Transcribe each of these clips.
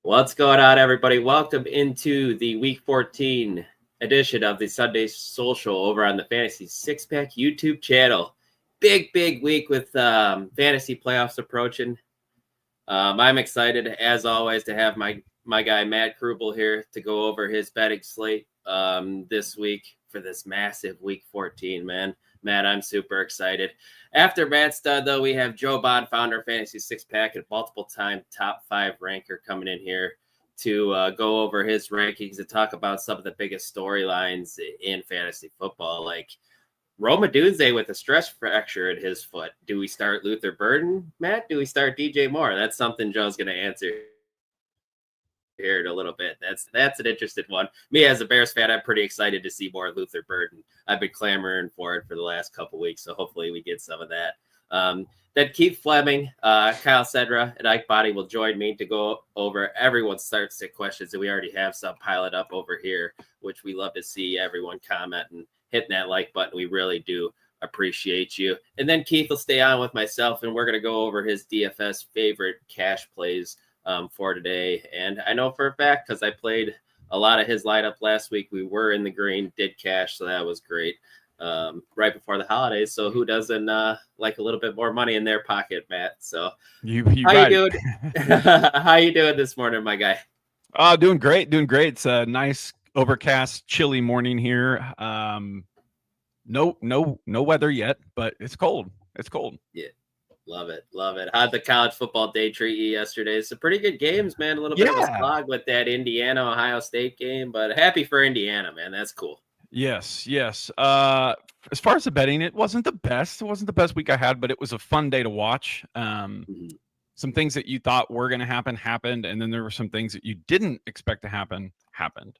What's going on, everybody? Welcome into the Week 14 edition of the Sunday Social over on the Fantasy Six Pack YouTube channel. Big week with fantasy playoffs approaching. I'm excited, as always, to have my guy Matt Crubel here to go over his betting slate this week for this massive Week 14, man. Matt, I'm super excited. After Matt's done, though, we have Joe Bond, founder of Fantasy Six Pack and multiple-time top 5 ranker, coming in here to go over his rankings and talk about some of the biggest storylines in fantasy football, like Odunze with a stress fracture in his foot. Do we start Luther Burden, Matt? Do we start DJ Moore? That's something Joe's going to answer here in a little bit. That's an interesting one. Me as a Bears fan, I'm pretty excited to see more Luther Burden. I've been clamoring for it for the last couple weeks, so hopefully we get some of that. Then Keith Flemming, Kyle Senr, and Ike Bonni will join me to go over everyone's start sit questions, and we already have some piled up over here, which we love to see everyone comment and hitting that like button. We really do appreciate you. And then Keith will stay on with myself, and we're going to go over his DFS favorite cash plays for today. And I know for a fact, because I played a lot of his lineup last week, we were in the green, did cash, so that was great right before the holidays. So who doesn't like a little bit more money in their pocket, Matt? So you doing? How you doing this morning, my guy? Doing great. It's a nice overcast, chilly morning here. No weather yet, but it's cold. Yeah. Love it. How'd the college football day treat you yesterday? Some pretty good games, man. A little bit of a slog with that Indiana-Ohio State game, but happy for Indiana, man. That's cool. Yes. As far as the betting, it wasn't the best. It wasn't the best week I had, but it was a fun day to watch. Some things that you thought were going to happen happened, and then there were some things that you didn't expect to happen happened.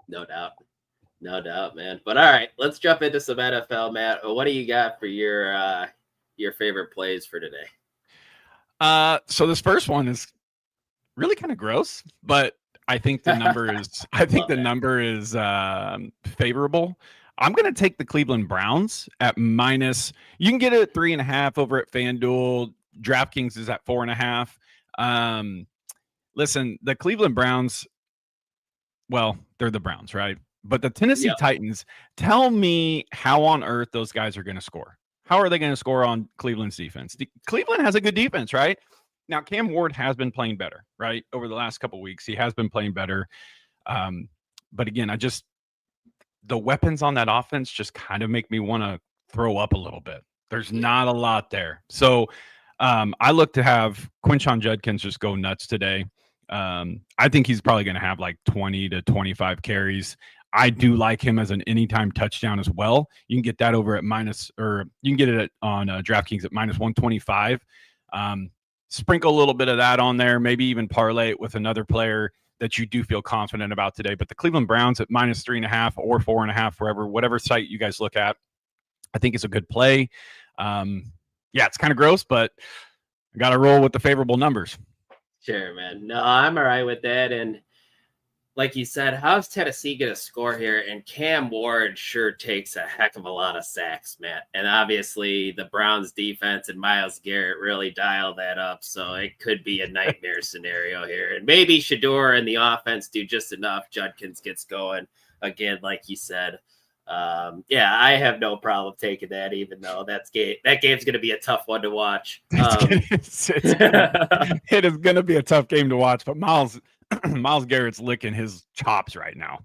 No doubt, man. But all right, let's jump into some NFL, Matt. What do you got for your favorite plays for today? So this first one is really kind of gross, but I think the number is favorable. I'm going to take the Cleveland Browns at minus. You can get it at 3.5 over at FanDuel. DraftKings is at 4.5. Listen, the Cleveland Browns, well, they're the Browns, right? But the Tennessee Titans, tell me how on earth those guys are going to score. How are they going to score on Cleveland's defense? Cleveland has a good defense, right? Now, Cam Ward has been playing better, right? Over the last couple of weeks, he has been playing better. But again, the weapons on that offense just kind of make me want to throw up a little bit. There's not a lot there. So I look to have Quinshon Judkins just go nuts today. I think he's probably going to have like 20 to 25 carries. I do like him as an anytime touchdown as well. You can get that over at you can get it on DraftKings at minus 125. Sprinkle a little bit of that on there, maybe even parlay it with another player that you do feel confident about today. But the Cleveland Browns at minus 3.5 or 4.5, whatever site you guys look at, I think it's a good play. It's kind of gross, but I got to roll with the favorable numbers. Sure, man. No, I'm all right with that. And like you said, how's Tennessee going to score here? And Cam Ward sure takes a heck of a lot of sacks, Matt. And obviously the Browns defense and Myles Garrett really dial that up. So it could be a nightmare scenario here. And maybe Shador and the offense do just enough. Judkins gets going again, like you said. I have no problem taking that, even though that game's going to be a tough one to watch. It is going to be a tough game to watch, but Myles Garrett's licking his chops right now.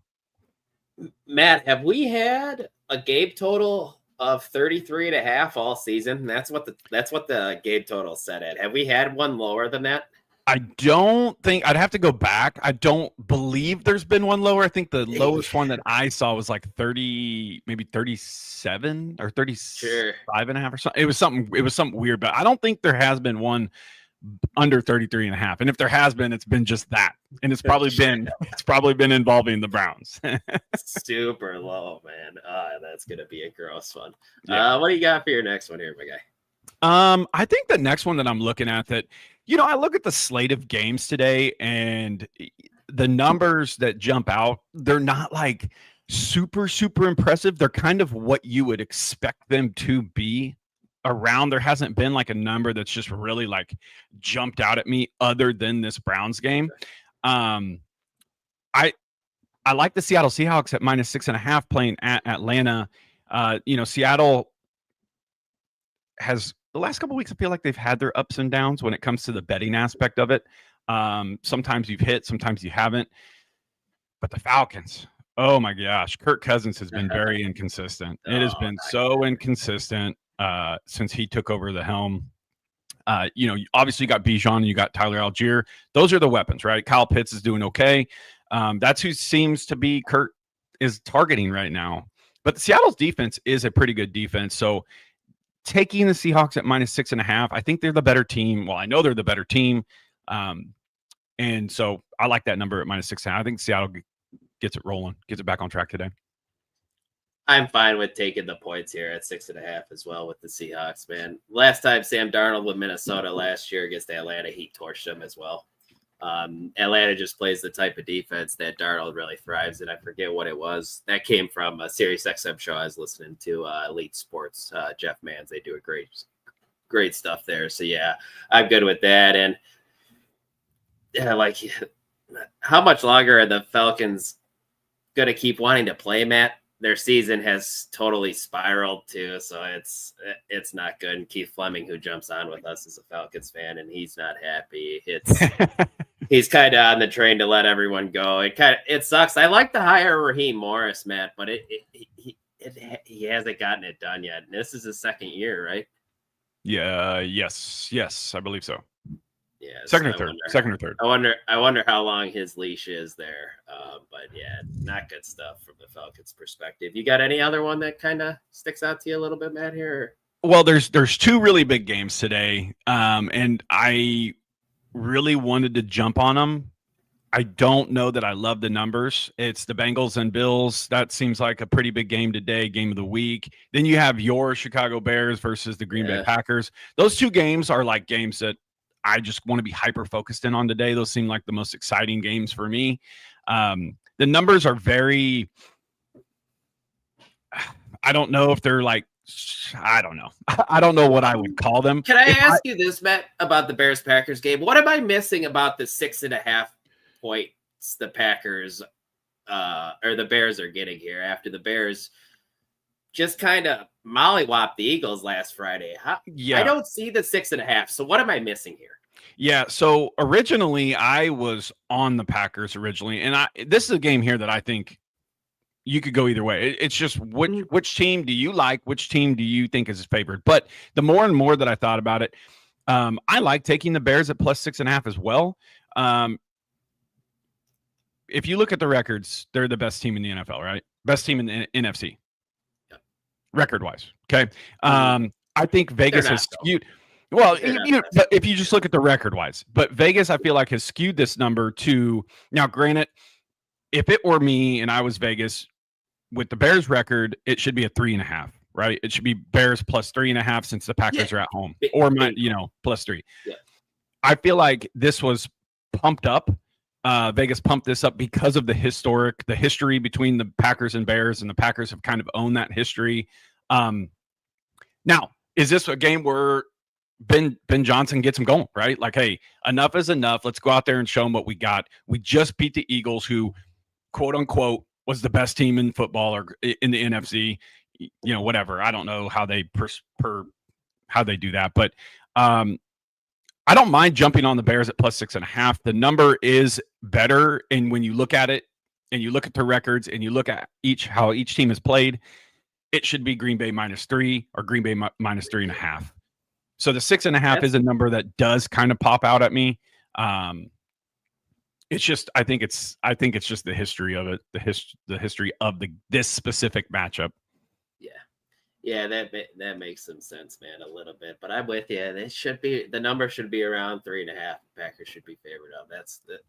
Matt, have we had a game total of 33.5 all season? That's what the game total set at. Have we had one lower than that? I don't think. I'd have to go back. I don't believe there's been one lower. I think the lowest one that I saw was like 30, maybe 37 or 35.5 or something. It was something weird, but I don't think there has been one under 33.5. And if there has been, it's been just that. And it's probably been involving the Browns. Super low, man. That's going to be a gross one. Yeah. What do you got for your next one here, my guy? I think the next one that I'm looking at that, I look at the slate of games today and the numbers that jump out, they're not like super, super impressive. They're kind of what you would expect them to be around. There hasn't been like a number that's just really like jumped out at me other than this Browns game. I like the Seattle Seahawks at -6.5 playing at Atlanta. Seattle has the last couple of weeks, I feel like they've had their ups and downs when it comes to the betting aspect of it. Sometimes you've hit, sometimes you haven't. But the Falcons, oh my gosh, Kirk Cousins has been very inconsistent. It has been so inconsistent since he took over the helm. Obviously you got Bijan and you got Tyler Algier. Those are the weapons, right? Kyle Pitts is doing okay. That's who seems to be Kirk is targeting right now. But Seattle's defense is a pretty good defense. So taking the Seahawks at -6.5, I think they're the better team. Well, I know they're the better team. And so I like that number at -6.5. I think Seattle gets it rolling, gets it back on track today. I'm fine with taking the points here at 6.5 as well with the Seahawks, man. Last time Sam Darnold with Minnesota last year against Atlanta, he torched them as well. Atlanta just plays the type of defense that Darnold really thrives in. I forget what it was. That came from a Sirius XM show I was listening to, Elite Sports, Jeff Mans. They do a great stuff there. So, yeah, I'm good with that. And, yeah, like, how much longer are the Falcons going to keep wanting to play, Matt? Their season has totally spiraled too, so it's not good. And Keith Flemming, who jumps on with us, is a Falcons fan, and he's not happy. He's kind of on the train to let everyone go. It sucks. I like to hire Raheem Morris, Matt, but he hasn't gotten it done yet. And this is his second year, right? Yeah. Yes, I believe so. Yeah, second or third. I wonder how long his leash is there. But yeah, not good stuff from the Falcons' perspective. You got any other one that kind of sticks out to you a little bit, Matt? Here? Well, there's two really big games today, and I really wanted to jump on them. I don't know that I love the numbers. It's the Bengals and Bills. That seems like a pretty big game today, game of the week. Then you have your Chicago Bears versus the Green Bay Packers. Those two games are like games that I just want to be hyper-focused in on today. Those seem like the most exciting games for me. The numbers are very – I don't know if they're like – I don't know. I don't know what I would call them. Can I ask you this, Matt, about the Bears-Packers game? What am I missing about the 6.5 points the Packers or the Bears are getting here after the Bears just kind of mollywopped the Eagles last Friday? I don't see the 6.5. So what am I missing here? Yeah, so originally I was on the Packers originally, and this is a game here that I think you could go either way. It's just which team do you like? Which team do you think is favored? But the more and more that I thought about it, I like taking the Bears at +6.5 as well. If you look at the records, they're the best team in the NFL, right? Best team in the NFC, record-wise. Okay, I think Vegas has skewed. Well, but if you just look at the record-wise, but Vegas, I feel like, has skewed this number to now. Granted, if it were me and I was Vegas with the Bears record, it should be a 3.5, right? It should be Bears +3.5 since the Packers are at home, or +3. Yeah. I feel like this was pumped up. Vegas pumped this up because of the history between the Packers and Bears, and the Packers have kind of owned that history. Now, is this a game where Ben Johnson gets him going, right? Like, hey, enough is enough. Let's go out there and show them what we got. We just beat the Eagles, who, quote unquote, was the best team in football or in the NFC. Whatever. I don't know how they how they do that, but I don't mind jumping on the Bears at +6.5. The number is better, and when you look at it and you look at the records and you look at how each team has played, it should be Green Bay -3 or Green Bay -3.5. So the 6.5 is a number that does kind of pop out at me. It's just I think it's just the history of it, the history of this specific matchup. Yeah, that makes some sense, man, a little bit. But I'm with you. The number should be around 3.5. Packers should be favored of.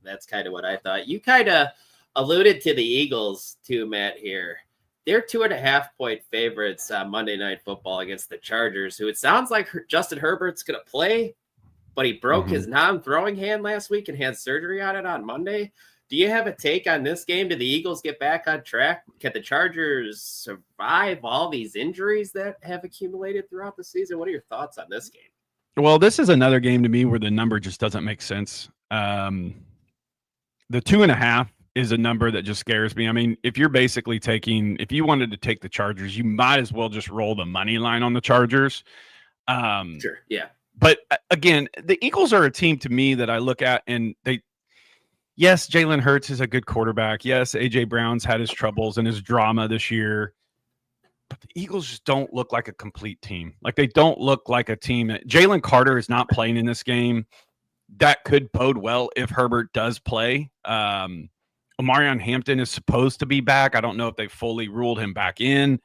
That's kind of what I thought. You kind of alluded to the Eagles too, Matt. Here, they're 2.5-point favorites on Monday Night Football against the Chargers, who it sounds like Justin Herbert's going to play, but he broke his non-throwing hand last week and had surgery on it on Monday. Do you have a take on this game? Do the Eagles get back on track? Can the Chargers survive all these injuries that have accumulated throughout the season? What are your thoughts on this game? Well, this is another game to me where the number just doesn't make sense. The 2.5 is a number that just scares me. I mean, if you're basically if you wanted to take the Chargers, you might as well just roll the money line on the Chargers. Sure, yeah. But again, the Eagles are a team to me that I look at and yes, Jalen Hurts is a good quarterback. Yes, A.J. Brown's had his troubles and his drama this year. But the Eagles just don't look like a complete team. Like, they don't look like a team. Jalen Carter is not playing in this game. That could bode well if Herbert does play. Omarion Hampton is supposed to be back. I don't know if they fully ruled him back in.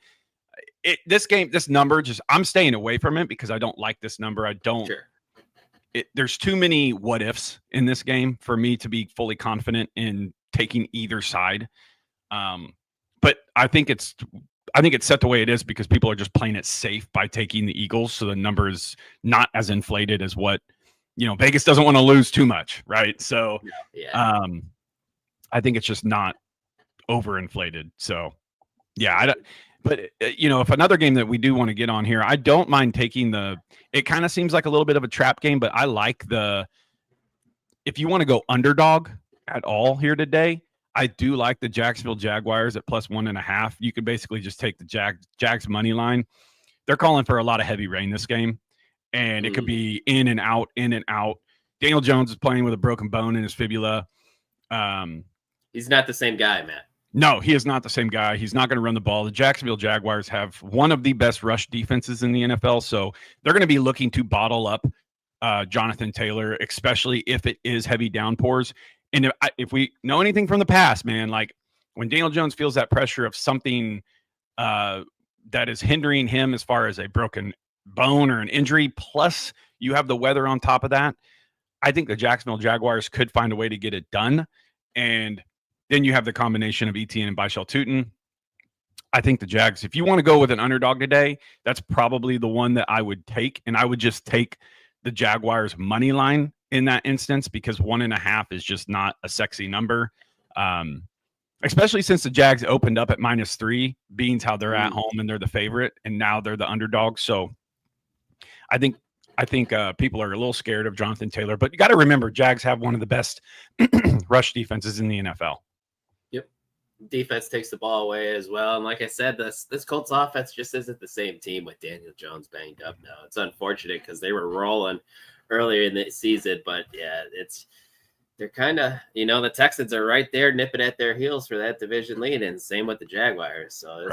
This number, I'm staying away from it because I don't like this number. I don't. Sure. There's too many what ifs in this game for me to be fully confident in taking either side. But I think it's set the way it is because people are just playing it safe by taking the Eagles. So the number is not as inflated as what, Vegas doesn't want to lose too much. Right. So, I think it's just not overinflated. So yeah, but if another game that we do want to get on here, I don't mind taking it kind of seems like a little bit of a trap game, but I like if you want to go underdog at all here today, I do like the Jacksonville Jaguars at +1.5. You could basically just take the Jags money line. They're calling for a lot of heavy rain this game, and it could be in and out, in and out. Daniel Jones is playing with a broken bone in his fibula. He's not the same guy, Matt. No, he is not the same guy. He's not going to run the ball. The Jacksonville Jaguars have one of the best rush defenses in the NFL, so they're going to be looking to bottle up Jonathan Taylor, especially if it is heavy downpours. And if we know anything from the past, man, like when Daniel Jones feels that pressure of something that is hindering him as far as a broken bone or an injury, plus you have the weather on top of that, I think the Jacksonville Jaguars could find a way to get it done. And then you have the combination of Etienne and Bishal Tutin. I think the Jags, if you want to go with an underdog today, that's probably the one that I would take. And I would just take the Jaguars money line in that instance because 1.5 is just not a sexy number. Especially since the Jags opened up at -3, being how they're at home and they're the favorite, and now they're the underdog. So I think people are a little scared of Jonathan Taylor, but you got to remember Jags have one of the best rush defenses in the NFL. Yep. Defense takes the ball away as well. And like I said, this Colts offense just isn't the same team with Daniel Jones banged up now. It's unfortunate because they were rolling earlier in the season, but yeah, they're kind of, the Texans are right there nipping at their heels for that division lead, and same with the Jaguars. So it's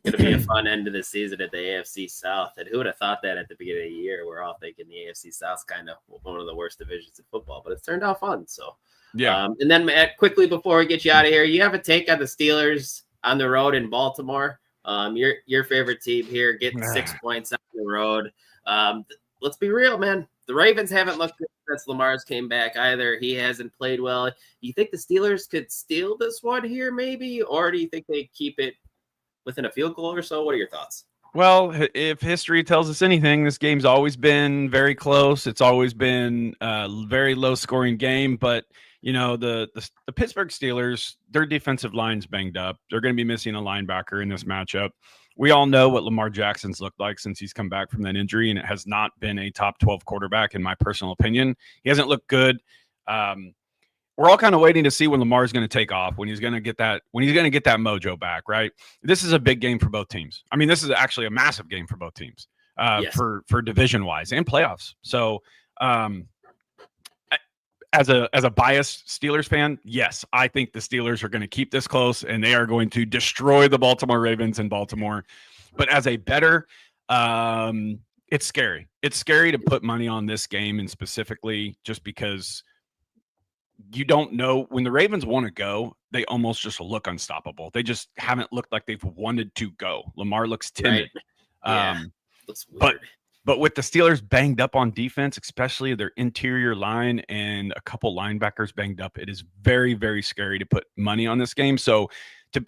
going to be a fun end of the season at the AFC South. And who would have thought that at the beginning of the year? We're all thinking the AFC South's kind of one of the worst divisions in football, but it's turned out fun. So yeah. And then Matt, quickly before we get you out of here, you have a take on the Steelers on the road in Baltimore. Your favorite team here, getting 6 points on the road. Let's be real, man. The Ravens haven't looked good since Lamar's came back either. He hasn't played well. Do you think the Steelers could steal this one here maybe, or do you think they keep it within a field goal or so? What are your thoughts? Well, if history tells us anything, this game's always been very close. It's always been a very low-scoring game, but the Pittsburgh Steelers, their defensive line's banged up. They're going to be missing a linebacker in this matchup. We all know what Lamar Jackson's looked like since he's come back from that injury, and it has not been a top 12 quarterback, in my personal opinion. He hasn't looked good. We're all kind of waiting to see when Lamar's going to take off, when he's going to get that mojo back, right? This is a big game for both teams. I mean, this is actually a massive game for both teams Yes. for division-wise and playoffs. So, as a biased Steelers fan, yes, I think the Steelers are going to keep this close and they are going to destroy the Baltimore Ravens in Baltimore. But as a bettor, it's scary. It's scary to put money on this game, and specifically just because you don't know when the Ravens want to go, they almost just look unstoppable. They just haven't looked like they've wanted to go. Lamar looks timid. Right. Yeah. Looks weird. But with the Steelers banged up on defense, especially their interior line and a couple linebackers banged up, it is very, very scary to put money on this game. So,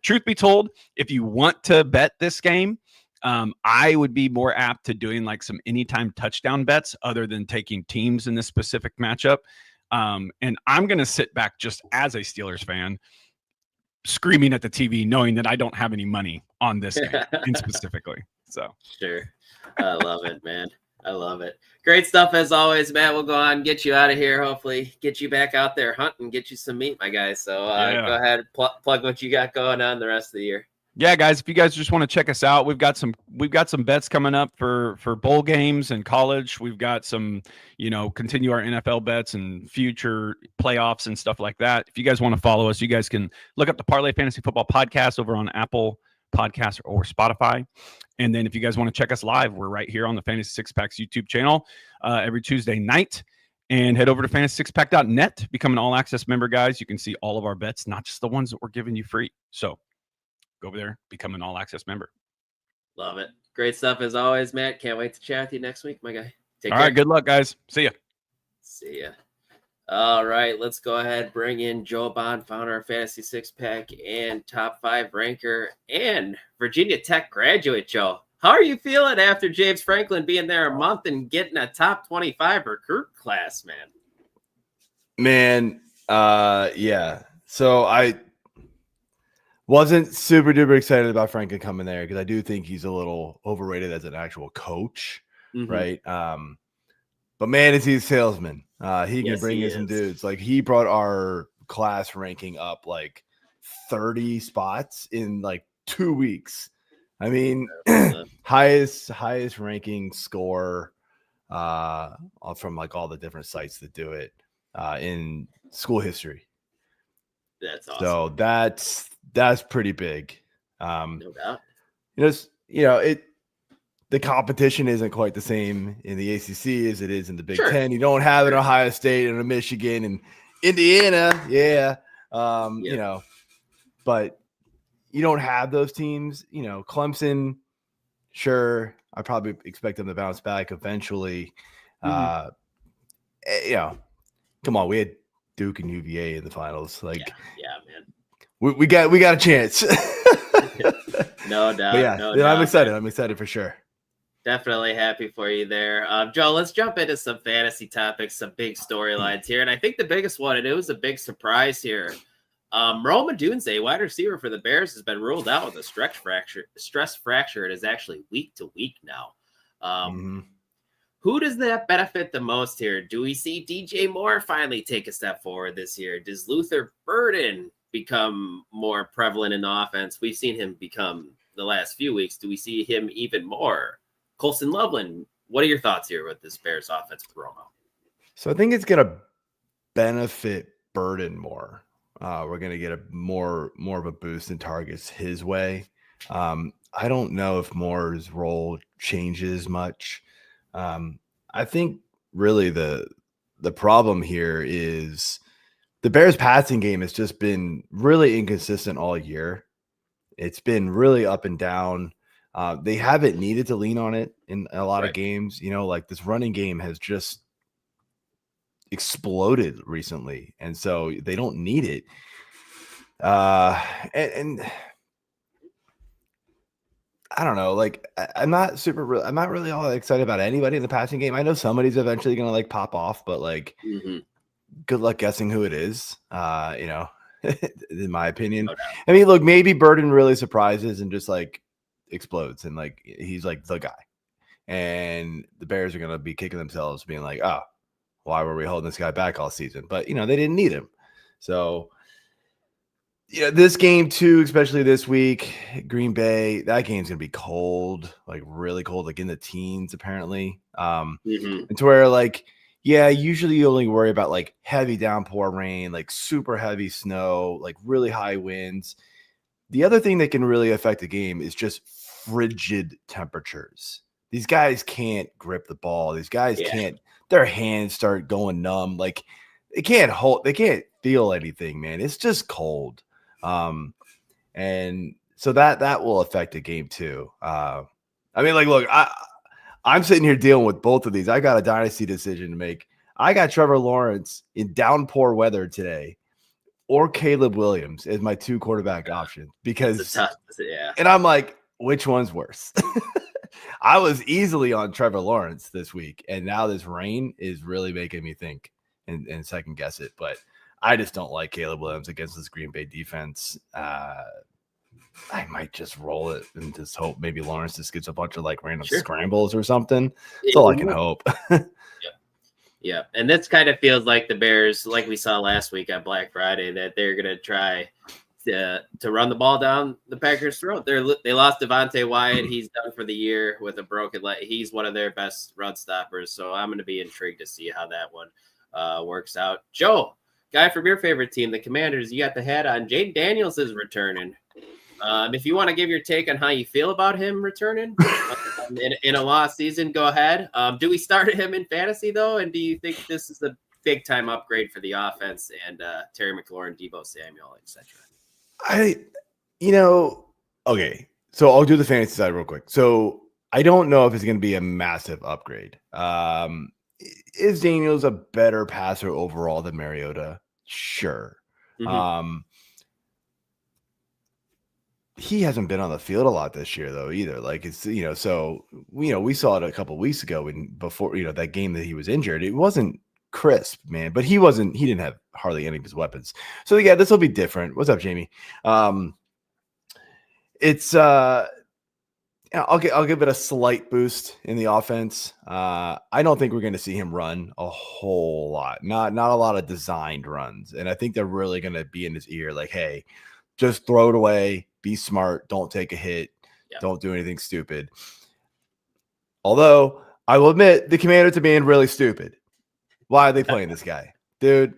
truth be told, if you want to bet this game, I would be more apt to doing like some anytime touchdown bets other than taking teams in this specific matchup. And I'm going to sit back just as a Steelers fan, screaming at the TV, knowing that I don't have any money on this game in specifically. So sure. I love it, man. I love it. Great stuff as always, Matt. We'll go on and get you out of here. Hopefully get you back out there hunting, get you some meat, my guy. So go ahead and plug what you got going on the rest of the year. Yeah, guys, if you guys just want to check us out, we've got some bets coming up for bowl games and college. We've got some, continue our NFL bets and future playoffs and stuff like that. If you guys want to follow us, you guys can look up the Parlay Fantasy Football Podcast over on Apple Podcasts or Spotify. And then if you guys want to check us live, we're right here on the Fantasy Six Packs YouTube channel every Tuesday night. And head over to fantasysixpack.net, become an all-access member, guys. You can see all of our bets, not just the ones that we're giving you free. So go over there, become an all-access member. Love it. Great stuff as always, Matt. Can't wait to chat with you next week, my guy. Take care. All right, good luck, guys. See ya. See ya. All right, let's go ahead, bring in Joe Bond, founder of Fantasy Six Pack and top 5 ranker and Virginia Tech graduate. Joe, how are you feeling after James Franklin being there a month and getting a top 25 recruit class, man? Yeah. So I wasn't super duper excited about Franklin coming there because I do think he's a little overrated as an actual coach, right? But man, is he a salesman. He can bring in some dudes. Like, he brought our class ranking up like 30 spots in like 2 weeks. I mean, highest ranking score from like all the different sites that do it in school history. That's awesome. So that's pretty big. No doubt. The competition isn't quite the same in the ACC as it is in the Big Ten. You don't have an Ohio State and a Michigan and Indiana. But you don't have those teams. Clemson, sure, I probably expect them to bounce back eventually. Come on, we had Duke and UVA in the finals. Like, man, we got a chance. No doubt. I'm excited. I'm excited for sure. Definitely happy for you there. Joe, let's jump into some fantasy topics, some big storylines here. And I think the biggest one, and it was a big surprise here, Odunze, wide receiver for the Bears, has been ruled out with a stress fracture. It is actually week to week now. Who does that benefit the most here? Do we see DJ Moore finally take a step forward this year? Does Luther Burden become more prevalent in the offense? We've seen him become the last few weeks. Do we see him even more? Colson Loveland, what are your thoughts here with this Bears offense with Romo? So I think it's going to benefit Burden more. We're going to get a more of a boost in targets his way. I don't know if Moore's role changes much. I think really the problem here is the Bears passing game has just been really inconsistent all year. It's been really up and down. They haven't needed to lean on it in a lot of games. Like, this running game has just exploded recently, and so they don't need it. And I don't know. Like, I'm not really all excited about anybody in the passing game. I know somebody's eventually going to like pop off, but like, good luck guessing who it is. In my opinion. I mean, look, maybe Burden really surprises and just like explodes, and like he's like the guy, and the Bears are going to be kicking themselves being like, oh, why were we holding this guy back all season? But they didn't need him. So this game too, especially this week, Green Bay, that game's going to be cold, like really cold, like in the teens apparently. It's where like, usually you only worry about like heavy downpour rain, like super heavy snow, like really high winds. The other thing that can really affect the game is just frigid temperatures. These guys can't grip the ball. These guys can't, their hands start going numb. Like, they can't feel anything, man. It's just cold. And so that will affect the game too. I mean, like, look, I'm sitting here dealing with both of these. I got a dynasty decision to make. I got Trevor Lawrence in downpour weather today, or Caleb Williams as my 2 quarterback options, because and I'm like, which one's worse? I was easily on Trevor Lawrence this week, and now this rain is really making me think and second guess it. But I just don't like Caleb Williams against this Green Bay defense. I might just roll it and just hope maybe Lawrence just gets a bunch of like random scrambles or something. That's all I can hope. Yeah. And this kind of feels like the Bears, like we saw last week on Black Friday, that they're going to try to run the ball down the Packers' throat. They lost Devontae Wyatt. He's done for the year with a broken leg. He's one of their best run stoppers. So I'm going to be intrigued to see how that one works out. Joe, guy from your favorite team, the Commanders, you got the hat on. Jayden Daniels is returning. If you want to give your take on how you feel about him returning in a lost season, go ahead. Do we start him in fantasy, though? And do you think this is a big-time upgrade for the offense and Terry McLaurin, Deebo Samuel, etc.? Okay. So I'll do the fantasy side real quick. So I don't know if it's going to be a massive upgrade. Is Daniels a better passer overall than Mariota? Sure. Mm-hmm. He hasn't been on the field a lot this year, though, either. Like, it's, so, we saw it a couple of weeks ago before, that game that he was injured. It wasn't crisp, man, but he didn't have hardly any of his weapons. So, yeah, this will be different. What's up, Jamie? It's, I'll give it a slight boost in the offense. I don't think we're going to see him run a whole lot, not a lot of designed runs. And I think they're really going to be in his ear, like, hey, just throw it away. Be smart. Don't take a hit. Yeah. Don't do anything stupid. Although I will admit the Commanders are being really stupid. Why are they playing this guy? Dude,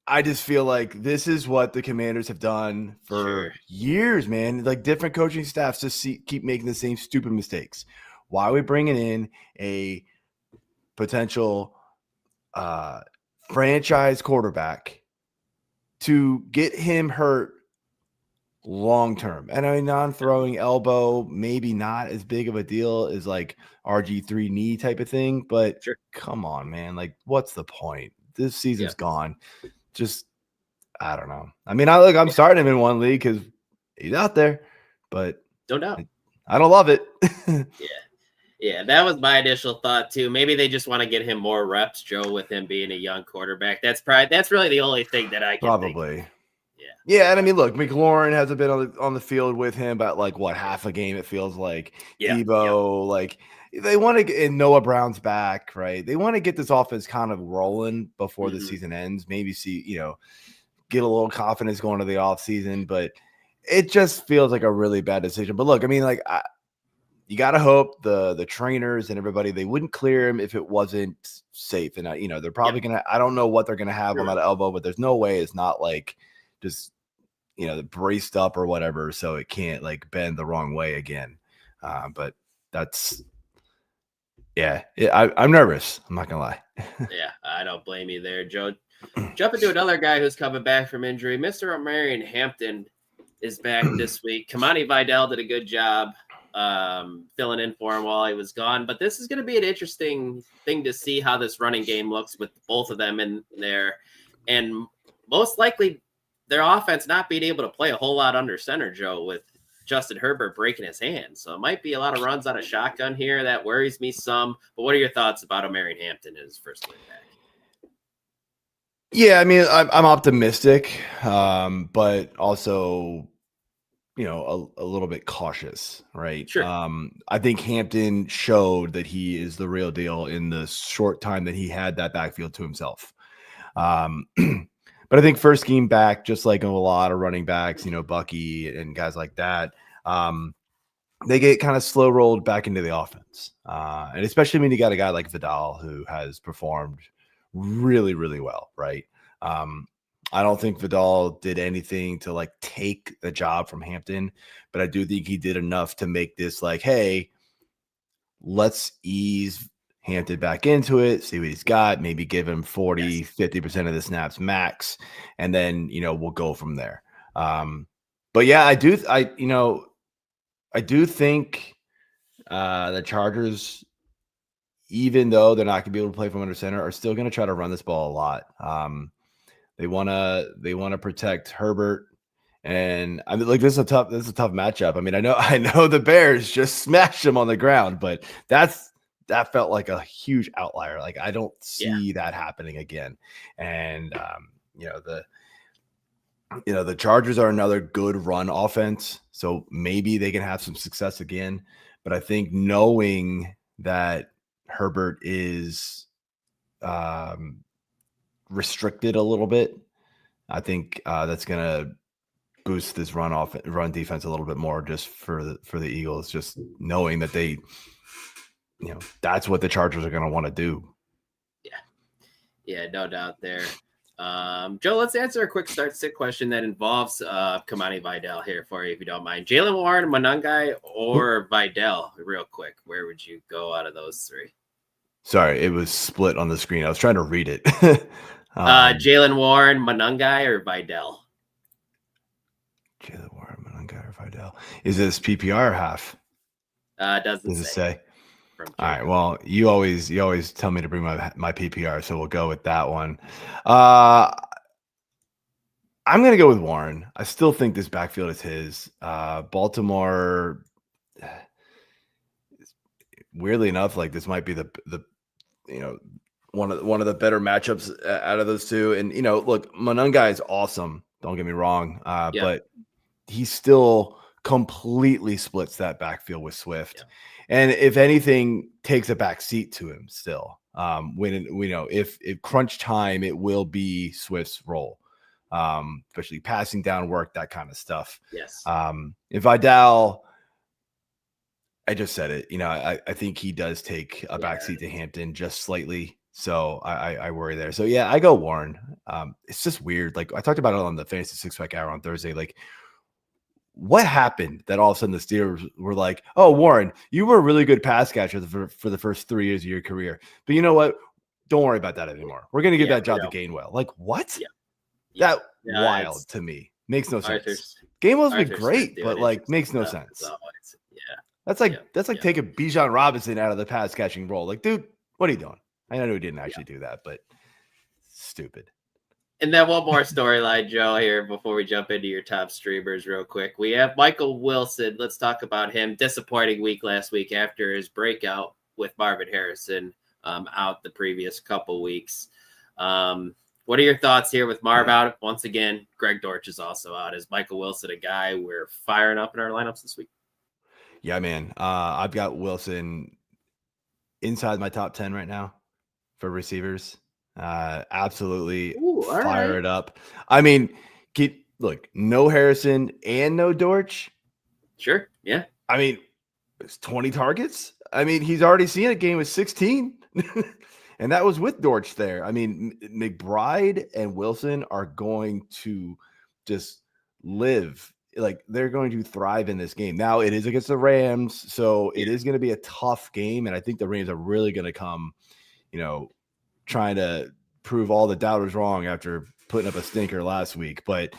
I just feel like this is what the Commanders have done for years, man. Like different coaching staffs just keep making the same stupid mistakes. Why are we bringing in a potential franchise quarterback to get him hurt long term? And a non-throwing elbow, maybe not as big of a deal as like RG3 knee type of thing, but come on, man. Like, what's the point? This season's gone. Just, I don't know. I mean, I'm starting him in one league because he's out there, but no doubt, I don't love it. Yeah, that was my initial thought too. Maybe they just want to get him more reps, Joe, with him being a young quarterback. That's really the only thing that I can think. Yeah, and I mean, look, McLaurin hasn't been on the field with him about like half a game. It feels like Deebo, like they want to get, and Noah Brown's back, right? They want to get this offense kind of rolling before the season ends. Maybe see, get a little confidence going to the off season, but it just feels like a really bad decision. But look, I mean, like you got to hope the trainers and everybody, they wouldn't clear him if it wasn't safe. And they're probably gonna. I don't know what they're gonna have on that elbow, but there's no way it's not like just braced up or whatever, so it can't like bend the wrong way again. But that's I'm nervous. I'm not gonna lie. Yeah, I don't blame you there, Joe. Jumping to another guy who's coming back from injury, Mr. Omarion Hampton is back this week. Kamani Vidal did a good job filling in for him while he was gone, but this is going to be an interesting thing to see how this running game looks with both of them in there, and most likely their offense not being able to play a whole lot under center, Joe, with Justin Herbert breaking his hand. So it might be a lot of runs out of shotgun here. That worries me some. But what are your thoughts about Omarion Hampton in his first game back? Yeah, I mean, I'm optimistic, but also, a little bit cautious, right? Sure. I think Hampton showed that he is the real deal in the short time that he had that backfield to himself. But I think first game back, just like a lot of running backs, Bucky and guys like that, they get kind of slow rolled back into the offense. And especially when you got a guy like Vidal who has performed really, really well, right? I don't think Vidal did anything to like take the job from Hampton, but I do think he did enough to make this like, hey, let's ease Hampton back into it, see what he's got, maybe give him 50% of the snaps max, and then we'll go from there. But yeah, I do think the Chargers, even though they're not gonna be able to play from under center, are still gonna try to run this ball a lot. They wanna protect Herbert. And I mean, like, this is a tough matchup. I mean, I know the Bears just smashed him on the ground, but that's that felt like a huge outlier. Like I don't see that happening again. And the Chargers are another good run offense, so maybe they can have some success again. But I think knowing that Herbert is restricted a little bit, I think that's going to boost this run defense a little bit more, just for the Eagles, just knowing that they, that's what the Chargers are going to want to do. Yeah, no doubt there. Joe, let's answer a quick start-sit question that involves Kamani Vidal here for you, if you don't mind. Jaylen Warren, Monangai, or Vidal, real quick. Where would you go out of those three? Sorry, it was split on the screen. I was trying to read it. Jaylen Warren, Monangai, or Vidal? Jaylen Warren, Monangai, or Vidal. Is this PPR or half? Does it say? All right. Well, you always tell me to bring my PPR, so we'll go with that one. I'm going to go with Warren. I still think this backfield is his. Baltimore, weirdly enough, like this might be the one of the better matchups out of those two. And look, Monangai is awesome. Don't get me wrong, but he still completely splits that backfield with Swift. Yeah. And if anything, takes a back seat to him still. When we know if crunch time, it will be Swift's role, especially passing down work, that kind of stuff. Yes. If Vidal, I just said it. I think he does take a back seat to Hampton just slightly. So I worry there. So yeah, I go Warren. It's just weird. Like I talked about it on the Fantasy Six Pack Hour on Thursday. Like, what happened that all of a sudden the Steelers were like, oh, Warren, you were a really good pass catcher for the first 3 years of your career. But you know what? Don't worry about that anymore. We're going to give that job to Gainwell. Like, what? Yeah. Wild to me. Makes no sense. Gainwell's been great, but like makes no sense. That's like taking Bijan Robinson out of the pass catching role. Like, dude, what are you doing? I know he didn't actually do that, but stupid. And then one more storyline, Joe, here before we jump into your top streamers real quick. We have Michael Wilson. Let's talk about him. Disappointing week last week after his breakout with Marvin Harrison out the previous couple weeks. What are your thoughts here with Marv out? Once again, Greg Dortch is also out. Is Michael Wilson a guy we're firing up in our lineups this week? Yeah, man. I've got Wilson inside my top 10 right now for receivers. Absolutely. Fire it up. I mean, look, no Harrison and no Dortch. Sure. Yeah. I mean, it's 20 targets. I mean, he's already seen a game with 16. And that was with Dortch there. I mean, McBride and Wilson are going to just live. Like, they're going to thrive in this game. Now, it is against the Rams, so it is going to be a tough game. And I think the Rams are really going to come, trying to prove all the doubters wrong after putting up a stinker last week. But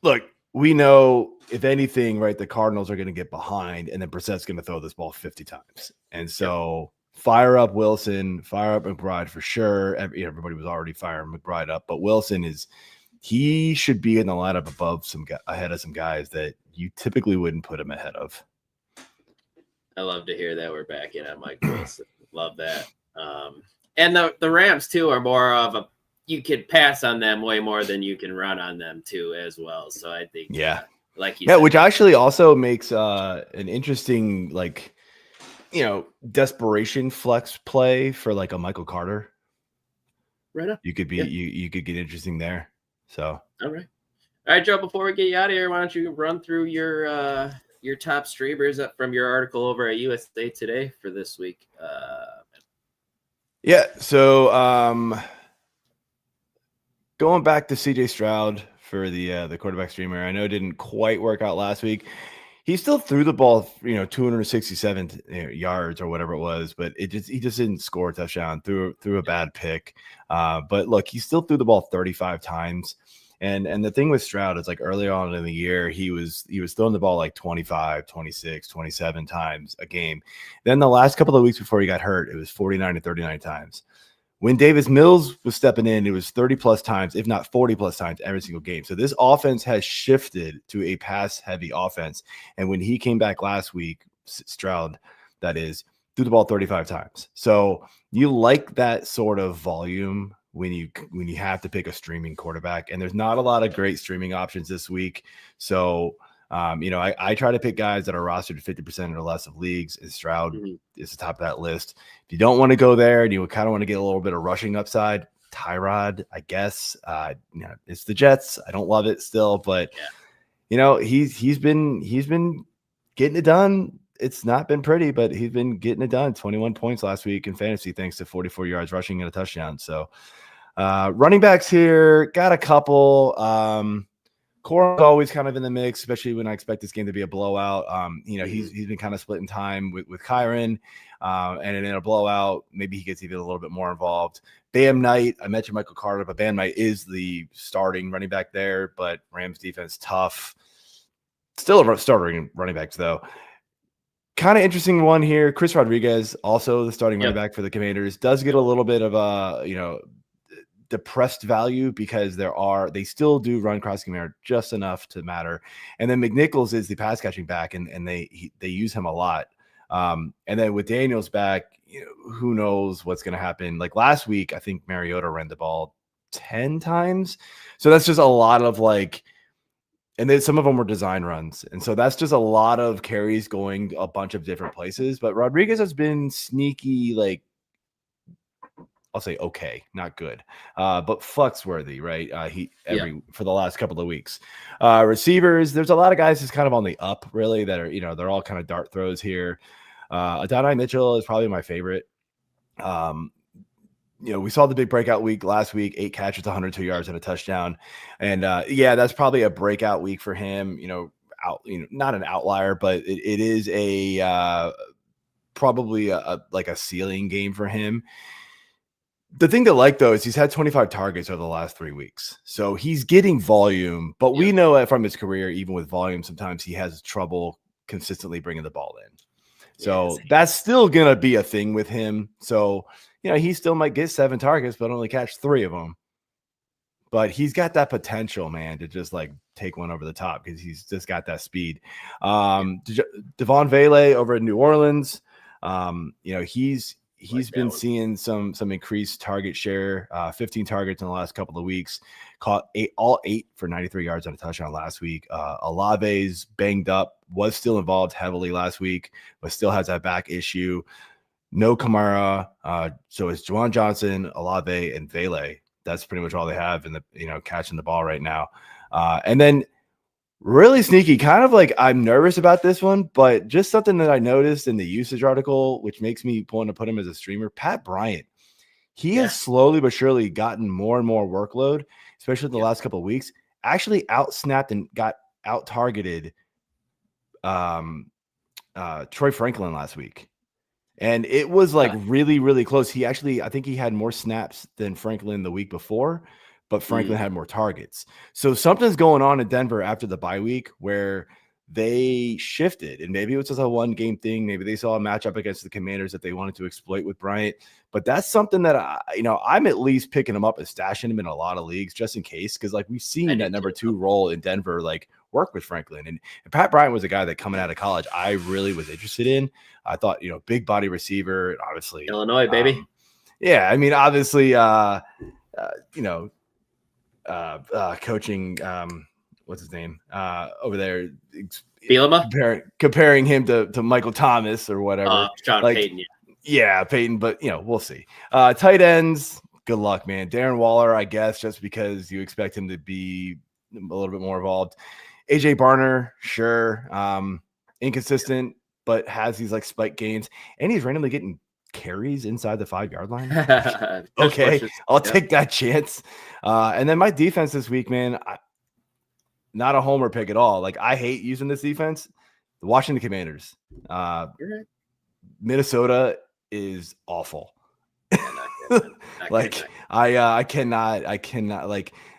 look, we know if anything, right, the Cardinals are going to get behind, and then Brissett's going to throw this ball 50 times. And so fire up Wilson, fire up McBride for sure. Everybody was already firing McBride up, but Wilson he should be in the lineup ahead of some guys that you typically wouldn't put him ahead of. I love to hear that we're back in on Mike Wilson. Love that. And the Rams, too, are more of you can pass on them way more than you can run on them, too, as well. So I think, like you said, which actually also makes an interesting, desperation flex play for like a Michael Carter. Right up. You could be, you could get interesting there. So, all right, Joe, before we get you out of here, why don't you run through your top streamers up from your article over at USA Today for this week? So going back to CJ Stroud for the quarterback streamer, I know it didn't quite work out last week. He still threw the ball, 267 yards or whatever it was, but he just didn't score a touchdown, threw a bad pick. But look, he still threw the ball 35 times. And the thing with Stroud is, like, early on in the year, he was throwing the ball like 25, 26, 27 times a game. Then the last couple of weeks before he got hurt, it was 49 to 39 times. When Davis Mills was stepping in, it was 30 plus times, if not 40 plus times every single game. So this offense has shifted to a pass heavy offense. And when he came back last week, Stroud, that is, threw the ball 35 times. So you like that sort of volume when you have to pick a streaming quarterback, and there's not a lot of great streaming options this week. So, I try to pick guys that are rostered to 50% or less of leagues, and Stroud is the top of that list. If you don't want to go there and you kind of want to get a little bit of rushing upside, Tyrod, I guess, it's the Jets. I don't love it still, but he's been getting it done. It's not been pretty, but he's been getting it done. 21 points last week in fantasy, thanks to 44 yards rushing and a touchdown. So running backs here, got a couple. Corin's always kind of in the mix, especially when I expect this game to be a blowout. He's been kind of splitting time with Kyron, and in a blowout, maybe he gets even a little bit more involved. Bam Knight, I mentioned Michael Carter, but Bam Knight is the starting running back there, but Rams defense tough. Still a starting running backs though. Kind of interesting one here. Chris Rodriguez, also the starting running back for the Commanders, does get a little bit of depressed value because they still do run crossing game just enough to matter. And then McNichols is the pass catching back, and they use him a lot. And then with Daniels back, who knows what's going to happen? Like last week, I think Mariota ran the ball 10 times. So that's just a lot of and then some of them were design runs. And so that's just a lot of carries going a bunch of different places. But Rodriguez has been sneaky, I'll say okay, not good, but flex worthy, right? For the last couple of weeks. Receivers, there's a lot of guys who's kind of on the up, really, that are, they're all kind of dart throws here. Adonai Mitchell is probably my favorite. We saw the big breakout week last week, 8 catches, 102 yards and a touchdown. And that's probably a breakout week for him, not an outlier, but it is probably a ceiling game for him. The thing to like, though, is he's had 25 targets over the last 3 weeks. So he's getting volume, but we know from his career, even with volume, sometimes he has trouble consistently bringing the ball in. So that's still going to be a thing with him. So, he still might get 7 targets, but only catch 3 of them. But he's got that potential, man, to just take one over the top because he's just got that speed. Devon Vele over in New Orleans, he's been seeing some increased target share, 15 targets in the last couple of weeks, caught all 8 for 93 yards on a touchdown last week. Olave's banged up, was still involved heavily last week, but still has that back issue. No Kamara. So it's Juwan Johnson, Olave, and Vele. That's pretty much all they have in the, catching the ball right now. And then really sneaky, kind of I'm nervous about this one, but just something that I noticed in the usage article, which makes me want to put him as a streamer. Pat Bryant, he has slowly but surely gotten more and more workload, especially in the last couple of weeks. Actually outsnapped and got out targeted Troy Franklin last week. And it was really, really close. I think he had more snaps than Franklin the week before, but Franklin had more targets. So something's going on in Denver after the bye week where they shifted, and maybe it was just a 1-game thing. Maybe they saw a matchup against the Commanders that they wanted to exploit with Bryant. But that's something that I'm at least picking him up and stashing him in a lot of leagues just in case, because we've seen that number 2 role in Denver work with Franklin. And Pat Bryant was a guy that coming out of college I really was interested in. I thought, big body receiver, obviously Illinois, baby. Obviously, coaching, what's his name over there? Bielema? Comparing him to Michael Thomas or whatever. Sean Payton, yeah, Payton, but we'll see. Tight ends, good luck, man. Darren Waller, I guess, just because you expect him to be a little bit more involved. AJ Barner, sure. Inconsistent, but has these spike gains, and he's randomly getting carries inside the 5-yard line. Okay, I'll take that chance. And then my defense this week, man, not a homer pick at all. I hate using this defense. The Washington Commanders. Minnesota is awful. I cannot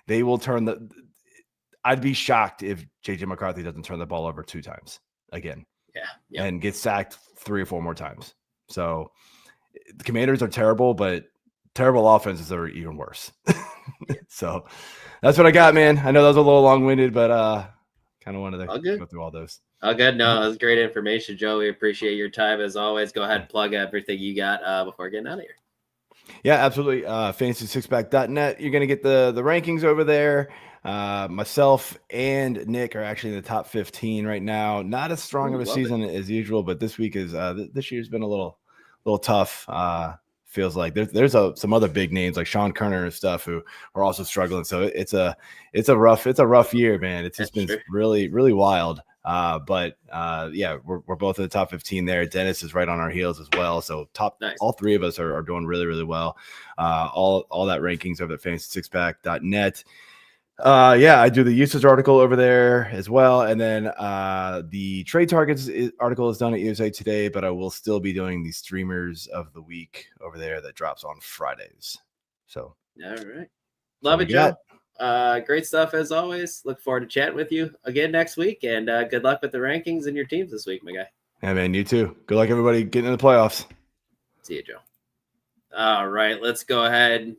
they will turn I'd be shocked if JJ McCarthy doesn't turn the ball over 2 times again. And get sacked 3 or 4 more times. So the Commanders are terrible, but terrible offenses are even worse. So that's what I got, man. I know that was a little long-winded, but kind of wanted to go through all those. Oh, good. No, that was great information, Joe. We appreciate your time as always. Go ahead and plug everything you got before getting out of here. Yeah, absolutely. FantasySixpack.net. You're going to get the rankings over there. Myself and Nick are actually in the top 15 right now. Not as strong of a season as usual, but this week is this year's been a little tough. Feels like there's some other big names like Sean Kerner and stuff who are also struggling. So it's a rough year, man. It's just been really, really wild. But we're both in the top 15 there. Dennis is right on our heels as well. So all three of us are doing really, really well. All that rankings over at FantasySixpack.net. I do the usage article over there as well. And then the trade targets article is done at USA Today, but I will still be doing the streamers of the week over there that drops on Fridays. So, all right. Love it, Joe. Great stuff as always. Look forward to chatting with you again next week, and good luck with the rankings and your teams this week, my guy. Yeah, man, you too. Good luck, everybody, getting in the playoffs. See you, Joe. All right, let's go ahead.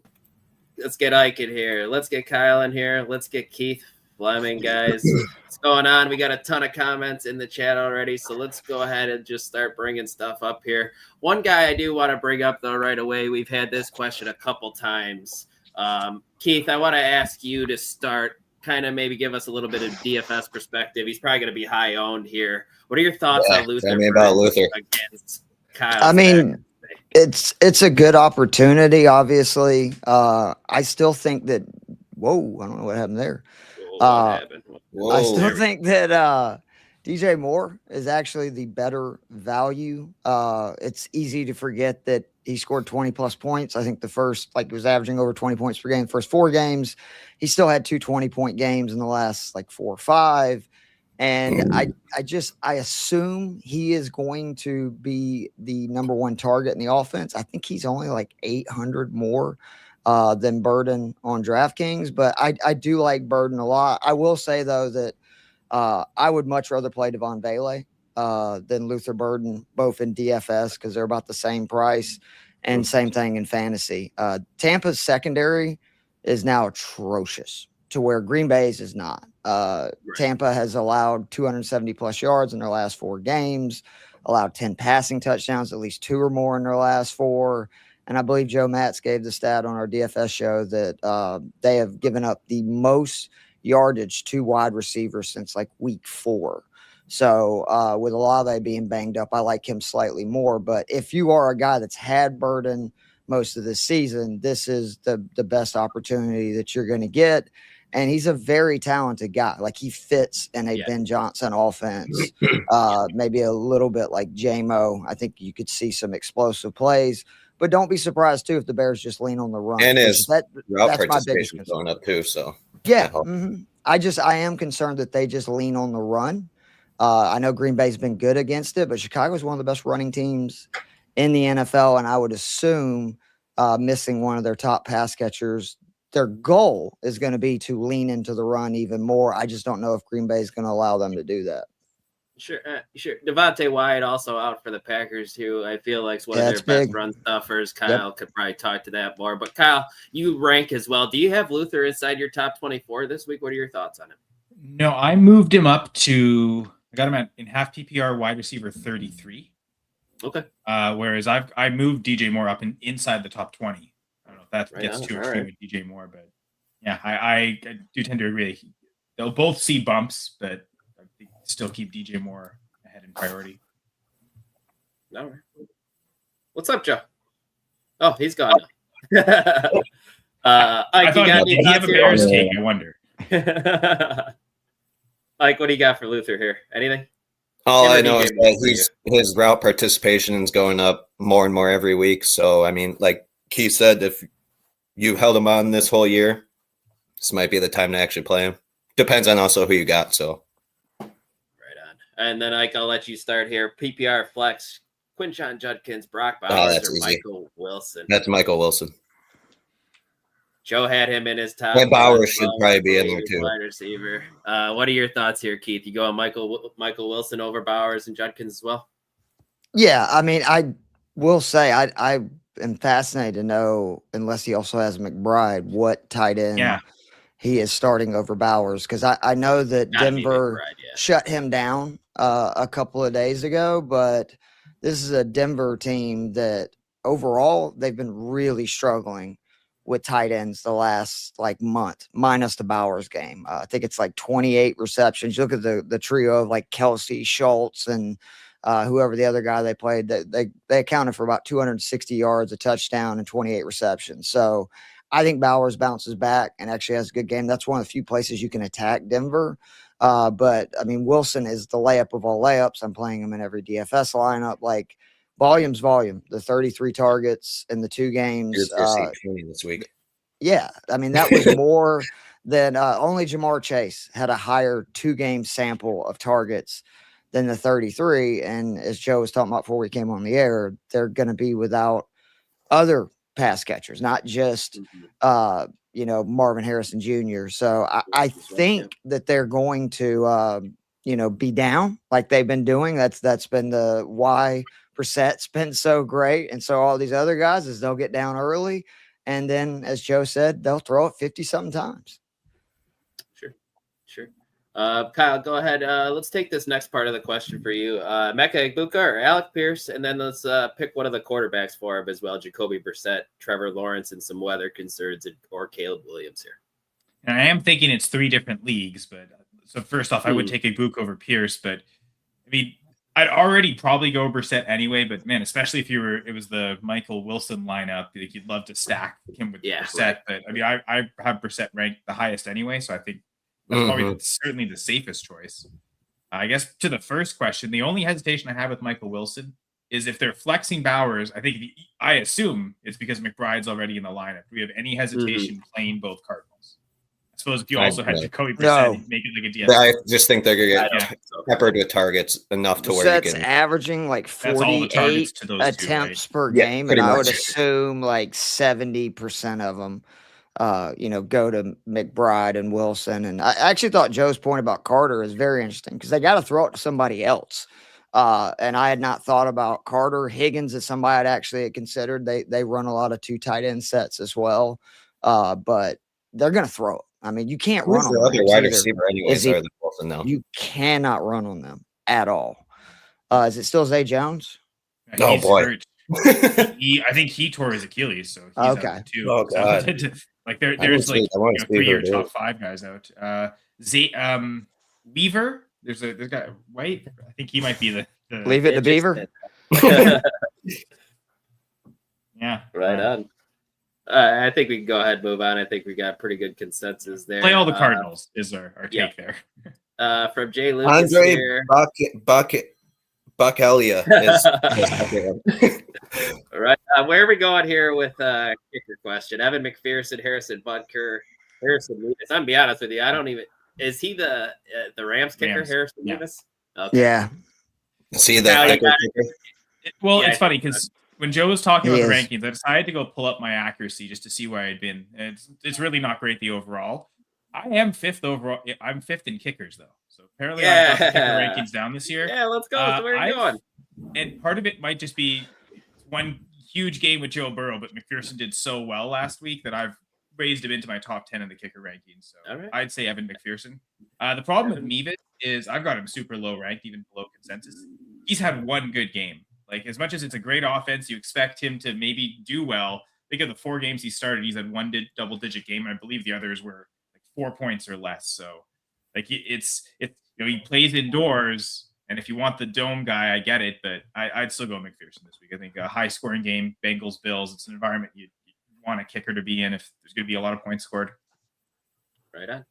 Let's get Ike in here. Let's get Kyle in here. Let's get Keith Flemming, guys. What's going on? We got a ton of comments in the chat already, so let's go ahead and just start bringing stuff up here. One guy I do want to bring up, though, right away. We've had this question a couple times. Keith, I want to ask you to start, kind of maybe give us a little bit of DFS perspective. He's probably going to be high owned here. What are your thoughts on Luther? Tell me about Luther against Kyle. I mean, it's a good opportunity, obviously. I still think that I don't know what happened there. What happened? I still think that DJ Moore is actually the better value. It's easy to forget that he scored 20 plus points. I think the first, he was averaging over 20 points per game. First 4 games, he still had 2 20-point games in the last 4 or 5. And I assume he is going to be the number 1 target in the offense. I think he's only 800 more than Burden on DraftKings, but I do like Burden a lot. I will say though that I would much rather play Devon Bailey than Luther Burden, both in DFS because they're about the same price, and same thing in fantasy. Tampa's secondary is now atrocious to where Green Bay's is not. Tampa has allowed 270 plus yards in their last 4 games, allowed 10 passing touchdowns, at least 2 or more in their last 4. And I believe Joe Matz gave the stat on our DFS show that they have given up the most yardage to wide receivers since week 4. So with Olave being banged up, I like him slightly more. But if you are a guy that's had Burden most of the season, this is the best opportunity that you're going to get. And he's a very talented guy. He fits in a Ben Johnson offense, maybe a little bit like J-Mo. I think you could see some explosive plays. But don't be surprised, too, if the Bears just lean on the run. And his route that's my biggest participation going up, too. So yeah, I am concerned that they just lean on the run. I know Green Bay's been good against it, but Chicago's one of the best running teams in the NFL, and I would assume missing one of their top pass catchers, their goal is going to be to lean into the run even more. I just don't know if Green Bay is going to allow them to do that. Sure. Devontae Wyatt also out for the Packers, who I feel like is one of their best run stuffers. Kyle could probably talk to that more. But Kyle, you rank as well. Do you have Luther inside your top 24 this week? What are your thoughts on him? No, I moved him up to. I got him in half PPR wide receiver 33. Okay. Whereas I moved DJ Moore up inside the top 20. I don't know if that gets too extreme with DJ Moore, but yeah, I do tend to agree. They'll both see bumps, but still keep DJ Moore ahead in priority. All right. What's up, Joe? Oh, he's gone now. I thought he have a Bears take, I wonder. Mike, what do you got for Luther here? Anything? All I know is that his route participation is going up more and more every week. So, I mean, like Keith said, if you held him on this whole year, this might be the time to actually play him. Depends on also who you got. So, right on. And then Ike, I'll let you start here. PPR flex, Quinshon Judkins, Brock Bowers, or Michael Wilson. That's Michael Wilson. Joe had him in his top. And Bowers should probably be in there too. Wide receiver. What are your thoughts here, Keith? You go on Michael Wilson over Bowers and Judkins as well? Yeah, I mean, I will say I am fascinated to know, unless he also has McBride, what tight end he is starting over Bowers, because I know that Denver yeah. shut him down a couple of days ago, but this is a Denver team that overall they've been really struggling with tight ends the last like month, minus the Bowers game. I think it's like 28 receptions. You look at the trio of like Kelsey, Schultz, and whoever the other guy they played, they accounted for about 260 yards, a touchdown, and 28 receptions. So I think Bowers bounces back and actually has a good game. That's one of the few places you can attack Denver. But I mean, Wilson is the layup of all layups. I'm playing him in every DFS lineup. Like, volume's volume. The 33 targets in the 2 games. This week. Yeah, I mean, that was more than only Jamar Chase had a higher 2-game sample of targets than the 33. And as Joe was talking about before we came on the air, they're going to be without other pass catchers, not just Marvin Harrison Jr. So I think that they're going to be down like they've been doing. That's been the why Brissett's been so great, and so all these other guys is they'll get down early, and then as Joe said, they'll throw it 50-something times. Sure. Kyle, go ahead. Let's take this next part of the question for you. Mecca Egbuka or Alec Pierce, and then let's pick one of the quarterbacks for him as well. Jacoby Brissett, Trevor Lawrence, and some weather concerns, or Caleb Williams here. And I am thinking it's 3 different leagues, but so first off, I would take Egbuka over Pierce, but I mean, I'd already probably go Brissett anyway, but man, especially if it was the Michael Wilson lineup, like you'd love to stack him with Brissett. Right. But I mean, I have Brissett ranked the highest anyway, so I think that's probably certainly the safest choice. I guess to the first question, the only hesitation I have with Michael Wilson is if they're flexing Bowers. I assume it's because McBride's already in the lineup. Do we have any hesitation playing both Cardinals? I suppose if you also had Jacoby Brissett, make it like a DFS. I just think they're going to get peppered with targets enough to where you can. Averaging like 48 attempts per game, and I would assume like 70% of them go to McBride and Wilson. And I actually thought Joe's point about Carter is very interesting because they got to throw it to somebody else. And I had not thought about Carter. Higgins is somebody I'd actually considered. They run a lot of 2 tight end sets as well. But they're going to throw it. I mean, you can't run on them. Other wide receiver anyways are the Wilson, though. You cannot run on them at all. Is it still Zay Jones? Oh, boy. I think he tore his Achilles, so he's out too. Oh, God. So, like there's like 3 top 5 guys out. Weaver, there's a guy White. I think he might be the leave it to Beaver. Yeah, right on. I think we can go ahead and move on. I think we got pretty good consensus there. Play all the Cardinals is our take there. From Jay Lucas Andre here. Buckelia is all right. Where are we going here with kicker question? Evan McPherson, Harrison Butker, Harrison Lewis. I'm gonna be honest with you. I don't even. Is he the Rams kicker, Harrison Lewis? Okay. Yeah. See that? Well, it's funny because when Joe was talking about the rankings, I decided to go pull up my accuracy just to see where I'd been. And it's really not great the overall. I am 5th overall. I'm 5th in kickers though. So apparently I've got the kicker rankings down this year. Yeah, let's go. So where are you going? And part of it might just be one huge game with Joe Burrow, but McPherson did so well last week that I've raised him into my top 10 in the kicker rankings. So I'd say Evan McPherson. The problem with Mevis is I've got him super low ranked, even below consensus. He's had one good game. Like, as much as it's a great offense, you expect him to maybe do well. Think of the 4 games he started. He's had one double-digit game, and I believe the others were like 4 points or less. So, like, it's he plays indoors, and if you want the dome guy, I get it, but I'd still go McPherson this week. I think a high-scoring game, Bengals, Bills, it's an environment you want a kicker to be in if there's going to be a lot of points scored. Right on.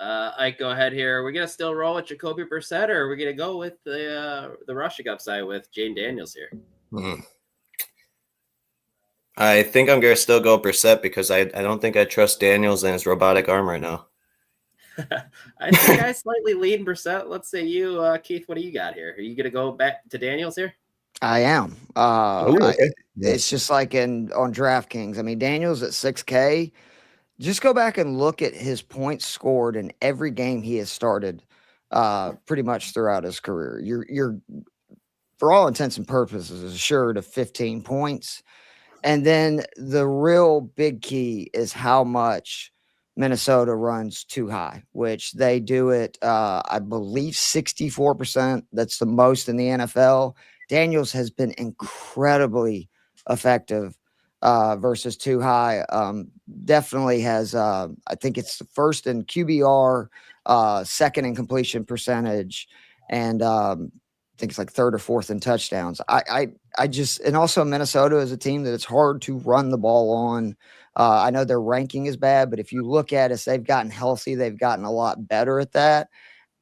Ike, go ahead here. Are we going to still roll with Jacoby Brissett, or are we going to go with the rushing upside with Jayden Daniels here? I think I'm going to still go Brissett because I don't think I trust Daniels and his robotic arm right now. I think I slightly lean Brissett. Let's say you, Keith, what do you got here? Are you going to go back to Daniels here? I am. It's just like on DraftKings. I mean, Daniels at 6K. Just go back and look at his points scored in every game he has started pretty much throughout his career. You're for all intents and purposes, assured of 15 points. And then the real big key is how much Minnesota runs too high, which they do it, I believe 64%. That's the most in the NFL. Daniels has been incredibly effective versus too high. Definitely has, I think it's the first in QBR, second in completion percentage, and I think it's like third or fourth in touchdowns. I just, and also Minnesota is a team that it's hard to run the ball on. I know their ranking is bad, but if you look at us, they've gotten healthy. They've gotten a lot better at that.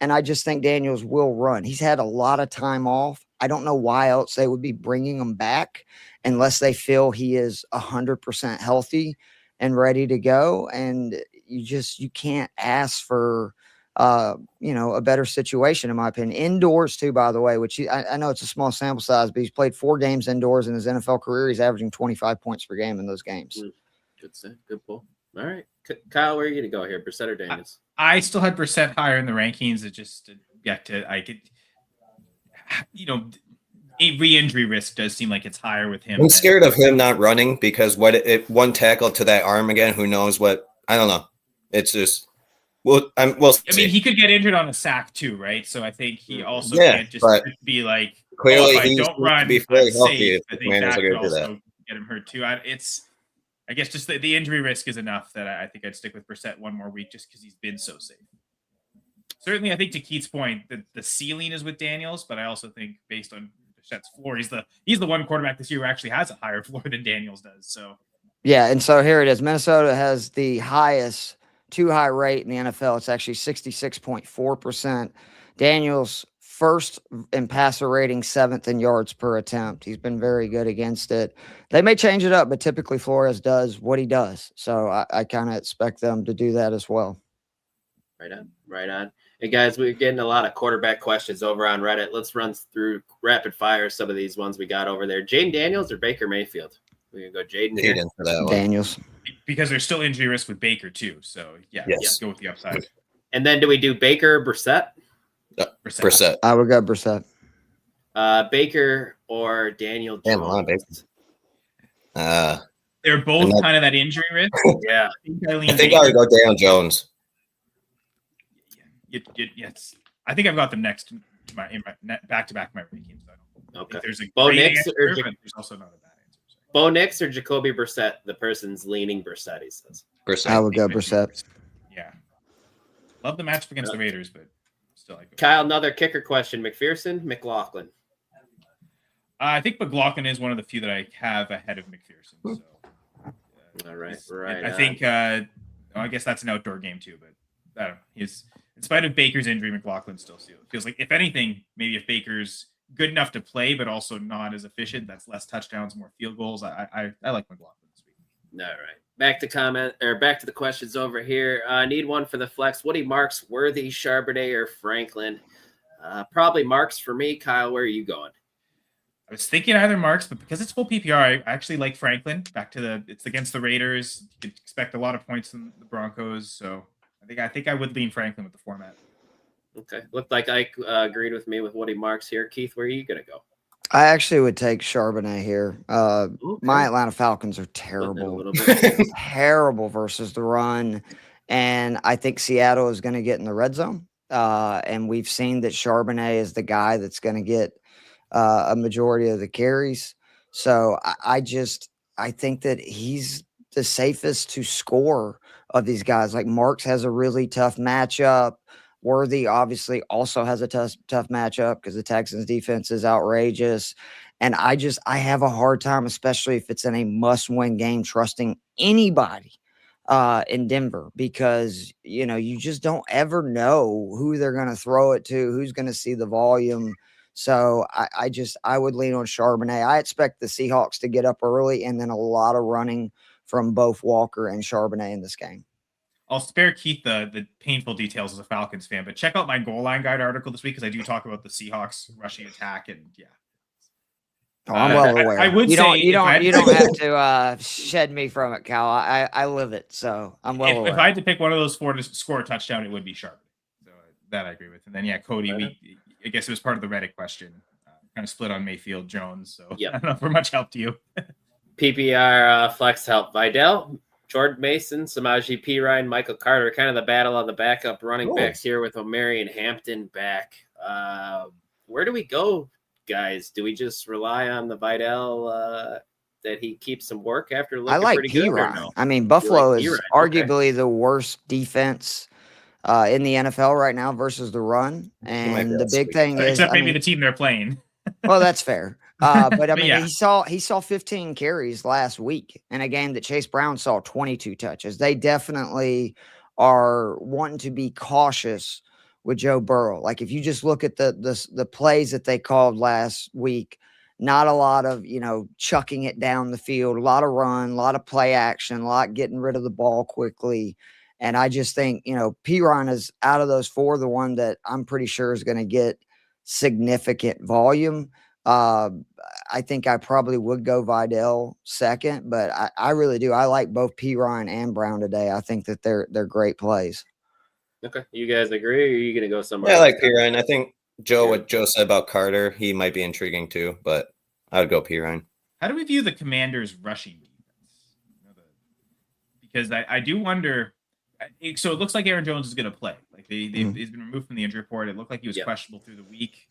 And I just think Daniels will run. He's had a lot of time off. I don't know why else they would be bringing him back unless they feel he is 100% healthy and ready to go. And you can't ask for, a better situation, in my opinion. Indoors too, by the way, which I know it's a small sample size, but he's played 4 games indoors in his NFL career. He's averaging 25 points per game in those games. Good set. Good pull. All right. Kyle, where are you going to go here? Brissett or Daniels? I still had Brissett higher in the rankings. It just re-injury risk does seem like it's higher with him. I'm scared of him not running because one tackle to that arm again, who knows what, I don't know. It's just, we'll see. He could get injured on a sack too, right? So I think he also can't just be like, clearly if I don't run, be fairly I'm healthy. safe. I think that could also get him hurt too. I guess just the injury risk is enough that I think I'd stick with Brissett one more week just because he's been so safe. Certainly, I think to Keith's point, the ceiling is with Daniels, but I also think based on Brissett's floor, he's the one quarterback this year who actually has a higher floor than Daniels does. So yeah, and so here it is. Minnesota has the highest too high rate in the NFL. It's actually 66.4%. Daniels first in passer rating, 7th in yards per attempt. He's been very good against it. They may change it up, but typically Flores does what he does. So I kind of expect them to do that as well. Right on. Hey, guys, we're getting a lot of quarterback questions over on Reddit. Let's run through rapid fire some of these ones we got over there. Jayden Daniels or Baker Mayfield? We're going to go Jayden for that one. Daniels. Because there's still injury risk with Baker, too. So, let's go with the upside. And then do we do Baker or Brissett? Brissett. I would go Brissett. Baker or Daniel Jones? Damn, a lot of bases. They're both kind of that injury risk. Yeah. I think I would go Daniel Jones. Yes. I think I've got them next in my back-to-back my rankings. Okay. There's a Bo Nix answer, or but there's also not a bad answer. Bo Nix or Jacoby Brissett? The person's leaning Brissett, he says. Brissett. I would go Brissett. Yeah. Love the matchup against the Raiders, but still like Kyle, another kicker question. McPherson, McLaughlin? I think McLaughlin is one of the few that I have ahead of McPherson. So, all right. I think I guess that's an outdoor game too, but I don't know. He's, in spite of Baker's injury, McLaughlin still feels like, if anything, maybe if Baker's good enough to play, but also not as efficient, that's less touchdowns, more field goals. I like McLaughlin this week. All right. Back to the questions over here. Need one for the flex. Woody Marks, Worthy, Charbonnet, or Franklin? Probably Marks for me. Kyle, where are you going? I was thinking either Marks, but because it's full PPR, I actually like Franklin. It's against the Raiders. You could expect a lot of points from the Broncos, so I think I would lean Franklin with the format. Okay. Looked like Ike agreed with me with Woody Marks here. Keith, where are you going to go? I actually would take Charbonnet here. My Atlanta Falcons are terrible. Terrible versus the run. And I think Seattle is going to get in the red zone. And we've seen that Charbonnet is the guy that's going to get a majority of the carries. So I think that he's the safest to score of these guys. Like Marks has a really tough matchup. Worthy obviously also has a tough matchup because the Texans defense is outrageous. And I have a hard time, especially if it's in a must-win game, trusting anybody in Denver because, you just don't ever know who they're going to throw it to, who's going to see the volume. So I would lean on Charbonnet. I expect the Seahawks to get up early and then a lot of running from both Walker and Charbonnet in this game. I'll spare Keith the painful details as a Falcons fan, but check out my goal line guide article this week because I do talk about the Seahawks rushing attack and Oh, I'm well aware. I would you say don't have to shed me from it, Cal. I live it, so I'm well aware. If I had to pick one of those four to score a touchdown, it would be Sharp. So that I agree with. And then Cody, I guess it was part of the Reddit question. Kind of split on Mayfield Jones. So I don't know if we're much help to you. PPR flex help. Vidal, Jordan Mason, Samaje Perine, Michael Carter, kind of the battle on the backup running backs here with Omarion Hampton back. Where do we go, guys? Do we just rely on the Vidal that he keeps some work after looking pretty good? Or no? I mean, Buffalo is arguably the worst defense in the NFL right now versus the run. And the big thing is, except maybe the team they're playing. Well, that's fair. But I mean, he saw 15 carries last week in a game that Chase Brown saw 22 touches. They definitely are wanting to be cautious with Joe Burrow. Like if you just look at the plays that they called last week, not a lot of, chucking it down the field, a lot of run, a lot of play action, a lot getting rid of the ball quickly. And I just think, Perine is out of those four, the one that I'm pretty sure is going to get significant volume. I think I probably would go Vidal second, but I really do. I like both Perine and Brown today. I think that they're great plays. Okay. You guys agree, or are you going to go somewhere else? I like Perine. I think what Joe said about Carter, he might be intriguing too, but I would go Perine. How do we view the Commanders' rushing defense? Because I do wonder. So it looks like Aaron Jones is going to play. Like he's been removed from the injury report. It looked like he was questionable through the week.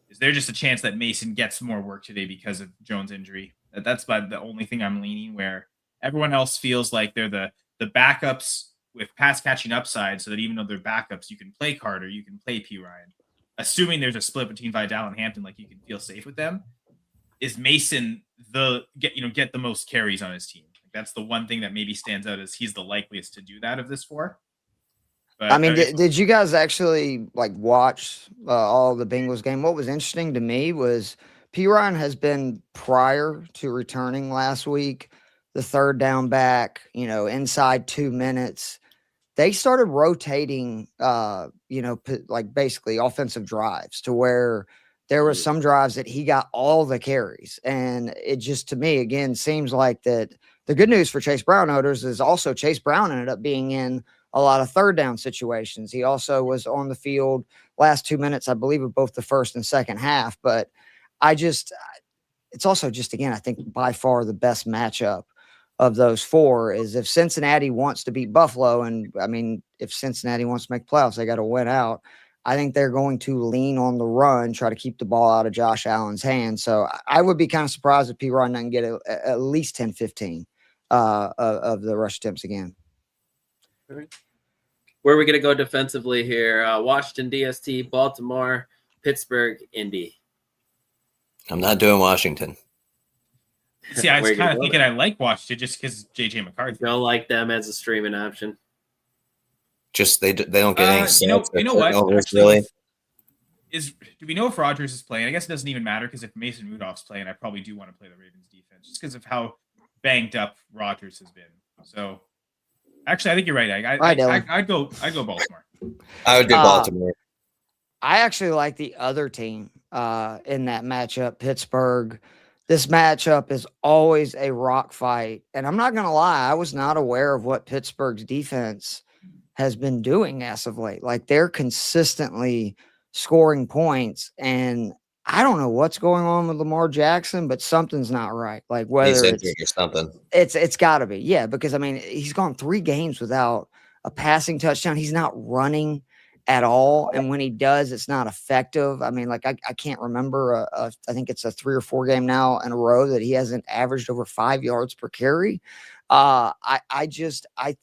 Is there just a chance that Mason gets more work today because of Jones' injury? That's about the only thing I'm leaning, where everyone else feels like they're the backups with pass catching upside, so that even though they're backups, you can play Carter, you can play Perine. Assuming there's a split between Vidal and Hampton, like you can feel safe with them. Is Mason get the most carries on his team? Like that's the one thing that maybe stands out, as he's the likeliest to do that of this four. But, I mean, did you guys actually watch all the Bengals game? What was interesting to me was Perine has been, prior to returning last week, the third down back, inside 2 minutes. They started rotating, basically offensive drives, to where there were some drives that he got all the carries. And it just, to me, again, seems like that the good news for Chase Brown owners is also Chase Brown ended up being in a lot of third down situations. He also was on the field last 2 minutes, I believe, of both the first and second half. But it's also just, again, I think by far the best matchup of those four is if Cincinnati wants to beat Buffalo. And I mean, if Cincinnati wants to make playoffs, they got to win out. I think they're going to lean on the run, try to keep the ball out of Josh Allen's hands. So I would be kind of surprised if Perine doesn't get at least 10, 15 of the rush attempts again. All right. Where are we going to go defensively here? Washington, DST, Baltimore, Pittsburgh, Indy. I'm not doing Washington. See, I was kind of thinking I like Washington just because JJ McCarthy. Don't like them as a streaming option. Just they don't get any. You know what? Actually, do we know if Rodgers is playing? I guess it doesn't even matter, because if Mason Rudolph's playing, I probably do want to play the Ravens defense just because of how banged up Rodgers has been. So, actually, I think you're right. I'd go Baltimore. I would do Baltimore. I actually like the other team in that matchup, Pittsburgh. This matchup is always a rock fight. And I'm not going to lie, I was not aware of what Pittsburgh's defense has been doing as of late. Like, they're consistently scoring points. And I don't know what's going on with Lamar Jackson, but something's not right. Like, whether he's injured or something. It's got to be. Yeah, because, I mean, he's gone 3 games without a passing touchdown. He's not running at all, and when he does, it's not effective. I mean, like I can't remember. I think it's a 3 or 4 game now in a row that he hasn't averaged over 5 yards per carry. I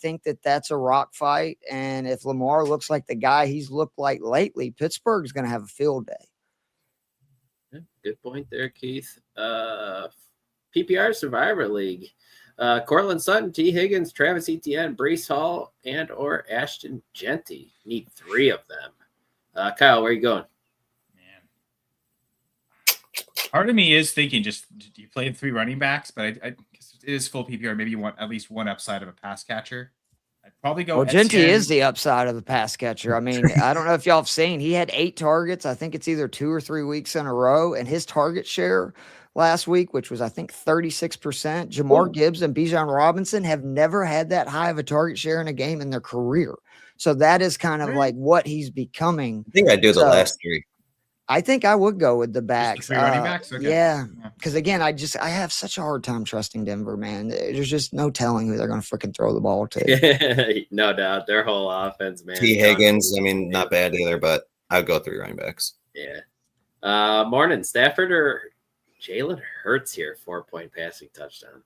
think that that's a rock fight, and if Lamar looks like the guy he's looked like lately, Pittsburgh's going to have a field day. Good point there, Keith. PPR Survivor League. Cortland Sutton, T. Higgins, Travis Etienne, Breece Hall, and or Ashton Genty. Need 3 of them. Kyle, where are you going? Man, part of me is thinking just you played 3 running backs, but it is full PPR. Maybe you want at least one upside of a pass catcher. I'd probably go. Well, Genty is the upside of the pass catcher. I mean, I don't know if y'all have seen. He had 8 targets. I think it's either 2 or 3 weeks in a row, and his target share last week, which was, I think, 36%. Jamar Gibbs and Bijan Robinson have never had that high of a target share in a game in their career. So that is kind of like what he's becoming. I think I do the last 3. I think I would go with the backs. The 3 running backs? Okay. Yeah. Because again, I have such a hard time trusting Denver, man. There's just no telling who they're going to freaking throw the ball to. No doubt. Their whole offense, man. T. Higgins, I mean, not bad either, but I'd go 3 running backs. Yeah. Morning, Stafford or Jalen Hurts here, 4-point passing touchdown.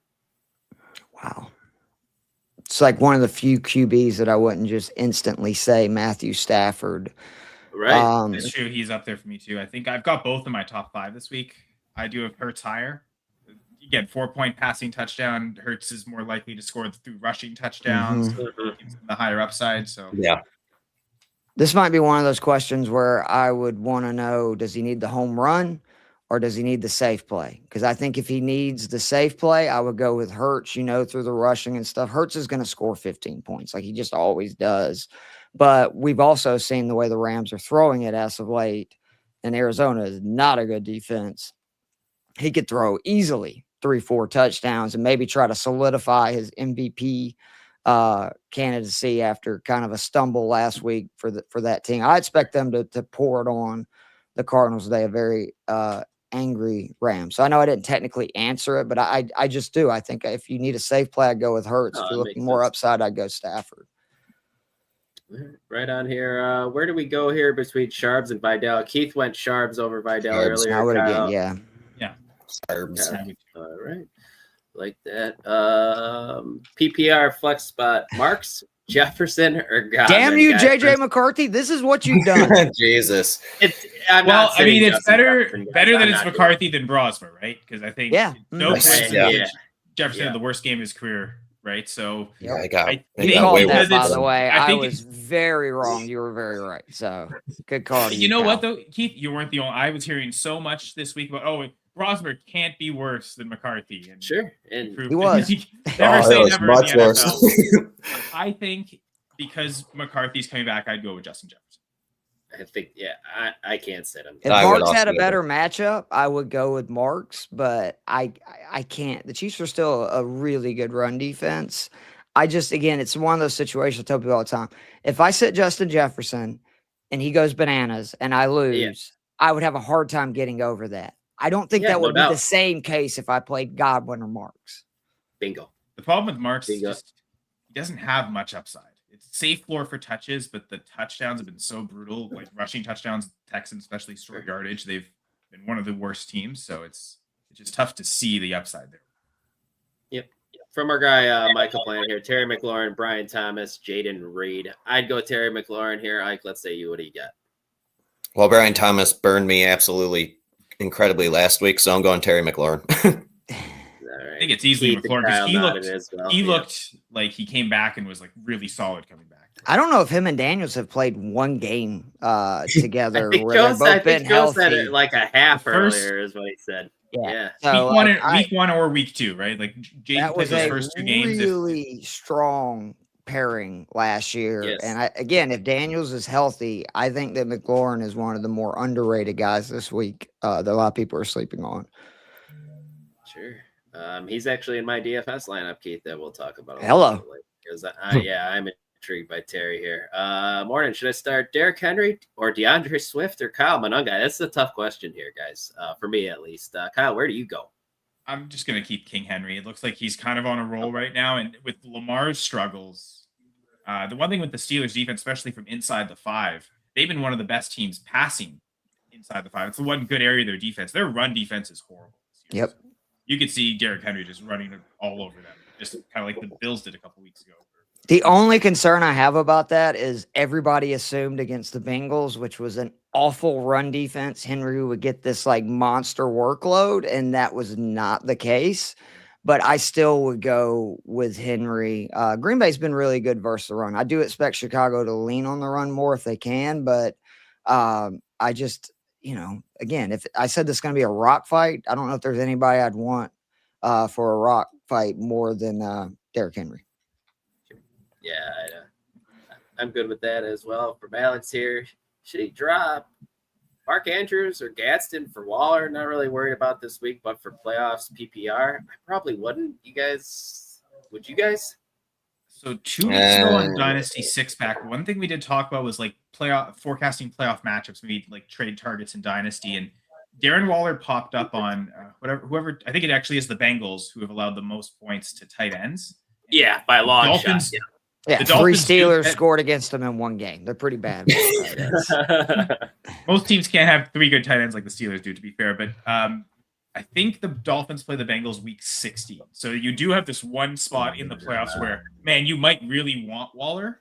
Wow. It's like one of the few QBs that I wouldn't just instantly say Matthew Stafford. Right. It's true. He's up there for me too. I think I've got both in my top 5 this week. I do have Hurts higher. Again, 4-point passing touchdown. Hurts is more likely to score through rushing touchdowns. The higher upside. So yeah. This might be one of those questions where I would want to know, does he need the home run or does he need the safe play? Because I think if he needs the safe play, I would go with Hurts, through the rushing and stuff. Hurts is going to score 15 points like he just always does. But we've also seen the way the Rams are throwing it as of late, and Arizona is not a good defense. He could throw easily 3-4 touchdowns and maybe try to solidify his MVP candidacy after kind of a stumble last week for that team. I expect them to pour it on the Cardinals today, a very angry Rams. So I know I didn't technically answer it, but I just do. I think if you need a safe play, I'd go with Hurts. If you're looking more upside, I'd go Stafford. Right on here. Where do we go here between Sharps and Vidal? Keith went Sharps over Vidal earlier. I would again, yeah. Sharps. All right. Like that. PPR flex spot. Marks, Jefferson, or Godwin? Damn you, JJ McCarthy. This is what you've done. Jesus. It's better that it's McCarthy than Brosmer, right? Because I think Jefferson had the worst game of his career. Right. So I called that, by the way. I was very wrong. You were very right. So good call. You know what, though, Keith? You weren't the only. I was hearing so much this week about, Brosmer can't be worse than McCarthy. And sure. And he was. Never say never in much the worse. NFL. I think because McCarthy's coming back, I'd go with Justin Jefferson. I think, I can't sit him. If Marks had a better matchup, I would go with Marks, but I can't. The Chiefs are still a really good run defense. It's one of those situations I tell people all the time. If I sit Justin Jefferson and he goes bananas and I lose, I would have a hard time getting over that. I don't think that would be the same case if I played Godwin or Marks. Bingo. The problem with Marks is just he doesn't have much upside. It's safe floor for touches, but the touchdowns have been so brutal, like rushing touchdowns, Texans, especially short yardage. They've been one of the worst teams, so it's just tough to see the upside there. Yep. From our guy, Michael Plant here, Terry McLaurin, Brian Thomas, Jaden Reed. I'd go Terry McLaurin here. Ike, let's say you. What do you got? Well, Brian Thomas burned me absolutely incredibly last week, so I'm going Terry McLaurin. I think it's easily McLaurin because he looked like he came back and was like really solid coming back. I don't know if him and Daniels have played one game together where they've both been healthy. Said it like a half earlier is what he said. Yeah. So, week one or week 2, right? Like Jayden played his first 2 games. Really strong pairing last year. Yes. And again, if Daniels is healthy, I think that McLaurin is one of the more underrated guys this week that a lot of people are sleeping on. Sure. He's actually in my DFS lineup, Keith, that we'll talk about. Hello. Because I'm intrigued by Terry here. Morning. Should I start Derrick Henry or DeAndre Swift or Kyle Monunga? That's a tough question here, guys. For me, at least. Kyle, where do you go? I'm just going to keep King Henry. It looks like he's kind of on a roll right now. And with Lamar's struggles, the one thing with the Steelers defense, especially from inside the 5, they've been one of the best teams passing inside the 5. It's the one good area of their defense. Their run defense is horrible. Yep. You could see Derrick Henry just running all over them, just kind of like the Bills did a couple weeks ago. The only concern I have about that is everybody assumed against the Bengals, which was an awful run defense, Henry would get this like monster workload, and that was not the case. But I still would go with Henry. Green Bay's been really good versus the run. I do expect Chicago to lean on the run more if they can, but I just, again, if I said this is going to be a rock fight, I don't know if there's anybody I'd want for a rock fight more than Derrick Henry. Yeah, I'm good with that as well. From Alex here, should he drop Mark Andrews or Gadsden for Waller? Not really worried about this week, but for playoffs PPR, I probably wouldn't. Would you guys? So 2 weeks ago on Dynasty 6-pack, one thing we did talk about was like forecasting playoff matchups, maybe like trade targets in Dynasty. And Darren Waller popped up on whoever, I think it actually is the Bengals who have allowed the most points to tight ends. Yeah, by a long Dolphins, shot. Yeah, the 3 Dolphins Steelers scored against them in one game. They're pretty bad. Most teams can't have 3 good tight ends like the Steelers do, to be fair. But I think the Dolphins play the Bengals week 16. So you do have this one spot in the playoffs where, man, you might really want Waller.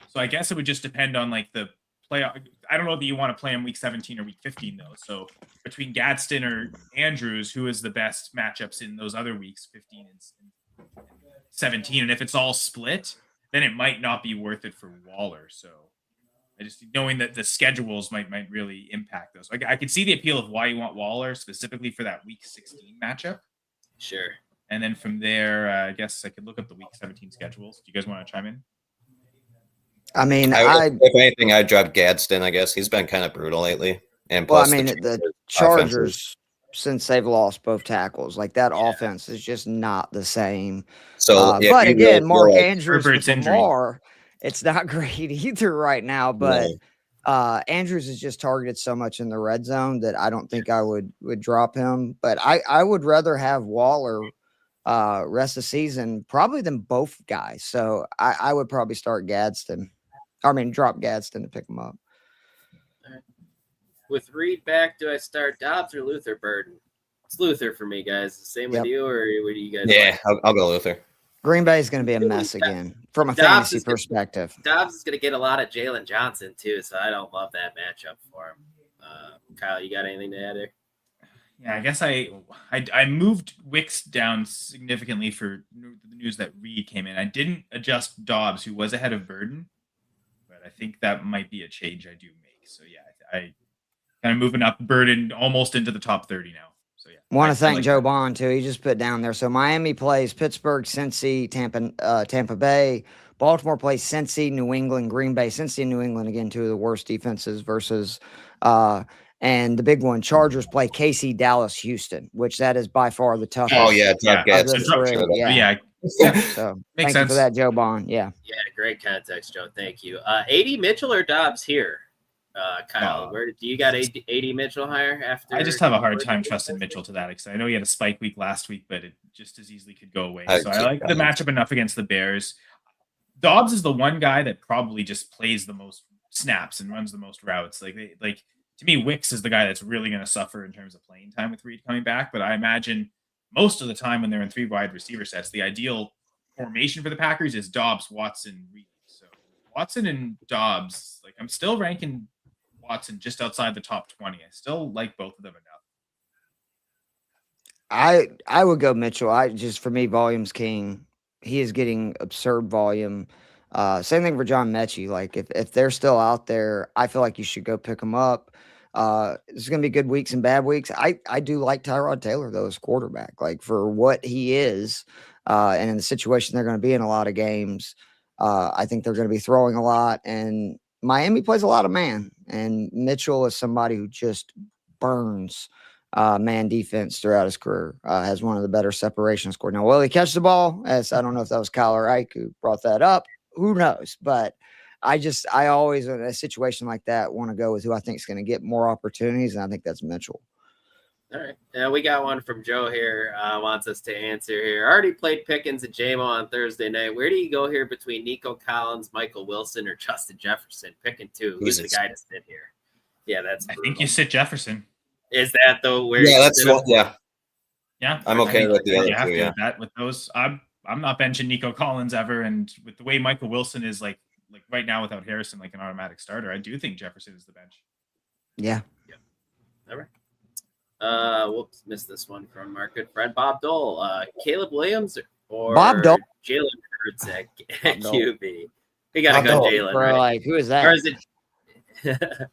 So I guess it would just depend on like the playoff. I don't know that you want to play him week 17 or week 15, though. So between Gadsden or Andrews, who is the best matchups in those other weeks, 15 and 17? And if it's all split, then it might not be worth it for Waller. So I just knowing that the schedules might really impact those. I could see the appeal of why you want Waller specifically for that week 16 matchup. Sure. And then from there, I guess I could look up the week 17 schedules. Do you guys want to chime in? I mean, if anything, I'd drop Gadsden. I guess he's been kind of brutal lately. And plus, the Chargers, since they've lost both tackles, like that offense is just not the same. So, but again, Mark Andrews with Lamar, it's not great either right now. But Andrews has just targeted so much in the red zone that I don't think I would drop him. But I would rather have Waller rest of the season probably than both guys. So I would probably start Gadsden. Drop Gadsden to pick him up. With Reed back, do I start Dobbs or Luther Burden? It's Luther for me, guys. Same with you, or what do you guys? Yeah, like? I'll go Luther. Green Bay is going to be a mess again from a fantasy perspective. Dobbs is going to get a lot of Jalen Johnson too, so I don't love that matchup for him. Kyle, you got anything to add there? Yeah, I guess I moved Wicks down significantly for the news that Reed came in. I didn't adjust Dobbs, who was ahead of Burden, but I think that might be a change I do make. So yeah, I kind of moving up Burden almost into the top 30 now. So yeah. Want to thank Joe Bond too. He just put down there. So Miami plays Pittsburgh, Cincy, Tampa Bay. Baltimore plays Cincy, New England, Green Bay. Cincy and New England, again, 2 of the worst defenses versus and the big one, Chargers play KC, Dallas, Houston, which that is by far the toughest. Oh yeah, yeah. So thank you for that, Joe Bond. Yeah, great context, Joe. Thank you. AD Mitchell or Dobbs here? Kyle, where do you got AD Mitchell higher after? I just have a hard time trusting Mitchell to that extent. I know he had a spike week last week, but it just as easily could go away. So I like the matchup enough against the Bears. Dobbs is the one guy that probably just plays the most snaps and runs the most routes. Like to me, Wicks is the guy that's really going to suffer in terms of playing time with Reed coming back. But I imagine most of the time when they're in 3 wide receiver sets, the ideal formation for the Packers is Dobbs, Watson, Reed. So Watson and Dobbs, like I'm still ranking Watson just outside the top 20. I still like both of them enough. I would go Mitchell. For me, volume's king. He is getting absurd volume. Same thing for John Mechie. Like if they're still out there, I feel like you should go pick them up. There's going to be good weeks and bad weeks. I do like Tyrod Taylor though as quarterback, like for what he is, and in the situation they're going to be in a lot of games. I think they're going to be throwing a lot, and Miami plays a lot of man, and Mitchell is somebody who just burns man defense throughout his career. Has one of the better separation scores. Now, will he catch the ball? As I don't know if that was Kyle or Ike who brought that up. Who knows? But I always, in a situation like that, want to go with who I think is going to get more opportunities, and I think that's Mitchell. All right. We got one from Joe here. Wants us to answer here. Already played Pickens and J-Mo on Thursday night. Where do you go here between Nico Collins, Michael Wilson, or Justin Jefferson? Picking 2. Who's the guy to sit here? Yeah, that's brutal. I think you sit Jefferson. Is that though? Yeah. I'm okay with the other 2. Yeah. That with those, I'm not benching Nico Collins ever, and with the way Michael Wilson is like right now without Harrison, like an automatic starter, I do think Jefferson is the bench. Yeah. All right. Whoops, missed this one from our good friend Bob Dole. Caleb Williams or Bob Dole? Jalen Hurts at QB. We gotta go Jalen. Right? Like, who is that? Or is it?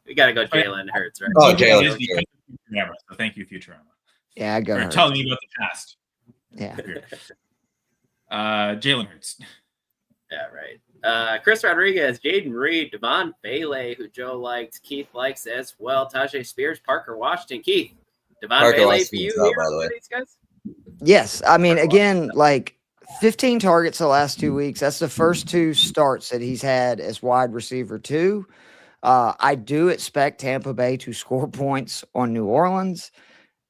We gotta go Jalen Hurts, right? Oh, Jalen. So thank you, Futurama. Yeah, I go. For telling me about the past. Yeah. Jalen Hurts. Yeah, right. Chris Rodriguez, Jayden Reed, Devon Bailey, who Joe liked, Keith likes as well. Tajay Spears, Parker Washington. Keith, Devon Bailey for you here, by the way. These guys? Yes. I mean, again, like 15 targets the last 2 weeks. That's the first 2 starts that he's had as wide receiver 2. I do expect Tampa Bay to score points on New Orleans.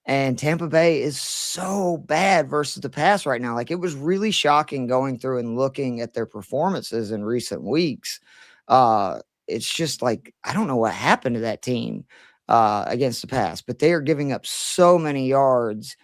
And Tampa Bay is so bad versus the pass right now. Like, it was really shocking going through and looking at their performances in recent weeks. It's just like, I don't know what happened to that team against the pass, but they are giving up so many yards.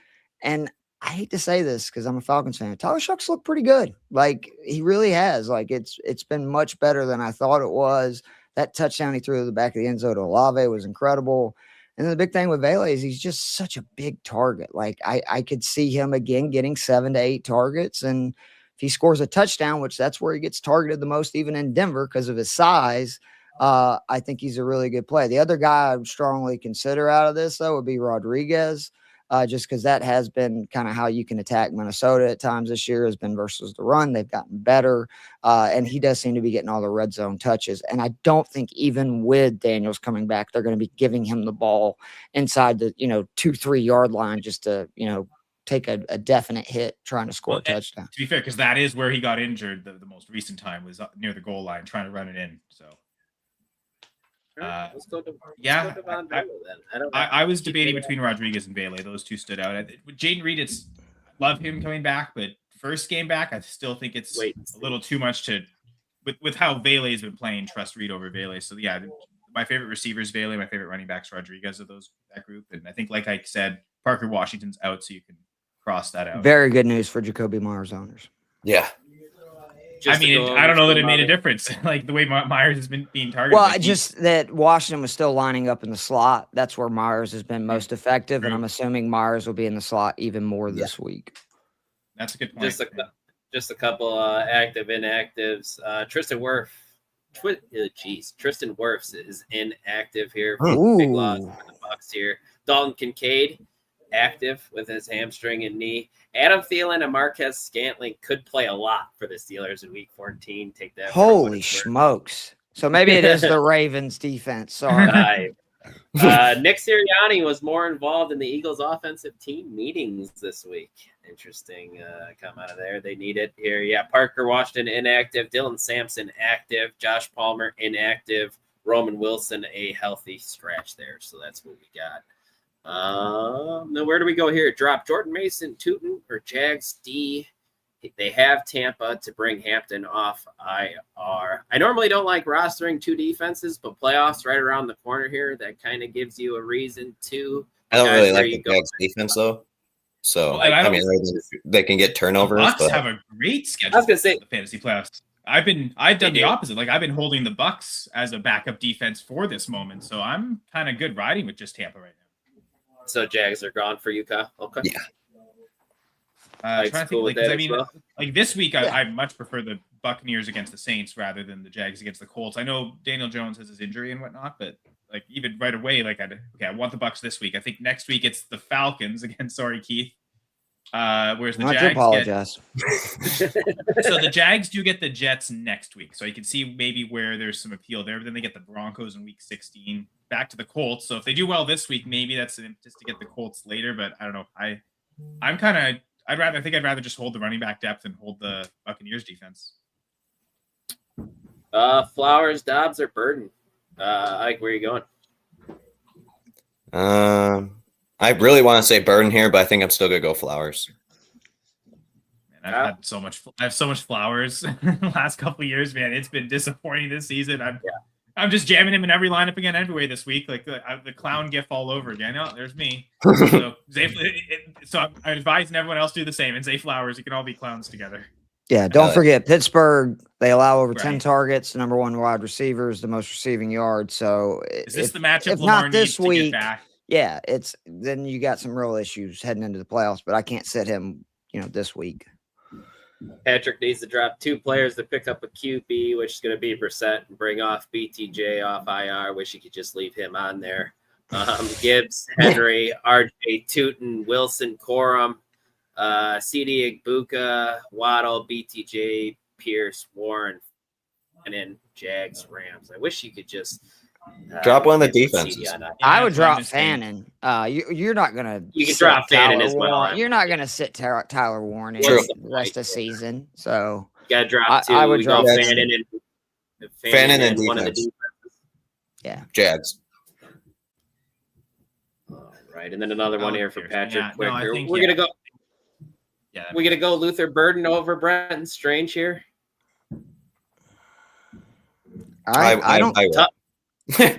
And I hate to say this because I'm a Falcons fan. Tyler Shucks looked pretty good. Like, he really has. Like, it's been much better than I thought it was. That touchdown he threw to the back of the end zone to Olave was incredible. And then the big thing with Vele is he's just such a big target. Like, I could see him again getting 7 to 8 targets. And if he scores a touchdown, which that's where he gets targeted the most, even in Denver because of his size, I think he's a really good play. The other guy I would strongly consider out of this, though, would be Rodriguez. Just because that has been kind of how you can attack Minnesota at times this year has been versus the run. They've gotten better. And he does seem to be getting all the red zone touches. And I don't think even with Daniels coming back, they're going to be giving him the ball inside the, 2-3 yard line just to, take a definite hit trying to score a touchdown. To be fair, because that is where he got injured the most recent time was near the goal line trying to run it in. So. Let's go to Von Vele, then. I was debating between Rodriguez and Vele. Those two stood out. With Jayden Reed, love him coming back, but first game back, I still think it's a little too much to with how Vele has been playing. Trust Reed over Vele. So yeah, my favorite receiver is Vele. My favorite running backs Rodriguez of that group. And I think, like I said, Parker Washington's out, so you can cross that out. Very good news for Jacoby Myers owners. Yeah. I don't know that it made a difference, like the way Myers has been being targeted. Well, just that Washington was still lining up in the slot. That's where Myers has been most effective, and I'm assuming Myers will be in the slot even more this week. That's a good point. Just a couple active inactives. Tristan Wirfs is inactive here. Big loss for the Bucs here. Dalton Kincaid active with his hamstring and knee. Adam Thielen and Marquez Scantling could play a lot for the Steelers in Week 14. Take that. Holy smokes! So maybe it is the Ravens defense. Sorry. Nick Sirianni was more involved in the Eagles offensive team meetings this week. Interesting come out of there. They need it here. Yeah, Parker Washington inactive. Dylan Sampson active. Josh Palmer inactive. Roman Wilson a healthy scratch there. So that's what we got. Now where do we go here? Drop Jordan Mason, Tootin, or Jags D. They have Tampa to bring Hampton off IR. I normally don't like rostering 2 defenses, but playoffs right around the corner here. That kind of gives you a reason to. I don't really like the Jags defense though. So they can get turnovers. The Bucs have a great schedule. I was gonna say the fantasy playoffs. I've done the opposite. Like, I've been holding the Bucs as a backup defense for this moment. So I'm kind of good riding with just Tampa right now. So Jags are gone for you, Kyle. Okay. Yeah. Trying to think, like this week, I much prefer the Buccaneers against the Saints rather than the Jags against the Colts. I know Daniel Jones has his injury and whatnot, but like even right away, I want the Bucs this week. I think next week it's the Falcons against Keith. Whereas the Jags apologize. So the Jags do get the Jets next week, so you can see maybe where there's some appeal there. But then they get the Broncos in Week 16. Back to the Colts. So if they do well this week, maybe that's just to get the Colts later. But I don't know. I'd rather just hold the running back depth and hold the Buccaneers defense. Flowers, Dobbs, or Burden? Ike, where are you going? I really want to say Burden here, but I think I'm still gonna go Flowers. Man, I have so much Flowers the last couple of years, man. It's been disappointing this season. I'm just jamming him in every lineup again anyway this week, like the clown gif all over again. Oh, there's me. So I'm advising everyone else do the same and say Flowers. You can all be clowns together. Yeah, don't forget Pittsburgh. They allow over 10 targets. The number 1 wide receivers, the most receiving yards. So is this the matchup? If not this week, yeah, then you got some real issues heading into the playoffs. But I can't sit him, this week. Patrick needs to drop 2 players to pick up a QB, which is going to be Brissett, and bring off BTJ off IR. Wish you could just leave him on there. Gibbs, Henry, RJ, Tootin, Wilson, Corum, CD Igbuka, Waddle, BTJ, Pierce, Warren, and then Jags, Rams. I wish you could just Drop one of the defenses. I would drop Fannin. You're not gonna. You can drop Fannin as well. You're not gonna sit Tyler Warren True. the rest of the season. So you gotta drop two. I would drop Fannin and defense. one of the defenses. Yeah. Jags. All right, and then another one here for Patrick. Yeah, no, I think, we're gonna go. Yeah, we're gonna go Luther Burden over Brenton Strange here. I don't.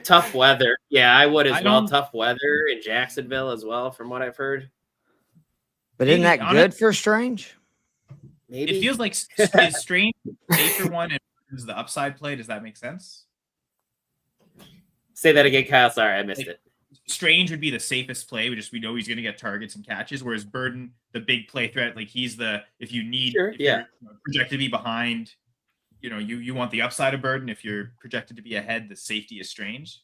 Tough weather. Yeah, I would as well. Tough weather in Jacksonville as well, from what I've heard. But isn't that good for Strange? Maybe it feels like is Strange safer one and is the upside play. Does that make sense? Say that again, Kyle. Sorry, I missed it. Strange would be the safest play. We know he's going to get targets and catches, whereas Burden, the big play threat, like he's the if you need if you're projected to be behind. You want the upside of Burden. If you're projected to be ahead, the safety is Strange.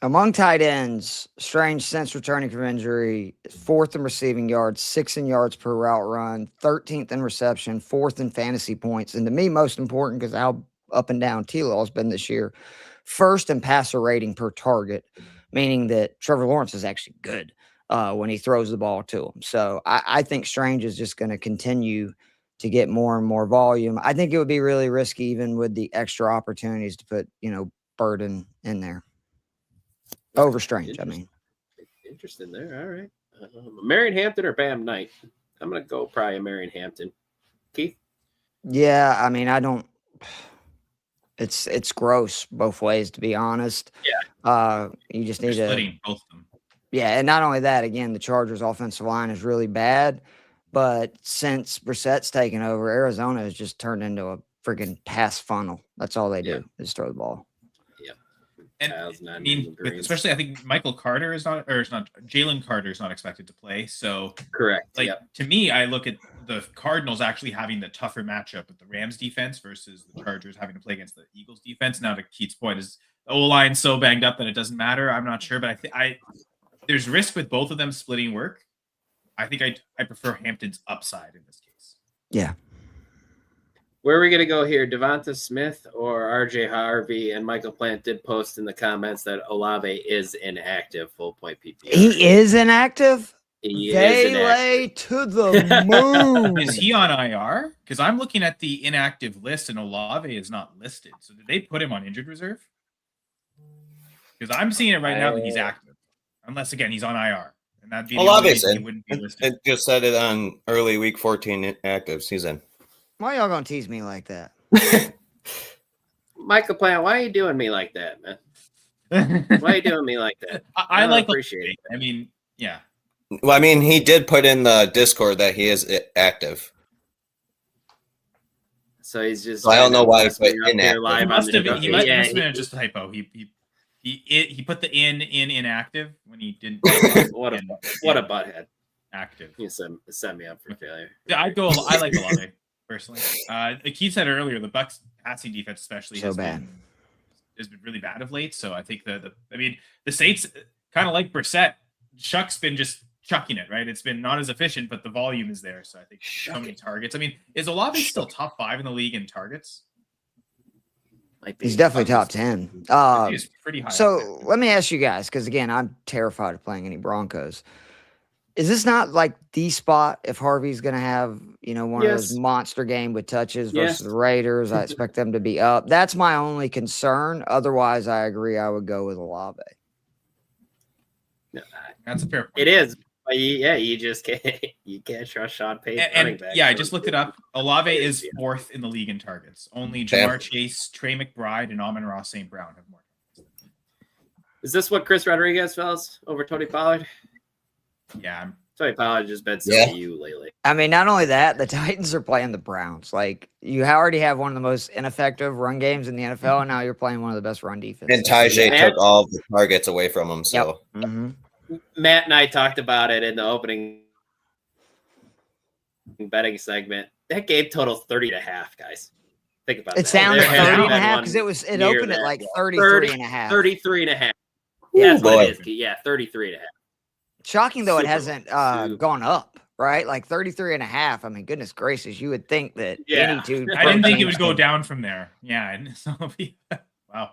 Among tight ends, Strange, since returning from injury, 4th in receiving yards, 6th in yards per route run, 13th in reception, 4th in fantasy points. And to me, most important, because how up and down T-Law has been this year, 1st in passer rating per target, meaning that Trevor Lawrence is actually good when he throws the ball to him. So I think Strange is just going to continue to get more and more volume. I think it would be really risky, even with the extra opportunities, to put, Burden in there. Over Strange, I mean. Interesting there. All right. Omarion Hampton or Bam Knight? I'm going to go probably Omarion Hampton. Keith? Yeah, I mean, I don't. It's gross both ways, to be honest. Yeah. You just need to. Splitting both of them. Yeah, and not only that, again, the Chargers' offensive line is really bad. But since Brissett's taken over, Arizona has just turned into a freaking pass funnel. That's all they do is throw the ball. Yeah. And I mean, especially I think Michael Carter is not, or it's not, Jalen Carter is not expected to play. So correct. Like to me, I look at the Cardinals actually having the tougher matchup with the Rams defense versus the Chargers having to play against the Eagles defense. Now to Keith's point, is the O-line so banged up that it doesn't matter? I'm not sure, but I there's risk with both of them splitting work. I think I prefer Hampton's upside in this case. Yeah. Where are we going to go here? Devonta Smith or RJ Harvey? And Michael Plant did post in the comments that Olave is inactive, full point PPR. He is inactive? They lay to the moon. Is he on IR? Because I'm looking at the inactive list and Olave is not listed. So did they put him on injured reserve? Because I'm seeing it right now that he's active. Unless, again, he's on IR. And that'd be Olave's in. It just said it on early week 14 actives. He's in. Why y'all gonna tease me like that? Michael Plant, why are you doing me like that, man? Why are you doing me like that? I like appreciate it. I mean, yeah. Well, I mean, he did put in the Discord that he is active. So he's just. So I don't know why he put inactive. He must have been just a typo. He put the inactive when he didn't. What a butthead. Active. You set me up for failure. I like Olave personally. Keith said earlier the Bucs passing defense especially has been really bad of late. So I think the Saints kind of like Brissett. Chuck's been just chucking it, right? It's been not as efficient, but the volume is there. So I think so many targets. I mean, is Olave still top 5 in the league in targets? He's definitely top 10. He's pretty high. So let me ask you guys, because again, I'm terrified of playing any Broncos. Is this not like the spot if Harvey's going to have, one of those monster game with touches versus the Raiders? I expect them to be up. That's my only concern. Otherwise, I agree. I would go with Olave. No, that's a fair point. It is. But you just can't trust Sean Payton. And I just looked it up. Olave is 4th in the league in targets. Only Jamar Chase, Trey McBride, and Amon-Ra St. Brown have more. Is this what Chris Rodriguez fellas over Tony Pollard? Yeah. Tony Pollard just been to you lately. I mean, not only that, the Titans are playing the Browns. Like, you already have one of the most ineffective run games in the NFL, and now you're playing one of the best run defenses. And Tajay took all the targets away from him. So Matt and I talked about it in the opening betting segment. That game totals 30.5, guys. Think about it. It's down to 30.5 because it opened at like 33.5. 33.5. That's what it is. Yeah, 33.5. Shocking though, it hasn't gone up, right? Like 33.5. I mean, goodness gracious, you would think that any two. I didn't think it would go down from there. Yeah, and so wow.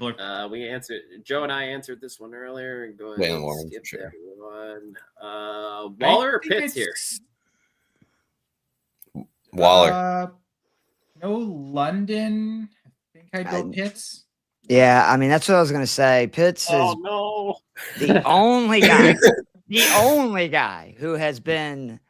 We answered. Joe and I answered this one earlier. Go ahead and skip that one. Waller or Pitts here? Waller. No London. I think I'd go Pitts. Yeah, I mean that's what I was gonna say. Pitts is the only guy who has been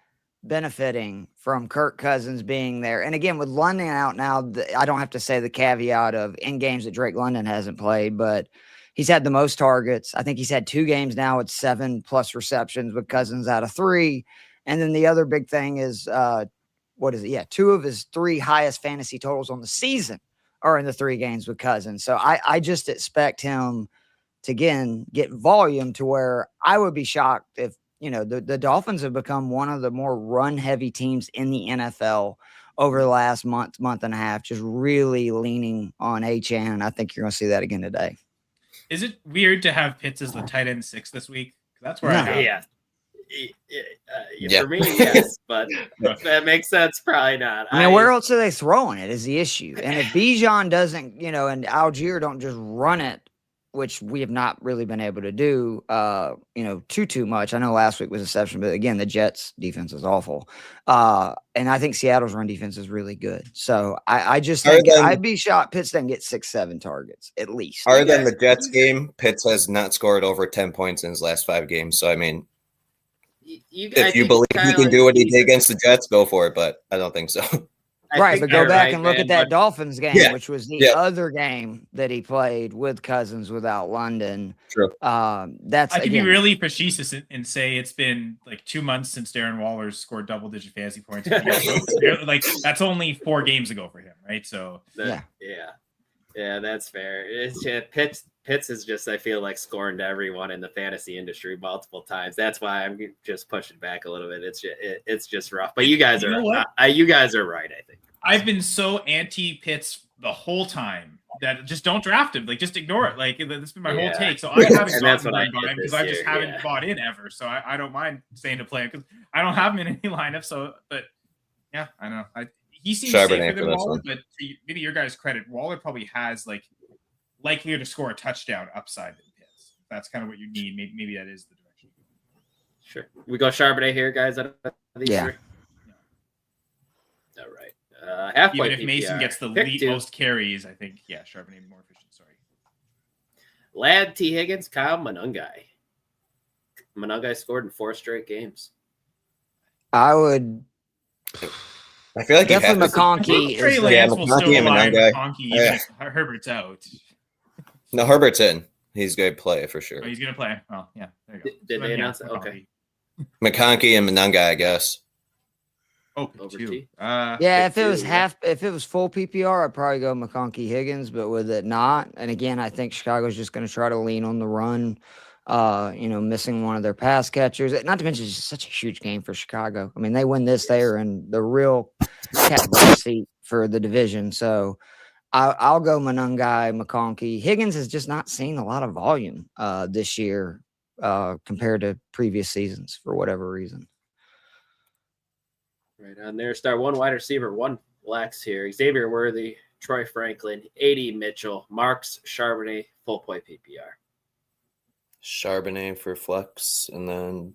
benefiting from Kirk Cousins being there. And again, with London out now, I don't have to say the caveat of in games that Drake London hasn't played, but he's had the most targets. I think he's had 2 games now with 7+ receptions with Cousins out of 3. And then the other big thing is, 2 of his 3 highest fantasy totals on the season are in the 3 games with Cousins. So I just expect him to, again, get volume to where I would be shocked if, the Dolphins have become one of the more run-heavy teams in the NFL over the last month and a half, just really leaning on HN. And I think you're going to see that again today. Is it weird to have Pitts as the tight end 6 this week? That's where I have. For me, yes, but that makes sense. Probably not. I mean, where else are they throwing it is the issue. And if Bijan doesn't, and Algier don't just run it, which we have not really been able to do, too much. I know last week was an exception, but again, the Jets defense is awful. And I think Seattle's run defense is really good. So I just think I'd be shocked Pitts doesn't get 6-7 targets at least. Other than the Jets game, Pitts has not scored over 10 points in his last 5 games. So, I mean, if you believe he can do what he did against the Jets, go for it. But I don't think so. Right, but go back and look at that Dolphins game, which was the other game that he played with Cousins without London. True. I could be really facetious and say it's been like 2 months since Darren Waller's scored double-digit fantasy points. Like that's only 4 games ago for him, right? So yeah, that's fair. It's Pitts is just, I feel like, scoring to everyone in the fantasy industry multiple times. That's why I'm just pushing back a little bit. It's just rough. But you guys are right. I think I've been so anti-Pitts the whole time that just don't draft him. Like, just ignore it. Like, that's been my whole take. So I haven't gotten him because I just haven't bought in ever. So I don't mind staying to play because I don't have him in any lineup. So, but yeah, I know. He seems safer than Waller, but maybe your guys' credit, Waller probably has likelier to score a touchdown upside than Pitts. That's kind of what you need. Maybe that is the direction. Sure. We go Charbonnet here, guys. Out of these 3? All right. Halfway. Even if Mason gets the most carries, I think, Charbonnet more efficient. Sorry. Ladd, T. Higgins, Kyle Monangai. Monangai scored in 4 straight games. I would. I feel like definitely McConkey. Trey Lance will still rely on McConkey even if Herbert's out. No, Herbert's in. He's going to play for sure. Oh, he's going to play. Oh, yeah. There you go. Did they announce it? Okay. McConkey and Monangai, I guess. Oh, over 2. If it was full PPR, I'd probably go McConkey Higgins, but with it not, and again, I think Chicago's just going to try to lean on the run. Missing one of their pass catchers. Not to mention, it's just such a huge game for Chicago. I mean, they win this, they are in the real catbird seat for the division. So I'll go Monangai, McConkey. Higgins has just not seen a lot of volume this year compared to previous seasons for whatever reason. Right on there. Start 1 wide receiver, 1 flex here. Xavier Worthy, Troy Franklin, 80 Mitchell, Marks, Charbonnet, full point PPR. Charbonnet for flex, and then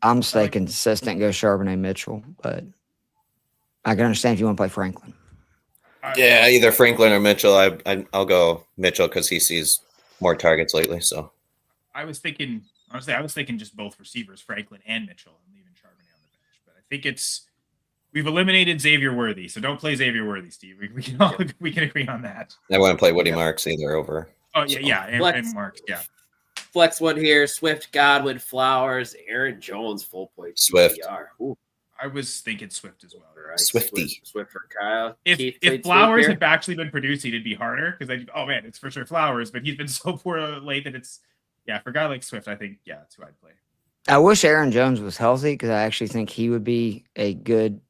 I'm staying consistent. Go Charbonnet, Mitchell, but I can understand if you want to play Franklin. Yeah, either Franklin or Mitchell. I'll go Mitchell because he sees more targets lately. So I was thinking just both receivers, Franklin and Mitchell, and leaving Charbonnet on the bench. But I think we've eliminated Xavier Worthy, so don't play Xavier Worthy, Steve. We can agree on that. I wouldn't play Woody Marks either over. Oh, yeah, and Marks, yeah. Flex one here, Swift, Godwin, Flowers, Aaron Jones, full point Swift. PPR. I was thinking Swift as well. Right. Swifty. Swift for Kyle. If Flowers had actually been producing, it'd be harder because it's for sure Flowers, but he's been so poor late that for a guy like Swift, I think, that's who I'd play. I wish Aaron Jones was healthy because I actually think he would be a good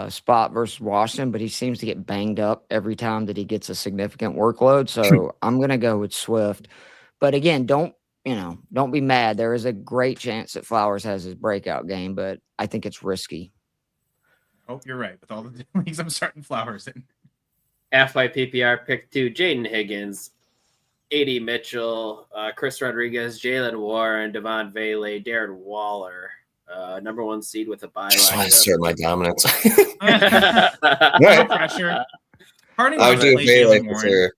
spot versus Washington, but he seems to get banged up every time that he gets a significant workload. So I'm going to go with Swift. But again, don't be mad. There is a great chance that Flowers has his breakout game, but I think it's risky. I hope you're right with all the leagues I'm starting Flowers in. Half-point PPR pick 2, Jayden Higgins, A.D. Mitchell, Chris Rodriguez, Jalen Warren, Devon Vele, Darren Waller. Number 1 seed with a bye Just want to assert my dominance. No pressure. I would do Vele for sure.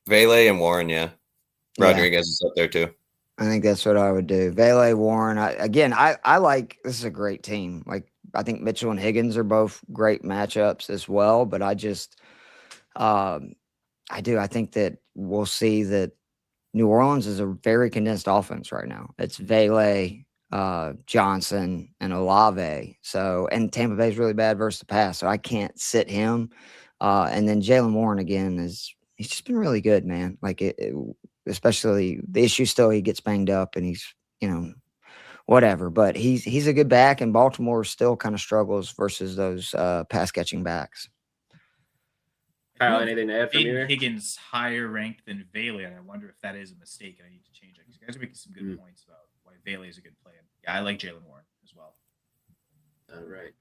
Vele and Warren, yeah. Rodriguez is up there too. I think that's what I would do. Vele, Warren. I like, this is a great team. Like, I think Mitchell and Higgins are both great matchups as well, but I just, I think that we'll see that New Orleans is a very condensed offense right now. It's Vele, Johnson, and Olave. So, and Tampa Bay is really bad versus the pass, so I can't sit him. And then Jalen Warren again he's just been really good, man. Like especially the issue still, he gets banged up and he's, whatever, but he's a good back, and Baltimore still kind of struggles versus those pass catching backs. Kyle, anything to add from you? Higgins higher ranked than Vele, and I wonder if that is a mistake and I need to change it. You guys are making some good points about why Vele is a good play. Yeah, I like Jalen Warren as well. All right.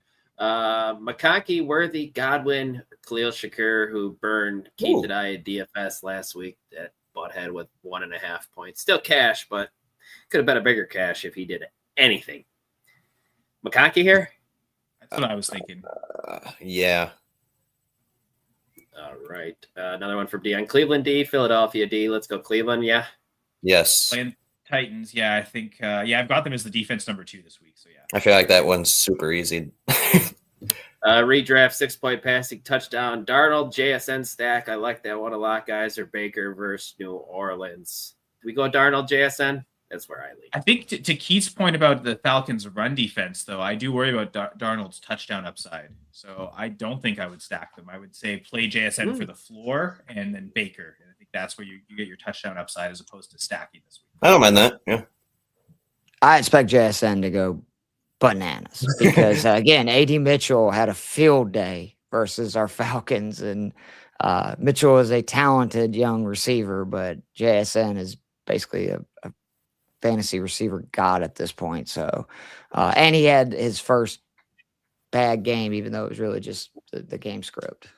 McConkey, Worthy, Godwin, Khalil Shakur, who burned Keith and I at DFS last week at Butthead with 1.5 points. Still cash, but could have been a bigger cash if he did anything. McConkey here? That's what I was thinking. Yeah. All right. Another one from Dion. Cleveland D, Philadelphia D. Let's go Cleveland, yeah? Yes. Playing Titans, yeah, I think, I've got them as the defense number 2 this week, so yeah. I feel like that one's super easy. Redraft 6-point passing touchdown. Darnold, JSN stack. I like that one a lot, guys. Or Baker versus New Orleans. Do we go Darnold, JSN? That's where I lean. I think to Keith's point about the Falcons' run defense, though, I do worry about Darnold's touchdown upside. So I don't think I would stack them. I would say play JSN for the floor and then Baker. And I think that's where you get your touchdown upside as opposed to stacking this week. I don't mind that. Yeah. I expect JSN to go bananas because, again, A.D. Mitchell had a field day versus our Falcons. And Mitchell is a talented young receiver, but JSN is basically a fantasy receiver god at this point. So, and he had his first bad game, even though it was really just the game script.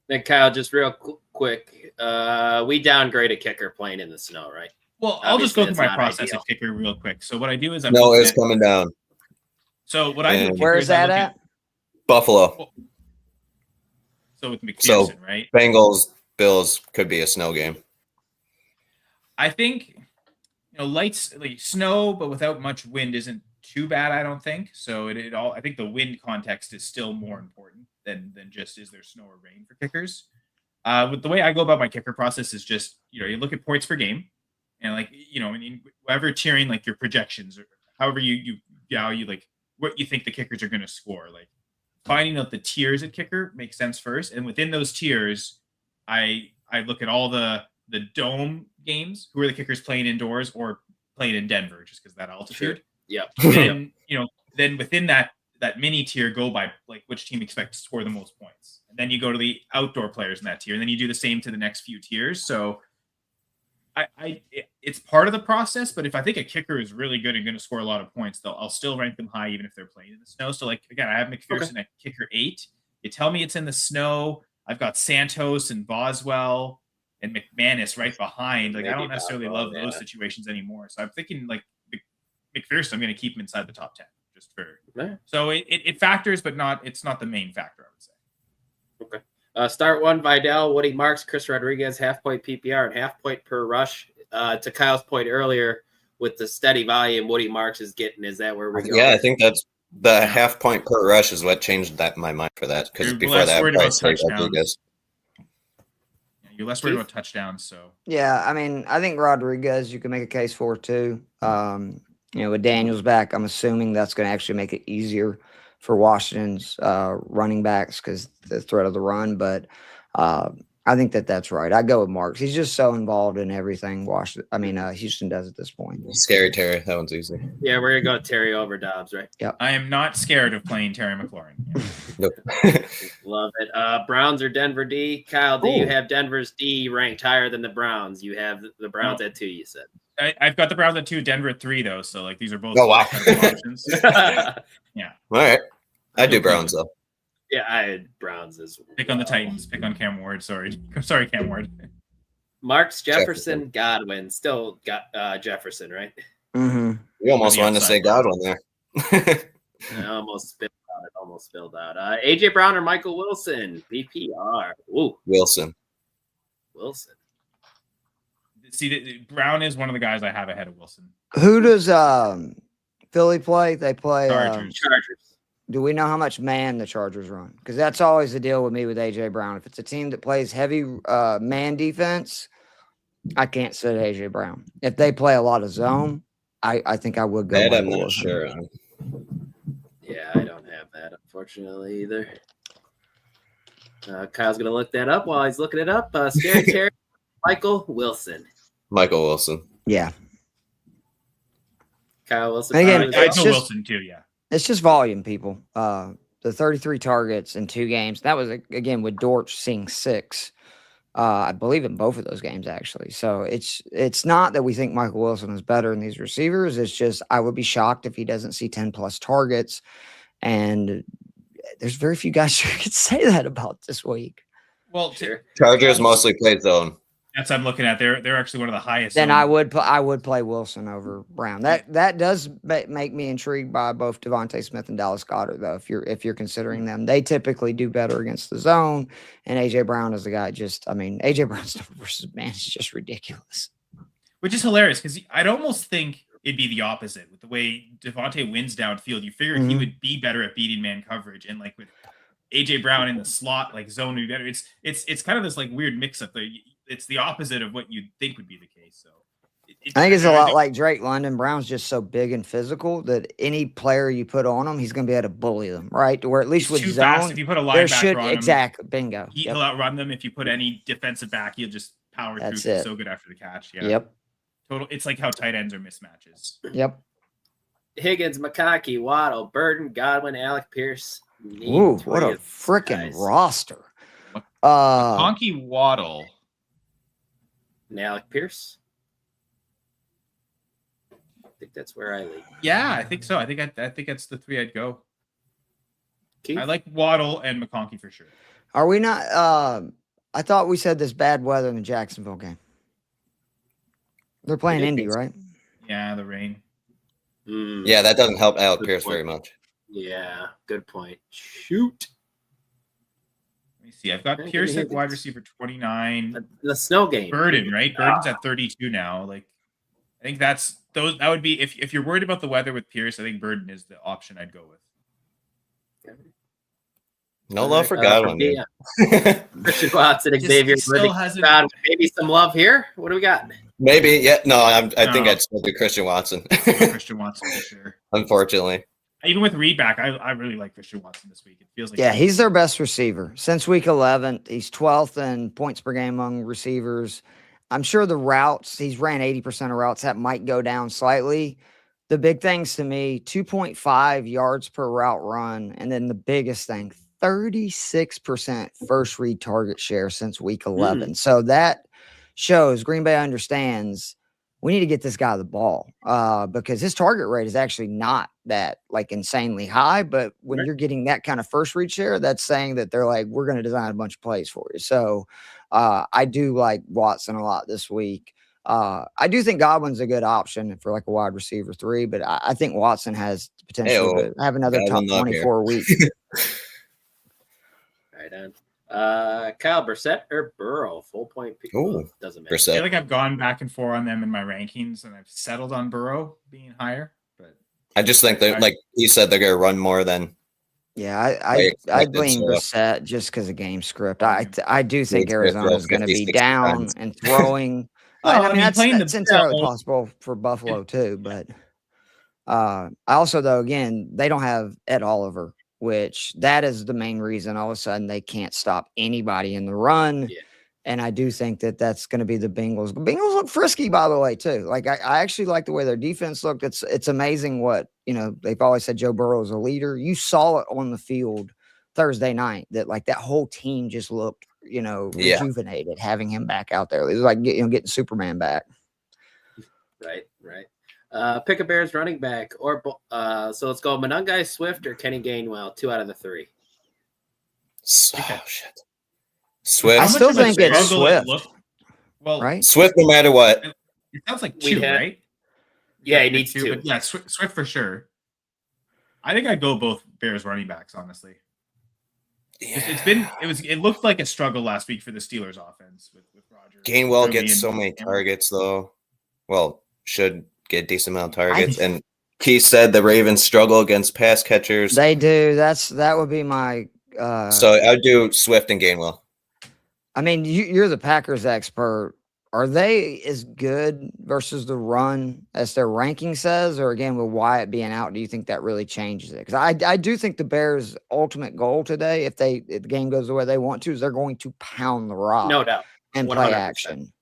Then Kyle, just real quick, we downgraded kicker playing in the snow, right? Well, I'll just go through my process of kicker real quick. So what I do is it's coming down. So what I do, where is that at? Buffalo. So with McPherson, right? Bengals, Bills could be a snow game. I think like snow, but without much wind isn't too bad, I don't think. So I think the wind context is still more important than just is there snow or rain for kickers. With the way I go about my kicker process is just, you look at points per game and whatever tiering, like your projections or however you like what you think the kickers are going to score, like finding out the tiers at kicker makes sense first. And within those tiers, I look at all the dome games, who are the kickers playing indoors or playing in Denver, just because that altitude. Sure. Yeah. Then within that mini tier, go by like which team expects to score the most points. And then you go to the outdoor players in that tier, and then you do the same to the next few tiers. So it's part of the process, but if I think a kicker is really good and going to score a lot of points, I'll still rank them high, even if they're playing in the snow. So like, again, I have McPherson at kicker 8. You tell me it's in the snow. I've got Santos and Boswell and McManus right behind. Like, I don't necessarily love those situations anymore. So I'm thinking like McPherson, I'm going to keep him inside the top 10 just for. Yeah. So it factors, but it's not the main factor, I would say. Okay. Start one, Vidal, Woody Marks, Chris Rodriguez, half-point PPR and half-point per rush. To Kyle's point earlier, with the steady volume Woody Marks is getting, is that where we're going? Yeah, I think that's the half-point per rush is what changed my mind for that. Because before that, Rodriguez. You're less worried about touchdowns, so. Yeah, I mean, I think Rodriguez you can make a case for too. With Daniels back, I'm assuming that's going to actually make it easier for Washington's running backs because the threat of the run. But I think that's right. I go with Marks. He's just so involved in everything Houston does at this point. Scary Terry. That one's easy. Yeah, we're going to go Terry over Dobbs, right? Yep. I am not scared of playing Terry McLaurin. Nope. Love it. Browns or Denver D? Kyle, do you have Denver's D ranked higher than the Browns? You have the Browns at 2, you said. I've got the Browns at 2, Denver at 3, though. So, like, these are both wow. options. Yeah. All right. I do Browns, though. Yeah, Browns as well. Pick on the Titans. Pick on Cam Ward. Sorry, Cam Ward. Marks, Jefferson, Godwin. Still got Jefferson, right? Mm-hmm. We almost wanted to say Godwin there. I almost spilled out. AJ Brown or Michael Wilson? PPR. Ooh. Wilson. See, Brown is one of the guys I have ahead of Wilson. Who does Philly play? They play Chargers. Do we know how much man the Chargers run? Because that's always the deal with me with AJ Brown. If it's a team that plays heavy man defense, I can't sit AJ Brown. If they play a lot of zone, I think I would go. That I'm not sure on. Yeah, I don't have that, unfortunately, either. Kyle's going to look that up while he's looking it up. Scary Terry, Michael Wilson. Yeah. Kyle Wilson. Again, I know Wilson too, yeah. It's just volume, people. The 33 targets in 2 games. That was, again, with Dortch seeing 6. I believe in both of those games, actually. So it's not that we think Michael Wilson is better than these receivers. It's just I would be shocked if he doesn't see 10-plus targets. And there's very few guys who could say that about this week. Well, Chargers mostly play zone. That's what I'm looking at. They're actually one of the highest. Then I would play Wilson over Brown. That does make me intrigued by both Devontae Smith and Dallas Goedert, though. If you're considering them, they typically do better against the zone. And AJ Brown is the guy. AJ Brown's number versus man is just ridiculous. Which is hilarious because I'd almost think it'd be the opposite with the way Devontae wins downfield. You figure he would be better at beating man coverage, and like with AJ Brown in the slot, like zone would be better. It's kind of this like weird mix up there. It's the opposite of what you'd think would be the case. So I think it's a lot like Drake London. Brown's just so big and physical that any player you put on him, he's going to be able to bully them, right? Or at least with too zone, fast. If you put a linebacker on him, exactly, bingo. He'll outrun them. If you put any defensive back, he'll just power through. He's so good after the catch. Yeah. Yep. Total. It's like how tight ends are mismatches. Yep. Higgins, McConkey, Waddle, Burton, Godwin, Alec Pierce. Ooh, what a freaking roster. McConkey, Waddle. And Alec Pierce. I think that's where I lead. Yeah, I think so. I think that's the 3 I'd go. Keith? I like Waddle and McConkey for sure. Are we not? I thought we said this bad weather in the Jacksonville game. They're playing Indy, right? Yeah, the rain. Yeah, that doesn't help Alec Pierce very much. Yeah, good point. Shoot. Let me see. I've got Pierce at wide receiver 29. The snow game. Burden, right? Burden's at 32 now. Like, I think that would be if you're worried about the weather with Pierce, I think Burden is the option I'd go with. No love for Godwin. Christian Watson, Xavier, Godwin. Maybe some love here. What do we got? Maybe, yeah. No, I think I'd still do Christian Watson. Christian Watson for sure. Unfortunately. Even with Reed back, I really like Christian Watson this week. It feels like he's their best receiver since week 11. He's 12th in points per game among receivers. I'm sure the routes, he's ran 80% of routes. That might go down slightly. The big things to me, 2.5 yards per route run. And then the biggest thing, 36% first read target share since week 11. So that shows Green Bay understands we need to get this guy the ball because his target rate is actually not that like insanely high. But when you're getting that kind of first read share, that's saying that they're like, we're going to design a bunch of plays for you. So I do like Watson a lot this week. I do think Godwin's a good option for like a wide receiver 3, but I think Watson has the potential to have another top 24 week. Right on. Kyle, Brissett or Burrow? Full point. Doesn't matter. I feel like I've gone back and forth on them in my rankings, and I've settled on Burrow being higher. But I just think that, like he said, they're going to run more than. Yeah, I blame Brissett just because of game script. I do think Arizona is going to be down and throwing. I mean, that's entirely possible for Buffalo too. But I also, though, again, they don't have Ed Oliver, which that is the main reason all of a sudden they can't stop anybody in the run. Yeah. And I do think that that's going to be the Bengals. The Bengals look frisky, by the way, too. Like I actually like the way their defense looked. It's amazing what, they've always said Joe Burrow is a leader. You saw it on the field Thursday night that like that whole team just looked, rejuvenated having him back out there. It was like, getting Superman back. Right. Pick a Bears running back so let's go Monangai, Swift, or Kenny Gainwell. 2 out of the 3. Oh, shit. Swift. I still think it's Swift. Well, right? Swift, no matter what. It sounds like two, right? Yeah, he needs two. But yeah, Swift for sure. I think I'd go both Bears running backs, honestly. Yeah. It looked like a struggle last week for the Steelers offense with Rodgers. Gainwell gets so many targets, though. Well, should get a decent amount of targets. And Keith said the Ravens struggle against pass catchers. They do. That would be my. So I'd do Swift and Gainwell. I mean, you're the Packers expert. Are they as good versus the run as their ranking says? Or again, with Wyatt being out, do you think that really changes it? Because I do think the Bears' ultimate goal today, if the game goes the way they want to, is they're going to pound the rock. No doubt. And 100%. Play action.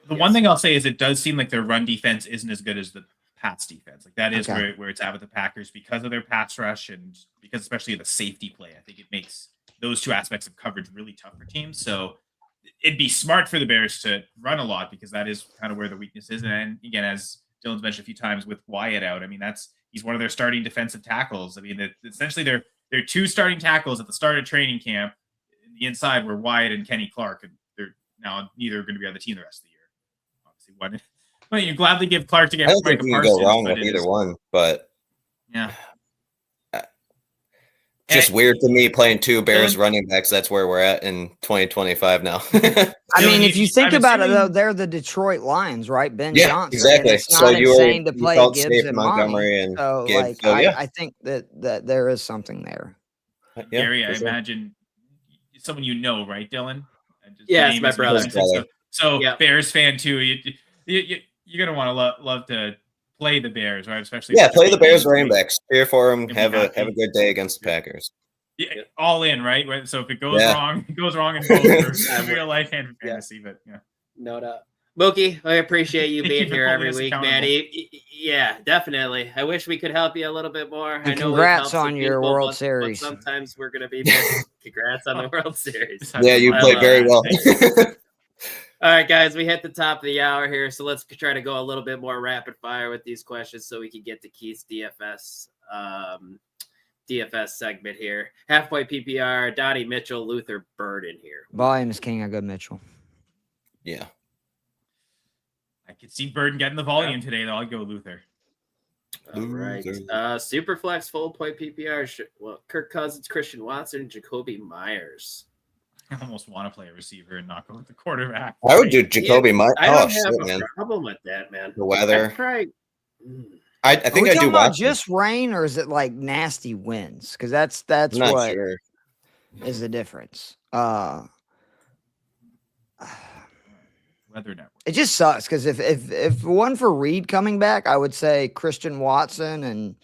The one thing I'll say is it does seem like their run defense isn't as good as the pass defense. Like that is where it's at with the Packers because of their pass rush and because especially of the safety play. I think it makes those two aspects of coverage really tough for teams. So it'd be smart for the Bears to run a lot because that is kind of where the weakness is. And again, as Dylan's mentioned a few times with Wyatt out, I mean, he's one of their starting defensive tackles. I mean, essentially they're two starting tackles at the start of training camp. The inside were Wyatt and Kenny Clark, and they're now neither are going to be on the team the rest of the year. Obviously, well, you gladly give Clark to get. I don't think you can go wrong with either one, but yeah. Just weird to me playing two Bears running backs. That's where we're at in 2025 now. I mean, if you think about it, though, they're the Detroit Lions, right? Ben Johnson. Exactly. It's not insane to play Gibbs and Montgomery and so, Gibbs. I think that there is something there. Gary, I imagine someone you know, right, Dylan? Yeah, it's my brother. So Bears fan too. You're gonna want to love to play the Bears, right? Especially play the Bears running backs. Cheer for them. Have a good day against the Packers. Yeah, all in, right? So if it goes wrong, it goes wrong in both for real life and for fantasy. But no doubt. Mookie, I appreciate you being here every week, man. Yeah, definitely. I wish we could help you a little bit more. And congrats on your World Series. But sometimes we're gonna be busy. Congrats on the World Series. Yeah, you played very well. All right, guys, we hit the top of the hour here, so let's try to go a little bit more rapid fire with these questions so we can get to Keith's DFS segment here. Halfway PPR, Donnie Mitchell, Luther Burden here. Volume is king. I go Mitchell. Yeah. I could see Burden getting the volume today, though. I'll go Luther. All right. Superflex, full point PPR. Well, Kirk Cousins, Christian Watson, Jacoby Myers. I almost want to play a receiver and not go with the quarterback. I would do Jacoby Myers. I don't have a problem with that, man. The weather. I think I do watch just rain, or is it like nasty winds? Because that's what is the difference. Weather Network. It just sucks because if one for Reed coming back, I would say Christian Watson and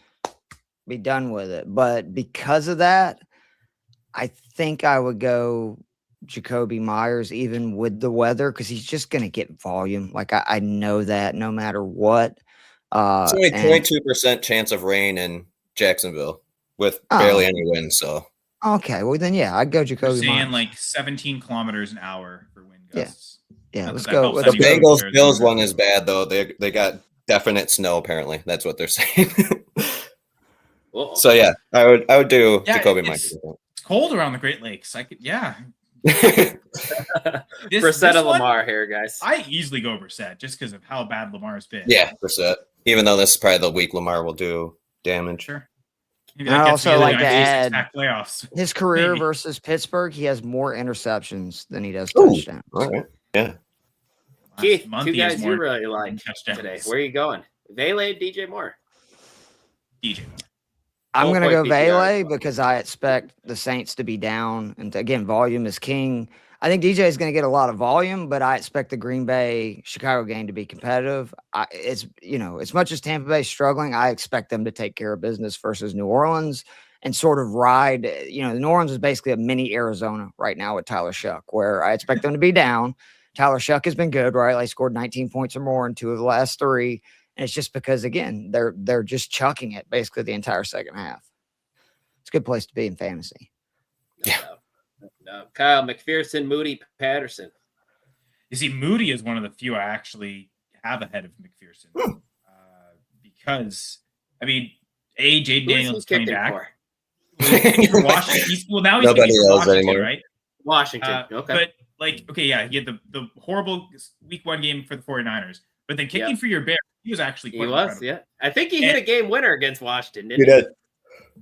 be done with it. But because of that, I think I would go Jacoby Myers, even with the weather, because he's just going to get volume. Like I know that no matter what. It's only 22% chance of rain in Jacksonville with barely any wind. So okay, well then I'd go Jacoby Myers. Saying like 17 kilometers an hour for wind gusts. Yeah, let's go. The Bengals-Bills one is bad though. They got definite snow apparently. That's what they're saying. So I would do Jacoby Myers. It's cold around the Great Lakes. I could Brissett and Lamar here, guys. I easily go Brissett just because of how bad Lamar's been. Yeah, Brissett. Even though this is probably the week Lamar will do damage. Sure. I also like to add playoffs. His career versus Pittsburgh, he has more interceptions than he does touchdowns. All right. Yeah. Keith, two guys you really like today. Where are you going? Vele, DJ Moore. DJ. I'm going to go Vele because I expect the Saints to be down. And again, volume is king. I think DJ is going to get a lot of volume, but I expect the Green Bay Chicago game to be competitive. As much as Tampa Bay is struggling, I expect them to take care of business versus New Orleans and sort of ride. New Orleans is basically a mini Arizona right now with Tyler Shuck, where I expect them to be down. Tyler Shuck has been good, right? They scored 19 points or more in 2 of the last 3. And it's just because, again, they're just chucking it basically the entire second half. It's a good place to be in fantasy. Yeah. No. Kyle, McPherson, Moody, Patterson. You see, Moody is one of the few I actually have ahead of McPherson. Because, Jayden Daniels is coming back. Washington. Now he's Nobody picking for else Washington, anymore. right? Washington. Okay. But the horrible week 1 game for the 49ers, but then kicking for your Bears, he was actually quite incredible. Yeah. I think he hit a game winner against Washington, didn't He did.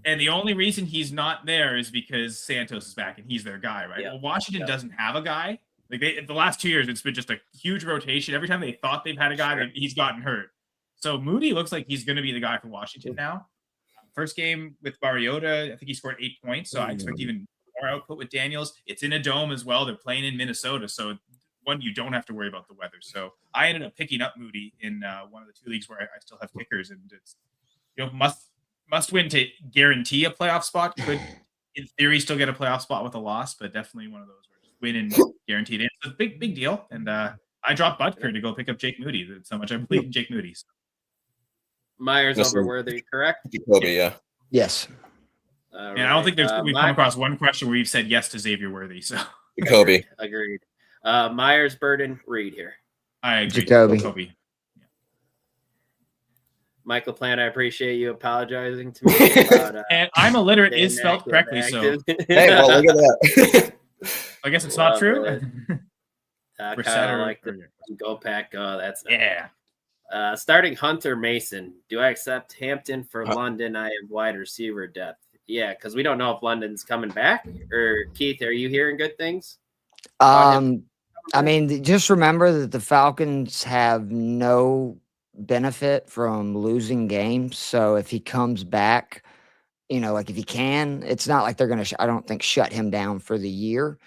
And the only reason he's not there is because Santos is back and he's their guy, right? Yeah. Well, Washington doesn't have a guy. Like the last 2 years, it's been just a huge rotation. Every time they thought they've had a guy, he's gotten hurt. So Moody looks like he's going to be the guy for Washington now. First game with Mariota, I think he scored 8 points. So I expect even more output with Daniels. It's in a dome as well. They're playing in Minnesota. So one, you don't have to worry about the weather. So I ended up picking up Moody in one of the 2 leagues where I still have kickers, and it's must win to guarantee a playoff spot. Could in theory still get a playoff spot with a loss, but definitely one of those where just win and guaranteed it. It's a big deal. And I dropped Butker to go pick up Jake Moody. That's how much I believe in Jake Moody. So. Myers over Worthy, correct? Jacoby, yeah. Yes. And I don't think we've come across one question where you've said yes to Xavier Worthy. So Jacoby. Agreed. Myers, Burden, Reed here. I agree. Jacoby. Michael Plant, I appreciate you apologizing to me about, and I'm illiterate is spelled correctly, so Hey, well, look at that. I guess it's not true. Kind of like the go pack go. That's not starting Hunter Mason. Do I accept Hampton for London? I have wide receiver depth. Yeah, because we don't know if London's coming back. Or Keith, are you hearing good things? I mean, just remember that the Falcons have no benefit from losing games. So if he comes back, like if he can, it's not like they're going to, I don't think, shut him down for the year.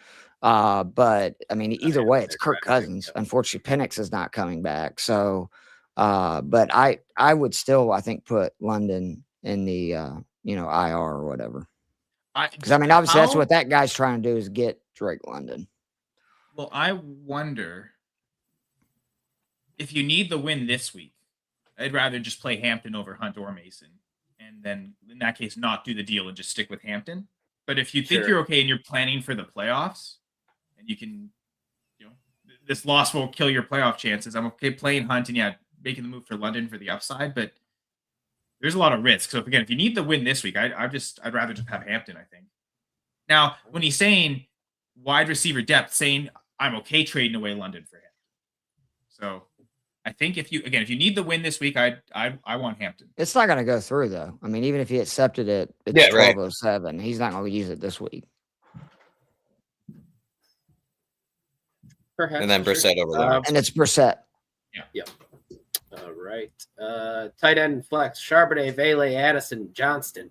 But I mean, either way, it's Kirk Cousins. Unfortunately, Penix is not coming back. So, but I would still, I think, put London in the, IR or whatever. Because I mean, obviously that's what that guy's trying to do is get Drake London. Well, I wonder if you need the win this week, I'd rather just play Hampton over Hunt or Mason. And then in that case, not do the deal and just stick with Hampton. But if you think you're okay and you're planning for the playoffs and you can, this loss will kill your playoff chances. I'm okay playing Hunt and making the move for London for the upside, but there's a lot of risk. So if you need the win this week, I'd rather just have Hampton, I think. Now, when he's saying wide receiver depth, saying I'm okay trading away London for him. So I think if you need the win this week, I want Hampton. It's not going to go through though. I mean, even if he accepted it, it's 12:07. He's not going to use it this week. Perhaps. And then Brissett over there. And it's Brissett. Yeah. All right. Tight end flex: Charbonnet, Vele, Addison, Johnston,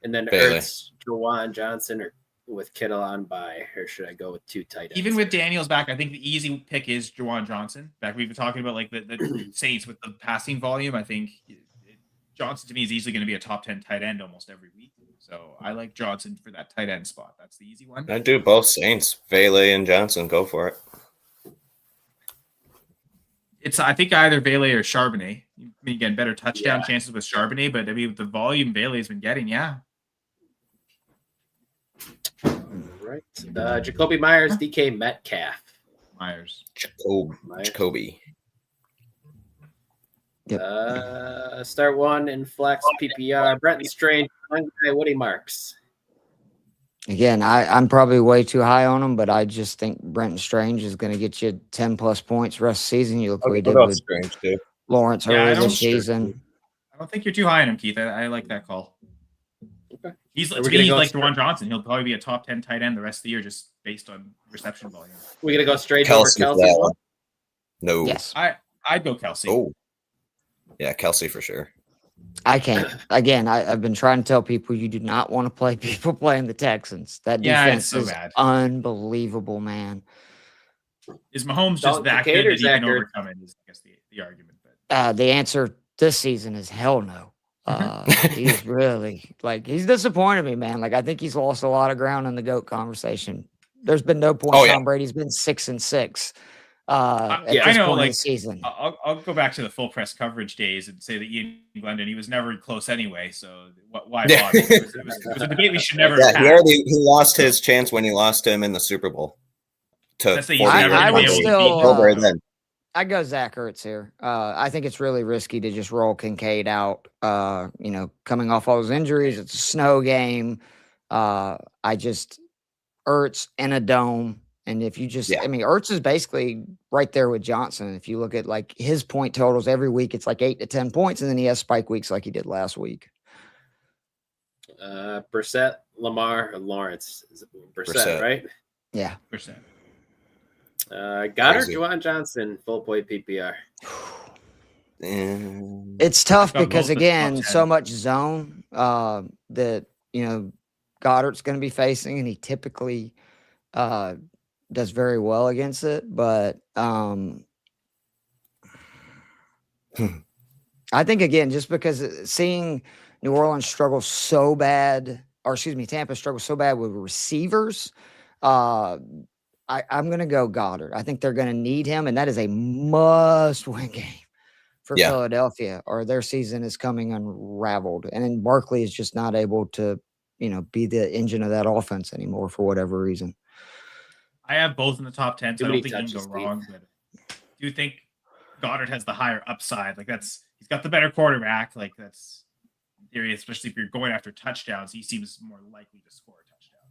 and then Ertz, Jawan Johnson, or with Kittle on bye, or should I go with 2 tight ends? Even with Daniels back, I think the easy pick is Jawan Johnson. Back we've been talking about like the Saints with the passing volume. I think Johnson to me is easily going to be a top 10 tight end almost every week. So I like Johnson for that tight end spot. That's the easy one. I do both Saints, Vele and Johnson. Go for it. I think either Vele or Charbonnet. I mean, again, better touchdown chances with Charbonnet, but I mean, with the volume Vele's been getting, Right. Jacoby Myers, DK Metcalf. Jacoby. Yep. Start one in flex PPR. Brenton Strange, Woody Marks. Again, I'm probably way too high on him, but I just think Brenton Strange is going to get you 10 plus points rest of the season. You look what he did with Lawrence earlier this season. I don't think you're too high on him, Keith. I like that call. Okay. He's like Jawan Johnson. He'll probably be a top 10 tight end the rest of the year just based on reception volume. We're going to go straight over Kelsey? No. Yes. I'd go Kelsey. Oh. Yeah, Kelsey for sure. I can't. Again, I've been trying to tell people you do not want to play people playing the Texans. That defense is unbelievable, man. Is Mahomes just that good that he can overcome it is, I guess, the argument. But the answer this season is hell no. He's really he's disappointed me, man. I think he's lost a lot of ground in the GOAT conversation. There's been no point. Tom Brady's been 6-6. At this point in the season. I'll go back to the full press coverage days and say that Ian Glendon, he was never close anyway. So why bother? It was a debate we should never have. He lost his chance when he lost him in the Super Bowl. I would still. I go Zach Ertz here. I think it's really risky to just roll Kincaid out. Coming off all those injuries, it's a snow game. Ertz in a dome. And if you just, Ertz is basically right there with Johnson. If you look at like his point totals every week, it's like 8 to 10 points, and then he has spike weeks like he did last week. Brissett, Lamar, and Lawrence. Brissett, right? Yeah. Brissett. Goddard, Juwan Johnson, full point PPR. It's tough because, again, so much zone that, Goddard's going to be facing, and he typically does very well against it. But I think, again, just because seeing New Orleans struggle so bad, Tampa struggle so bad with receivers, I'm going to go Goddard. I think they're going to need him, and that is a must-win game for Philadelphia, or their season is coming unraveled. And then Barkley is just not able to, be the engine of that offense anymore for whatever reason. I have both in the top 10, so I don't think you can go wrong. But I do think Goddard has the higher upside. Like he's got the better quarterback. Like that's in theory, especially if you're going after touchdowns, he seems more likely to score a touchdown.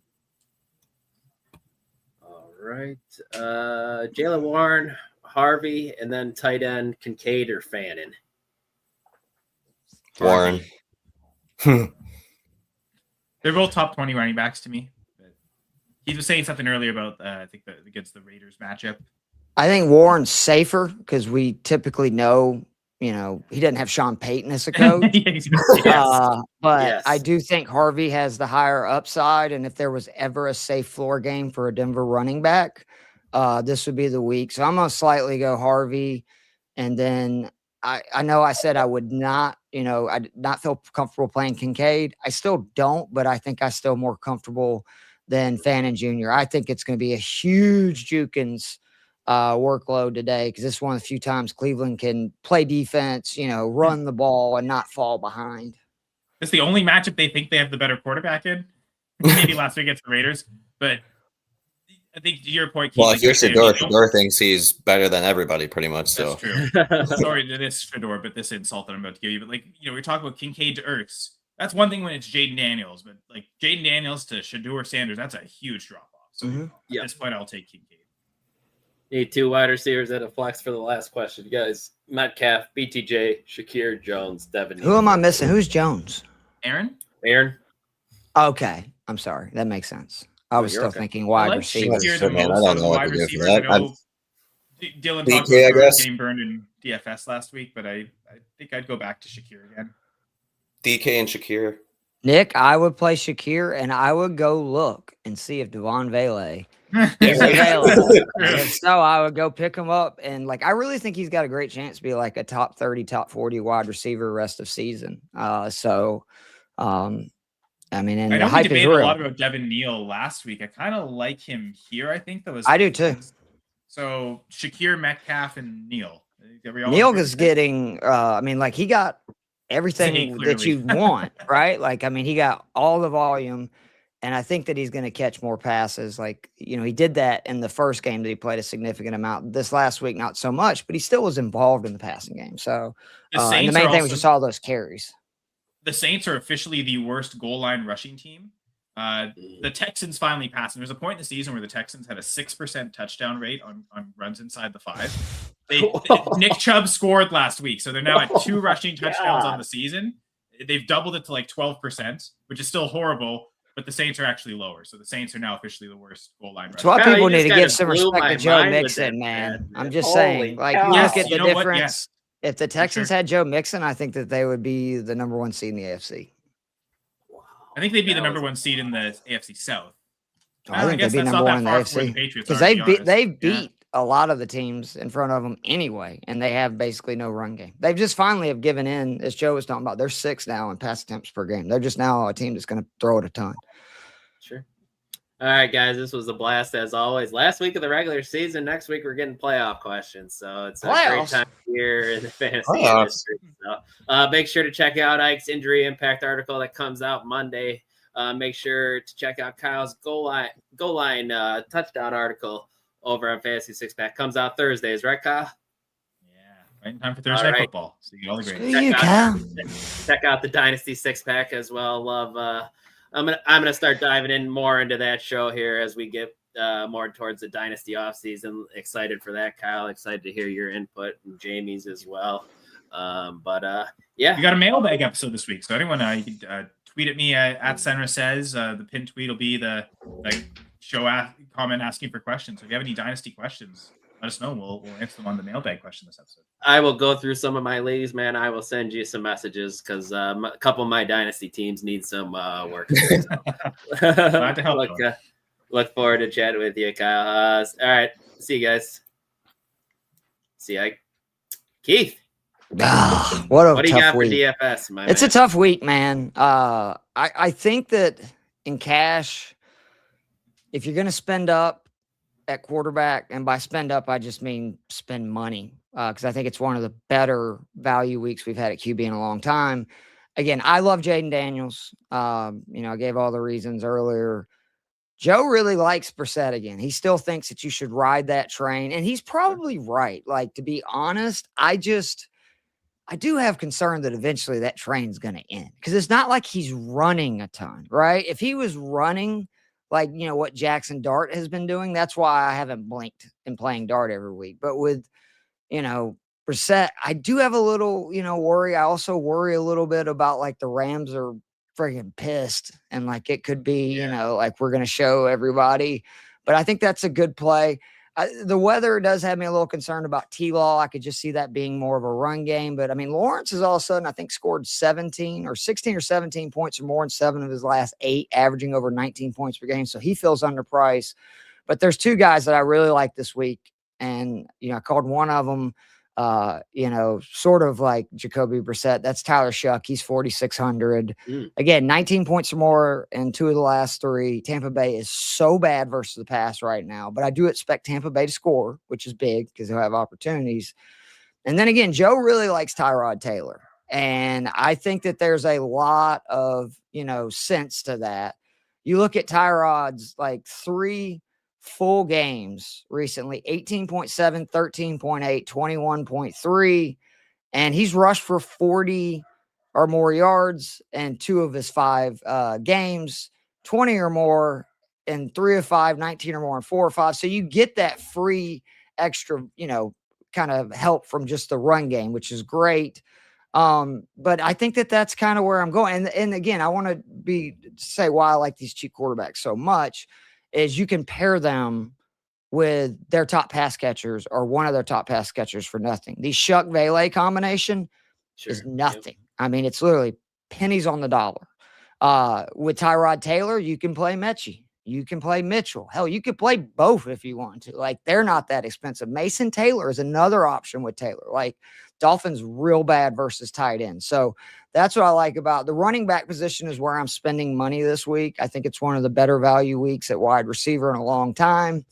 All right. Jaylen Warren, Harvey, and then tight end Kincaid or Fannin. Warren. They're both top 20 running backs to me. But he was saying something earlier about I think against the Raiders matchup. I think Warren's safer because we typically know, he doesn't have Sean Payton as a coach. But I do think Harvey has the higher upside. And if there was ever a safe floor game for a Denver running back, this would be the week. So I'm going to slightly go Harvey. And then I know I said I would not, I did not feel comfortable playing Kincaid. I still don't, but I think I'm still more comfortable than Fannin Jr. I think it's going to be a huge Jukins workload today because this is one of the few times Cleveland can play defense, run the ball and not fall behind. It's the only matchup they think they have the better quarterback in. Maybe last week against the Raiders, but I think to your point, if you're Shedeur thinks he's better than everybody, pretty much. So that's true. Sorry to this Shedeur, but this insult that I'm about to give you. But we're talking about Kincaid to Ertz. That's one thing when it's Jayden Daniels, but like Jayden Daniels to Shedeur Sanders, that's a huge drop off. So at this point, I'll take Kincaid. Need two wide receivers at a flex for the last question, you guys. Metcalf, BTJ, Shakir, Jones, Devin. Who am I missing? Who's Jones? Aaron. Okay, I'm sorry. That makes sense. I was still thinking wide receivers. I don't know what to do for that. Dylan talked about getting burned in DFS last week, but I think I'd go back to Shakir again. DK and Shakir. Nick, I would play Shakir, and I would go look and see if Devon Vele is available. If so, I would go pick him up. And I really think he's got a great chance to be like a top 30, top 40 wide receiver rest of season. I know the hype we debated a lot about Devin Neal last week. I kind of like him here. I think I do too. So Shakir, Metcalf, and Neal. Neal is getting. He got everything that you want, right? He got all the volume, and I think that he's going to catch more passes. He did that in the first game that he played a significant amount. This last week, not so much, but he still was involved in the passing game. So, and the main thing was just all those carries. The Saints are officially the worst goal line rushing team. The Texans finally passed. And there's a point in the season where the Texans had a 6% touchdown rate on runs inside the 5. Nick Chubb scored last week, so they're now at 2 rushing touchdowns on the season. They've doubled it to 12%, which is still horrible. But the Saints are actually lower, so the Saints are now officially the worst goal line rushing. So why people need to give some respect to Joe Mixon, man. I'm just saying, you look at the difference. Yes. If the Texans had Joe Mixon, I think that they would be the number 1 seed in the AFC. Wow. I think they'd be the number 1 seed in the AFC South. I think they'd be number 1 in the AFC because they beat a lot of the teams in front of them anyway, and they have basically no run game. They've just finally have given in, as Joe was talking about. They're 6th now in pass attempts per game. They're just now a team that's going to throw it a ton. Sure. All right, guys, this was a blast as always. Last week of the regular season. Next week we're getting playoff questions, so it's a great time here in the fantasy industry. So, make sure to check out Ike's injury impact article that comes out Monday. Make sure to check out Kyle's goal line touchdown article over on Fantasy Six Pack. Comes out Thursdays, right, Kyle? Right in time for Thursday Night Football. So you get all the grades. Check out the Dynasty 6-pack as well. Love. I'm gonna start diving in more into that show here as we get more towards the Dynasty offseason. Excited for that, Kyle. Excited to hear your input and Jamie's as well. Yeah, we got a mailbag episode this week. So anyone, you can tweet at me at Senr says. The pinned tweet will be the show comment asking for questions. So if you have any Dynasty questions, let us know. We'll answer them on the mailbag question this episode. I will go through some of my ladies, man. I will send you some messages because a couple of my Dynasty teams need some work. Glad to help. Look forward to chatting with you, Kyle. All right. See you guys. See you, Keith. What do you got week. for DFS? It's a tough week, man. I think that in cash, if you're going to spend up at quarterback, and by spend up, I just mean spend money, because I think it's one of the better value weeks we've had at QB in a long time. Again, I love Jayden Daniels. I gave all the reasons earlier. Joe really likes Brissett again. He still thinks that you should ride that train, and he's probably right. Like, to be honest, I do have concern that eventually that train's going to end, because it's not like he's running a ton, right? If he was running like, what Jackson Dart has been doing, that's why I haven't blinked in playing Dart every week. But with, Brissett, I do have a little, worry. I also worry a little bit about, like, the Rams are friggin' pissed, and, like, it could be, like, we're going to show everybody. But I think that's a good play. The weather does have me a little concerned about T-Law. I could just see that being more of a run game. But, I mean, Lawrence has all of a sudden, I think, scored 16 or 17 points or more in 7 of his last 8, averaging over 19 points per game. So he feels underpriced. But there's 2 guys that I really like this week. And, I called one of them, sort of like Jacoby Brissett. That's Tyler Shuck. He's 4,600. Again, 19 points or more in 2 of the last 3. Tampa Bay is so bad versus the pass right now, but I do expect Tampa Bay to score, which is big because they'll have opportunities. And then again, Joe really likes Tyrod Taylor. And I think that there's a lot of, sense to that. You look at Tyrod's like 3 full games recently, 18.7, 13.8, 21.3, and he's rushed for 40 or more yards in 2 of his 5 games, 20 or more in 3 of 5, 19 or more in 4 or 5. So you get that free extra, kind of help from just the run game, which is great. But I think that that's kind of where I'm going. And again, I want to say why I like these cheap quarterbacks so much is you can pair them with their top pass catchers or one of their top pass catchers for nothing. The Shuck Vele combination is nothing. Yep. I mean, it's literally pennies on the dollar. With Tyrod Taylor, you can play Mechie. You can play Mitchell. Hell, you could play both if you want to. Like, they're not that expensive. Mason Taylor is another option with Taylor. Like, Dolphins real bad versus tight end. So that's what I like about the running back position is where I'm spending money this week. I think it's one of the better value weeks at wide receiver in a long time.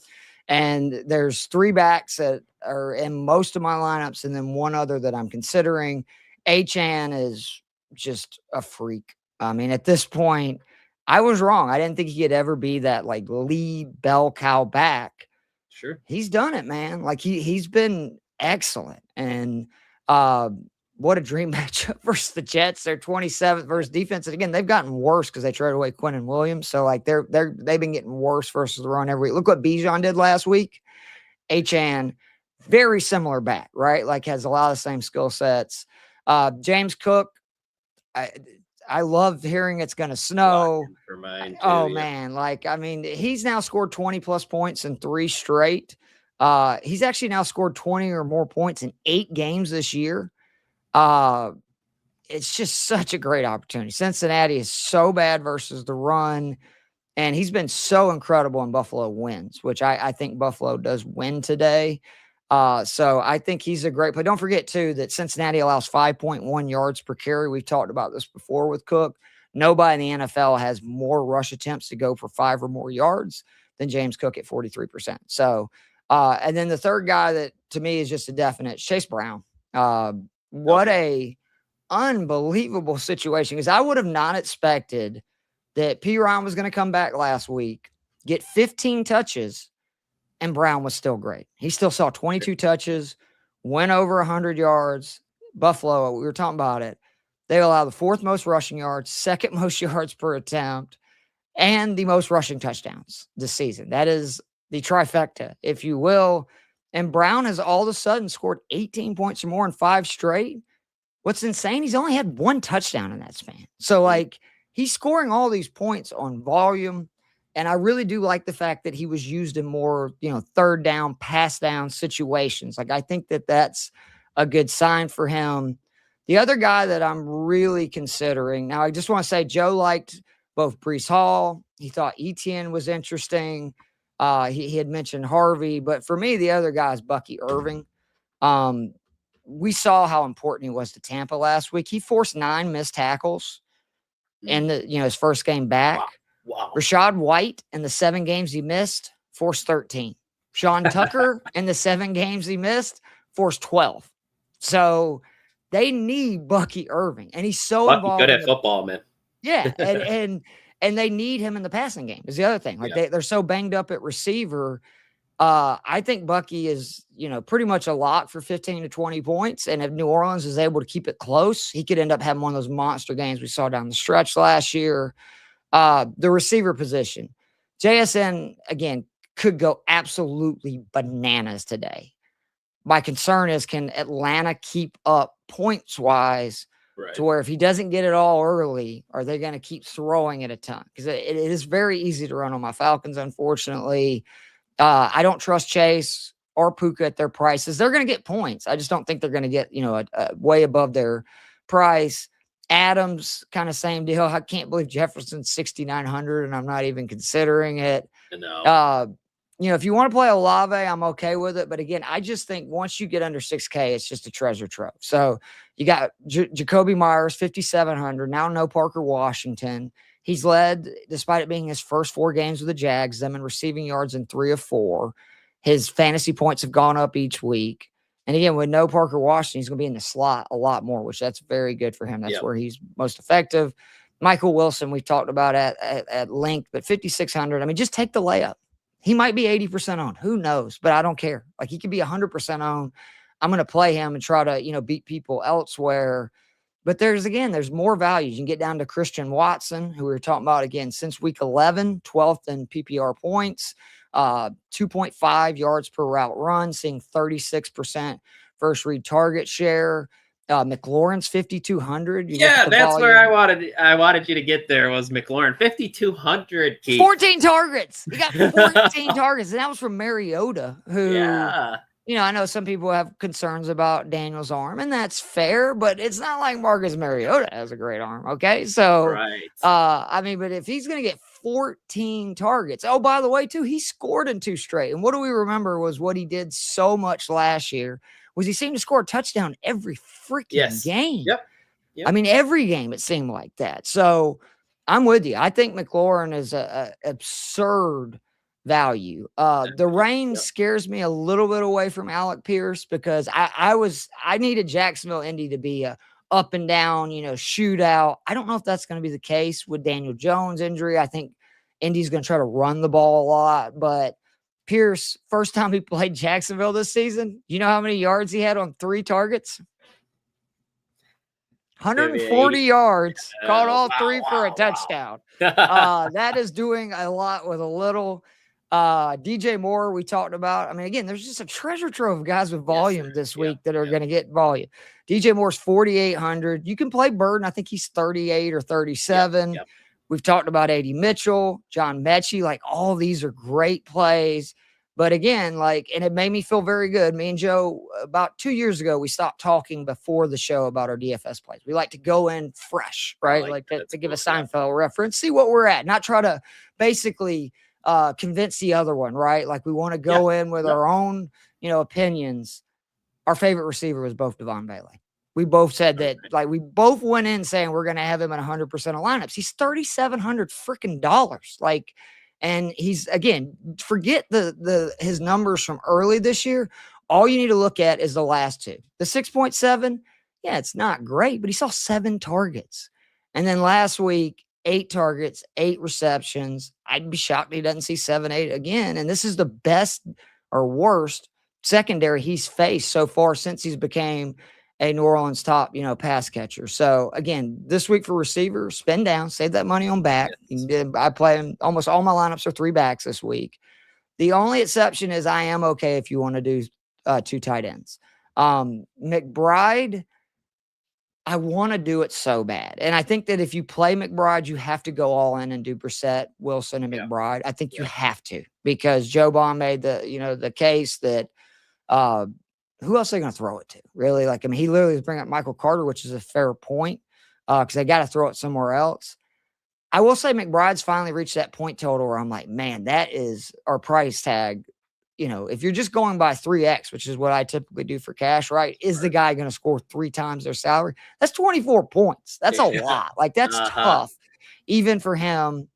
And there's 3 backs that are in most of my lineups and then one other that I'm considering. Achane is just a freak. I mean, at this point, I was wrong. I didn't think he could ever be that like lead bell cow back. Sure. He's done it, man. Like he's been excellent. And what a dream matchup versus the Jets. They're 27th versus defense. And again, they've gotten worse because they traded away Quinnen Williams. So like they've been getting worse versus the run every week. Look what Bijan did last week. Achane, very similar back, right? Like has a lot of the same skill sets. James Cook, I love hearing it's going to snow. For mine too, oh, man. Like, I mean, he's now scored 20 plus points in 3 straight. He's actually now scored 20 or more points in 8 games this year. It's just such a great opportunity. Cincinnati is so bad versus the run, and he's been so incredible in Buffalo wins, which I think Buffalo does win today. So I think he's a great play. Don't forget, too, that Cincinnati allows 5.1 yards per carry. We've talked about this before with Cook. Nobody in the NFL has more rush attempts to go for 5 or more yards than James Cook at 43%. So, and then the third guy that to me is just a definite, Chase Brown. What a unbelievable situation, because I would have not expected that P. Ryan was going to come back last week, get 15 touches, and Brown was still great. He still saw 22 touches, went over 100 yards. Buffalo, we were talking about it. They allow the 4th most rushing yards, 2nd most yards per attempt, and the most rushing touchdowns this season. That is the trifecta, if you will. And Brown has all of a sudden scored 18 points or more in 5 straight. What's insane, he's only had 1 touchdown in that span. So, like, he's scoring all these points on volume. And I really do like the fact that he was used in more, 3rd down, pass down situations. Like, I think that that's a good sign for him. The other guy that I'm really considering, now I just want to say Joe liked both Breece Hall. He thought Etienne was interesting. He had mentioned Harvey, but for me, the other guy is Bucky Irving. We saw how important he was to Tampa last week. He forced 9 missed tackles in his first game back. Wow. Rashad White in the 7 games he missed forced 13. Sean Tucker in the 7 games he missed forced 12. So they need Bucky Irving, and he's so involved. Good at football, man. Yeah, and they need him in the passing game is the other thing. Like they're so banged up at receiver. I think Bucky is, pretty much a lock for 15 to 20 points. And if New Orleans is able to keep it close, he could end up having one of those monster games we saw down the stretch last year. The receiver position, JSN, again, could go absolutely bananas today. My concern is, can Atlanta keep up points-wise to where if he doesn't get it all early, are they going to keep throwing it a ton? Because it is very easy to run on my Falcons, unfortunately. I don't trust Chase or Puka at their prices. They're going to get points. I just don't think they're going to get, way above their price. Adams, kind of same deal. I can't believe Jefferson's 6,900, and I'm not even considering it. No. If you want to play Olave, I'm okay with it. But again, I just think once you get under 6K, it's just a treasure trove. So you got Jacoby Myers, 5,700. Now no Parker Washington. He's led, despite it being his first 4 games with the Jags, them in receiving yards in 3 of 4. His fantasy points have gone up each week. And again, with no Parker Washington, he's going to be in the slot a lot more, which that's very good for him. That's where he's most effective. Michael Wilson, we've talked about at length, but 5,600. I mean, just take the layup. He might be 80% on. Who knows? But I don't care. Like, he could be 100% on. I'm going to play him and try to, beat people elsewhere. But there's more value. You can get down to Christian Watson, who we were talking about, again, since week 11, 12th in PPR points, 2.5 yards per route run, seeing 36% first read target share. McLaurin's 5,200. Yeah, that's volume. Where I wanted you to get there was McLaurin. 5,200. 14 targets. He got 14 targets. And that was from Mariota, who, I know some people have concerns about Daniels' arm, and that's fair, but it's not like Marcus Mariota has a great arm. Okay. So, but if he's going to get 14 targets, oh, by the way, too, he scored in 2 straight. And what do we remember was what he did so much last year was he seemed to score a touchdown every freaking game. Yep. I mean, every game it seemed like that. So I'm with you. I think McLaurin is a absurd value. The range scares me a little bit away from Alec Pierce because I needed Jacksonville Indy to be a up and down, shootout. I don't know if that's going to be the case with Daniel Jones' injury. I think Indy's going to try to run the ball a lot, but Pierce, first time he played Jacksonville this season, you know how many yards he had on 3 targets? 140 yards, caught all 3 for a touchdown. That is doing a lot with a little. DJ Moore, we talked about. I mean, again, there's just a treasure trove of guys with volume this week that are going to get volume. DJ Moore's 4,800. You can play Burden. I think he's 38 or 37. We've talked about A.D. Mitchell, John Mechie. Like, all these are great plays. But again, and it made me feel very good. Me and Joe, about 2 years ago, we stopped talking before the show about our DFS plays. We like to go in fresh, right? To give a Seinfeld reference, see what we're at, not try to basically convince the other one, right? Like, we want to go in with our own, opinions. Our favorite receiver was both Devon Bailey. We both said that, we both went in saying we're going to have him at 100% of lineups. He's $3,700 freaking dollars. And he's, again, forget his numbers from early this year. All you need to look at is the last 2. The 6.7, it's not great, but he saw 7 targets. And then last week, 8 targets, 8 receptions. I'd be shocked he doesn't see 7, 8 again. And this is the best or worst secondary he's faced so far since he's became a New Orleans top, pass catcher. So again, this week for receivers, spend down, save that money on back. Yes. I play almost all my lineups are 3 backs this week. The only exception is I am okay if you want to do 2 tight ends. McBride, I want to do it so bad. And I think that if you play McBride, you have to go all in and do Brissett, Wilson, and McBride. I think you have to, because Joe Bond made the case that who else are they going to throw it to? Really? He literally is bringing up Michael Carter, which is a fair point, because they got to throw it somewhere else. I will say McBride's finally reached that point total where I'm like, man, that is our price tag. If you're just going by 3x, which is what I typically do for cash, right? Is the guy going to score 3 times their salary? That's 24 points. That's a lot. That's tough, even for him.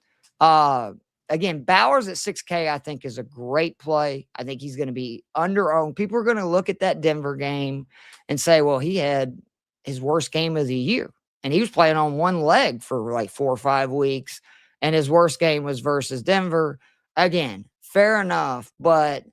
Again, Bowers at 6K, I think, is a great play. I think he's going to be under-owned. People are going to look at that Denver game and say, well, he had his worst game of the year. And he was playing on one leg for 4 or 5 weeks. And his worst game was versus Denver. Again, fair enough. But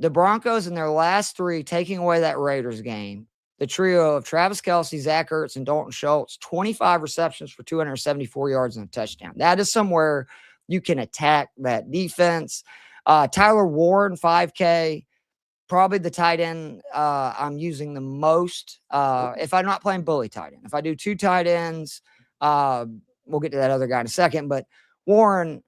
the Broncos in their last 3, taking away that Raiders game, the trio of Travis Kelce, Zach Ertz, and Dalton Schultz, 25 receptions for 274 yards and a touchdown. That is somewhere you can attack that defense. Tyler Warren, 5K, probably the tight end I'm using the most. If I'm not playing bully tight end, if I do 2 tight ends, we'll get to that other guy in a second. But Warren,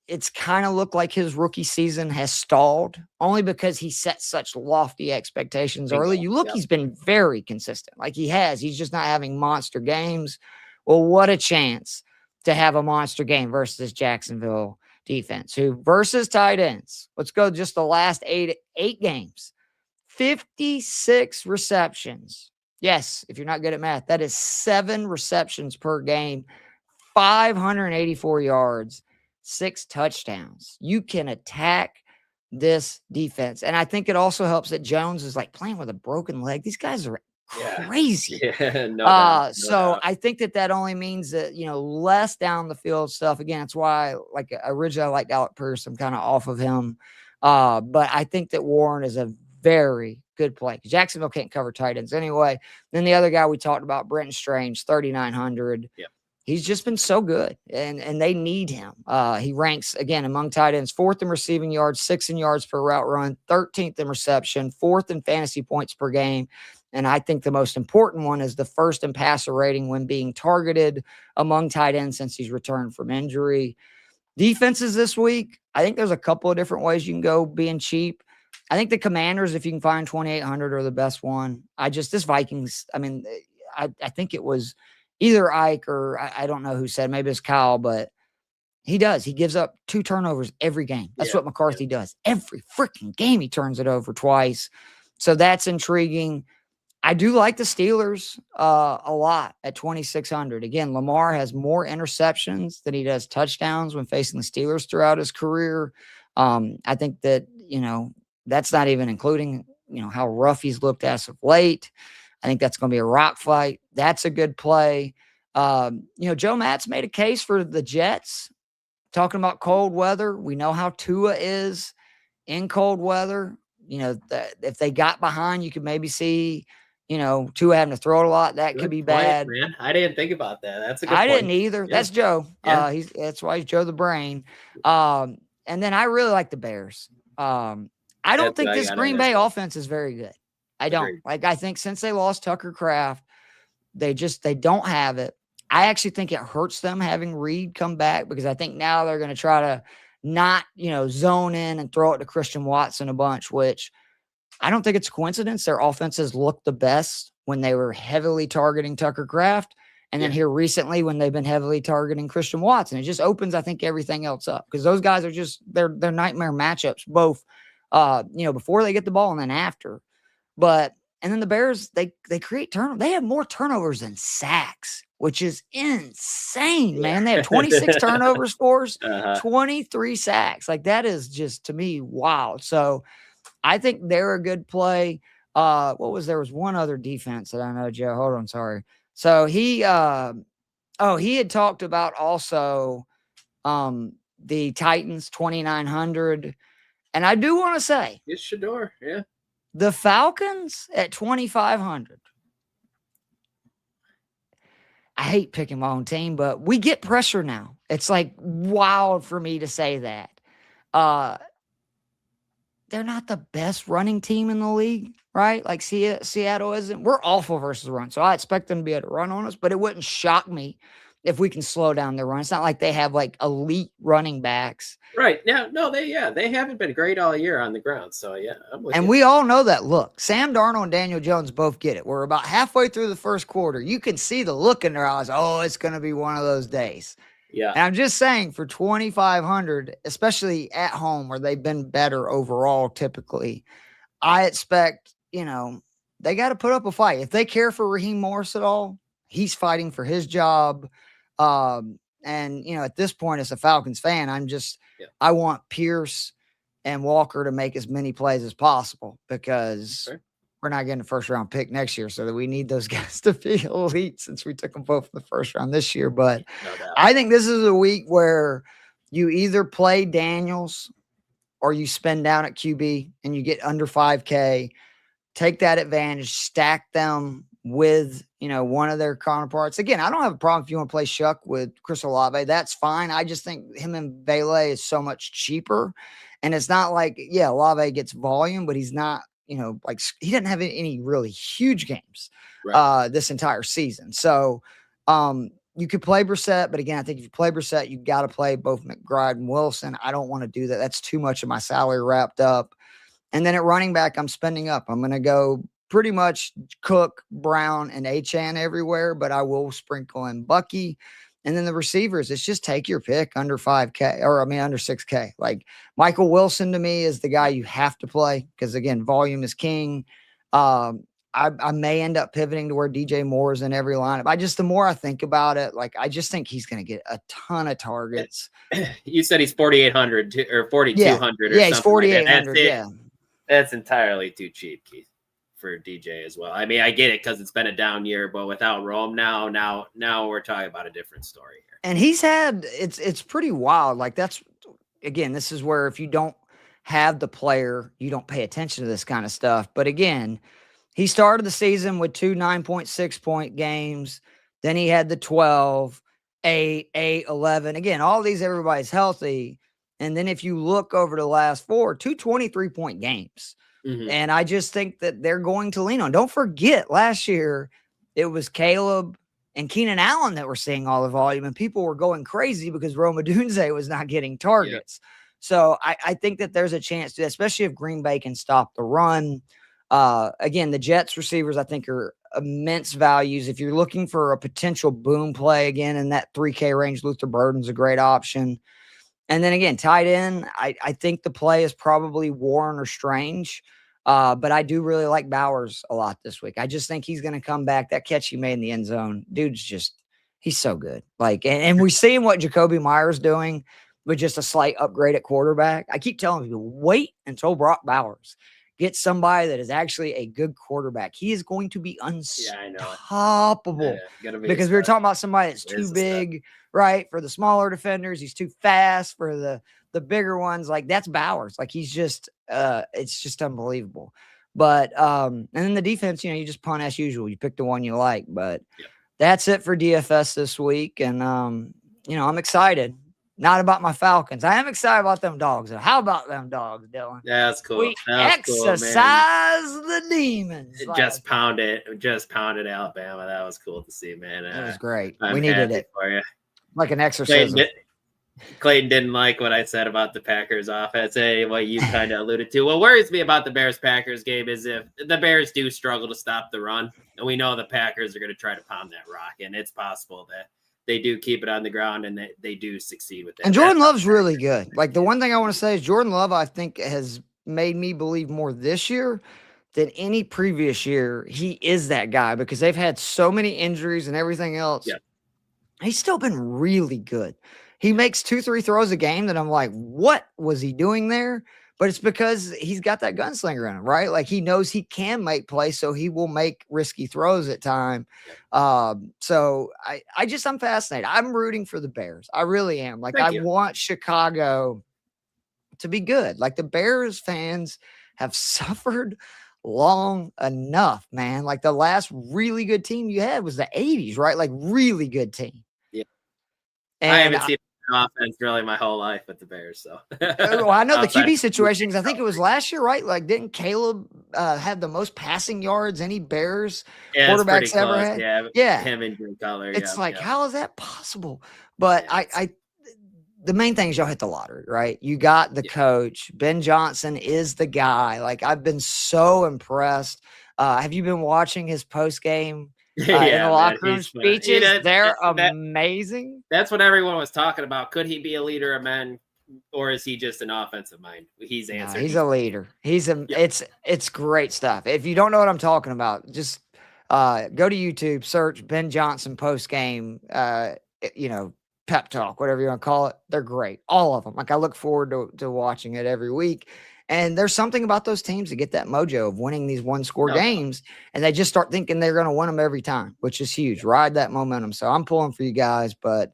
it's kind of looked like his rookie season has stalled only because he set such lofty expectations early. You look, he's been very consistent. He's just not having monster games. Well, what a chance to have a monster game versus Jacksonville defense, who versus tight ends. Let's go just the last eight games. 56 receptions. Yes, if you're not good at math, that is 7 receptions per game, 584 yards, 6 touchdowns. You can attack this defense. And I think it also helps that Jones is playing with a broken leg. These guys are crazy. No doubt. I think that only means that, less down the field stuff. Again, that's why originally I liked Alec Pierce. I'm kind of off of him. But I think that Warren is a very good play. Jacksonville can't cover tight ends anyway. Then the other guy we talked about, Brenton Strange, 3,900. Yep. He's just been so good, and they need him. He ranks, again, among tight ends, 4th in receiving yards, 6th in yards per route run, 13th in reception, 4th in fantasy points per game. And I think the most important one is the 1st in passer rating when being targeted among tight ends since he's returned from injury. Defenses this week, I think there's a couple of different ways you can go being cheap. I think the Commanders, if you can find 2,800, are the best one. This Vikings, I think it was either Ike or I don't know who said, maybe it's Kyle, but he does. He gives up 2 turnovers every game. That's what McCarthy does. Every freaking game he turns it over twice. So that's intriguing. I do like the Steelers a lot at 2,600. Again, Lamar has more interceptions than he does touchdowns when facing the Steelers throughout his career. I think that, that's not even including, how rough he's looked as of late. I think that's going to be a rock fight. That's a good play. Joe Matt's made a case for the Jets, talking about cold weather. We know how Tua is in cold weather. If they got behind, you could maybe see, Tua having to throw it a lot. That could be bad. Man, I didn't think about that. That's a good point. Didn't either. Yeah. That's Joe. Yeah. That's why he's Joe the Brain. And then I really like the Bears. I don't think this Green Bay offense is very good. I don't. I think since they lost Tucker Kraft, they don't have it. I actually think it hurts them having Reed come back, because I think now they're going to try to not, zone in and throw it to Christian Watson a bunch, which I don't think it's a coincidence. Their offenses looked the best when they were heavily targeting Tucker Kraft. And then here recently when they've been heavily targeting Christian Watson, it just opens, I think, everything else up, because those guys are just, they're nightmare matchups, both, before they get the ball and then after. And then the Bears, they create turnovers. They have more turnovers than sacks, which is insane, man. They have 26 turnovers forced, 23 sacks. That is just, to me, wild. So I think they're a good play. There was one other defense that I know, Joe. Hold on, sorry. So he had talked about also the Titans, 2,900. And I do want to say, it's Shador, yeah. The Falcons at 2,500. I hate picking my own team, but we get pressure now. It's like wild for me to say that. They're not the best running team in the league, right? Like Seattle isn't. We're awful versus the run, so I expect them to be able to run on us, but it wouldn't shock me if we can slow down their run. It's not like they have like elite running backs. Right. Now, no, they haven't been great all year on the ground. So yeah, and we all know that. Look, Sam Darnold and Daniel Jones both get it. We're about halfway through the first quarter. You can see the look in their eyes. Oh, it's going to be one of those days. Yeah. And I'm just saying, for 2,500, especially at home where they've been better overall typically, I expect, they got to put up a fight. If they care for Raheem Morris at all, he's fighting for his job. And, at this point, as a Falcons fan, I want Pierce and Walker to make as many plays as possible because we're not getting a first-round pick next year, so that we need those guys to be elite since we took them both in the first round this year. But I think this is a week where you either play Daniels or you spend down at QB and you get under 5K, take that advantage, stack them with, one of their counterparts. Again, I don't have a problem if you want to play Shuck with Chris Olave. That's fine. I just think him and Bailey is so much cheaper. And it's not like, Olave gets volume, but he's not, he didn't have any really huge games this entire season. So you could play Brissett, but again, I think if you play Brissett, you got to play both McBride and Wilson. I don't want to do that. That's too much of my salary wrapped up. And then at running back, I'm spending up. I'm going to go pretty much Cook, Brown, and Achane everywhere, but I will sprinkle in Bucky. And then the receivers, it's just take your pick under 5K, under 6K. Like Michael Wilson to me is the guy you have to play because, again, volume is king. I may end up pivoting to where DJ Moore is in every lineup. The more I think about it, I just think he's going to get a ton of targets. You said he's 4,800 or 4,200. Yeah, he's 4,800. That's entirely too cheap, Keith, for DJ as well. I mean, I get it because it's been a down year, but without Rome now we're talking about a different story here. And he's had it's pretty wild. This is where if you don't have the player, you don't pay attention to this kind of stuff. But again, he started the season with 2 9.6 point games. Then he had the 12, 8, 11. Again, all these, everybody's healthy. And then if you look over the last 4, 2 23-point games. Mm-hmm. And I just think that they're going to lean on. Don't forget, last year, it was Caleb and Keenan Allen that were seeing all the volume, and people were going crazy because Odunze was not getting targets. Yeah. So I think that there's a chance to, especially if Green Bay can stop the run. Again, the Jets receivers, I think, are immense values. If you're looking for a potential boom play, again, in that 3K range, Luther Burden's a great option. And then again, tight end, I think the play is probably Warren or Strange. But I do really like Bowers a lot this week. I just think he's going to come back. That catch he made in the end zone, he's so good. And we're seeing what Jacoby Meyer's doing with just a slight upgrade at quarterback. I keep telling people, wait until Brock Bowers gets somebody that is actually a good quarterback. He is going to be unstoppable. Because we were talking about somebody that's too big, right, for the smaller defenders. He's too fast for the bigger ones. That's Bowers. He's just it's just unbelievable. But and then the defense, you just punt as usual. You pick the one you like. But that's it for DFS this week. And I'm excited. Not about my Falcons. I am excited about them dogs. How about them dogs, Dylan? Yeah, that's cool. We exercise the demons. Just pounded Alabama. That was cool to see, man. It was great. We needed it for you. Like an exercise. Clayton didn't like what I said about the Packers offense. What you kind of alluded to. What worries me about the Bears-Packers game is if the Bears do struggle to stop the run, and we know the Packers are going to try to pound that rock, and it's possible that they do keep it on the ground and they do succeed with that. And Jordan Love's really good. The one thing I want to say is Jordan Love, I think, has made me believe more this year than any previous year. He is that guy because they've had so many injuries and everything else. Yeah. He's still been really good. He makes 2-3 throws a game that I'm like, what was he doing there? But it's because he's got that gunslinger in him, right? He knows he can make plays, so he will make risky throws at time. So I'm fascinated. I'm rooting for the Bears. I really am. I want Chicago to be good. Like the Bears fans have suffered long enough, man. Like the last really good team you had was the 80s, right? Like really good team. Yeah. And I haven't seen offense really my whole life with the Bears. So well, I know the QB situations. I think it was last year, right? Like, didn't Caleb have the most passing yards any Bears quarterbacks ever had? Yeah, him and Drew Cutler. It's how is that possible? But the main thing is y'all hit the lottery, right? You got the coach. Ben Johnson is the guy. Like, I've been so impressed. Have you been watching his post game? In the locker room speeches? They're amazing. That's what everyone was talking about. Could he be a leader of men, or is he just an offensive mind? He's answered. He's a leader. It's great stuff. If you don't know what I'm talking about, just go to YouTube, search Ben Johnson post game. Pep talk, whatever you want to call it. They're great, all of them. Like I look forward to watching it every week. And there's something about those teams that get that mojo of winning these one-score games, and they just start thinking they're going to win them every time, which is huge. Ride that momentum. So I'm pulling for you guys, but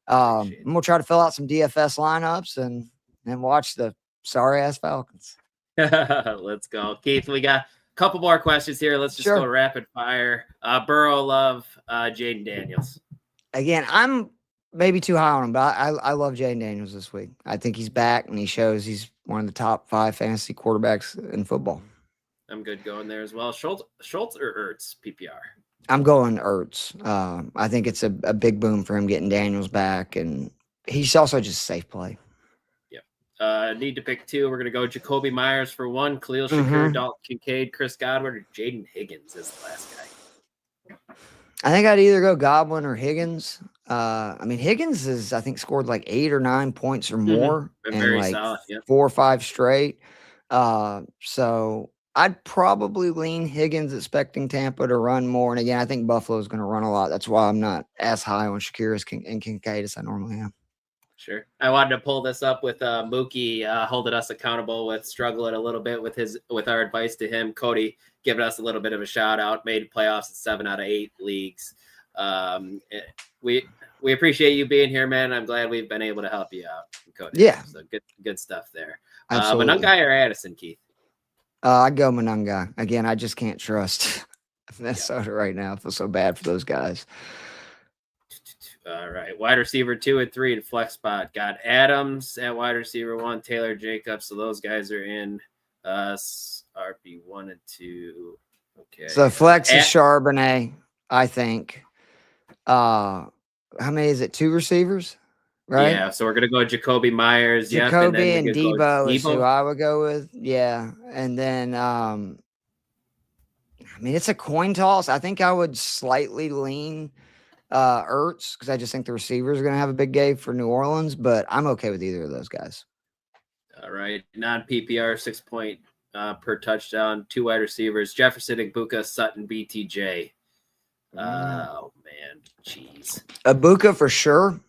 I'm going to try to fill out some DFS lineups and watch the sorry-ass Falcons. Let's go. Keith, we got a couple more questions here. Let's just go rapid fire. Burrow, love, Jayden Daniels. Again, I'm maybe too high on him, but I love Jayden Daniels this week. I think he's back, and he shows he's one of the top 5 fantasy quarterbacks in football. I'm good going there as well. Schultz or Ertz, PPR? I'm going Ertz. I think it's a big boom for him getting Daniels back, and he's also just a safe play. Yep. Need to pick 2. We're going to go Jacoby Myers for 1, Khalil Shakir, Dalton Kincaid, Chris Godwin, or Jaden Higgins is the last guy. I think I'd either go Godwin or Higgins. Higgins is, I think, scored like 8 or 9 points or more and like solid, 4 or 5 straight. So I'd probably lean Higgins, expecting Tampa to run more. And again, I think Buffalo's going to run a lot. That's why I'm not as high on Shakir and Kincaid as I normally am. Sure. I wanted to pull this up with Mookie holding us accountable with struggling a little bit with our advice to him. Cody giving us a little bit of a shout out, made playoffs in 7 out of 8 leagues. We appreciate you being here, man. I'm glad we've been able to help you out, Cody. Yeah. So good stuff there. Absolutely. Monangai or Addison, Keith? I'd go Monangai. Again, I just can't trust Minnesota right now. I feel so bad for those guys. All right. Wide receiver 2 and 3 in flex spot. Got Adams at wide receiver 1, Taylor Jacobs. So those guys are in RB 1 and 2. Okay. So flex is Charbonnet, I think. How many is it? 2 receivers, right? Yeah. So we're gonna go Jacoby Myers. Jacoby and Debo is who I would go with. Yeah, and then it's a coin toss. I think I would slightly lean Ertz because I just think the receivers are gonna have a big game for New Orleans, but I'm okay with either of those guys. All right, non-PPR 6 point per touchdown, 2 wide receivers: Jefferson, Igbuka, Sutton, BTJ. Oh man, jeez. Ibuka for sure.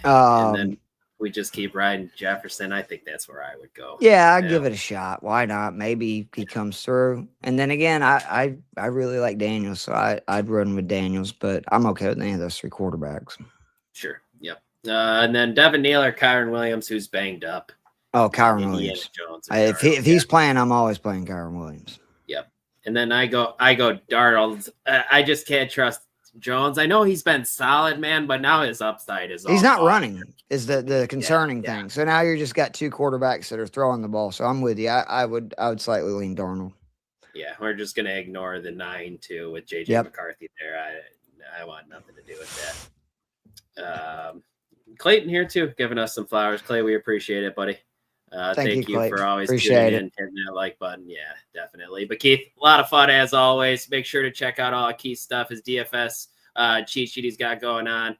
And then we just keep riding Jefferson. I think that's where I would go. Yeah, I'd give it a shot. Why not? Maybe he comes through. And then again, I really like Daniels, so I'd run with Daniels, but I'm okay with any of those 3 quarterbacks. Sure. Yep. And then Devin Neal or Kyron Williams, who's banged up. Oh, Kyron Williams. Jones if he's playing, I'm always playing Kyron Williams. Yep. And then I go Darnold. I just can't trust Jones. I know he's been solid, man, but now his upside is he's not running is the concerning thing. So now you just got 2 quarterbacks that are throwing the ball. So I'm with you. I would slightly lean Darnold. Yeah, we're just gonna ignore the 9-2 with JJ McCarthy there. I want nothing to do with that. Clayton here too, giving us some flowers. Clay, we appreciate it, buddy. Thank you for always tuning in and hitting that like button. Yeah, definitely. But Keith, a lot of fun as always. Make sure to check out all Keith's stuff, his DFS cheat sheet he's got going on.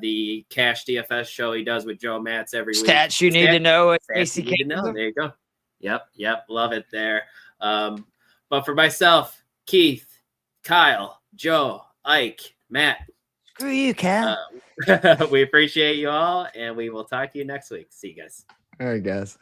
The Cash DFS show he does with Joe Matz every week. Stats you need to know. Stats you need to know. There you go. Yep. Love it there. But for myself, Keith, Kyle, Joe, Ike, Matt. Screw you, Cal. We appreciate you all, and we will talk to you next week. See you guys. All right, guys.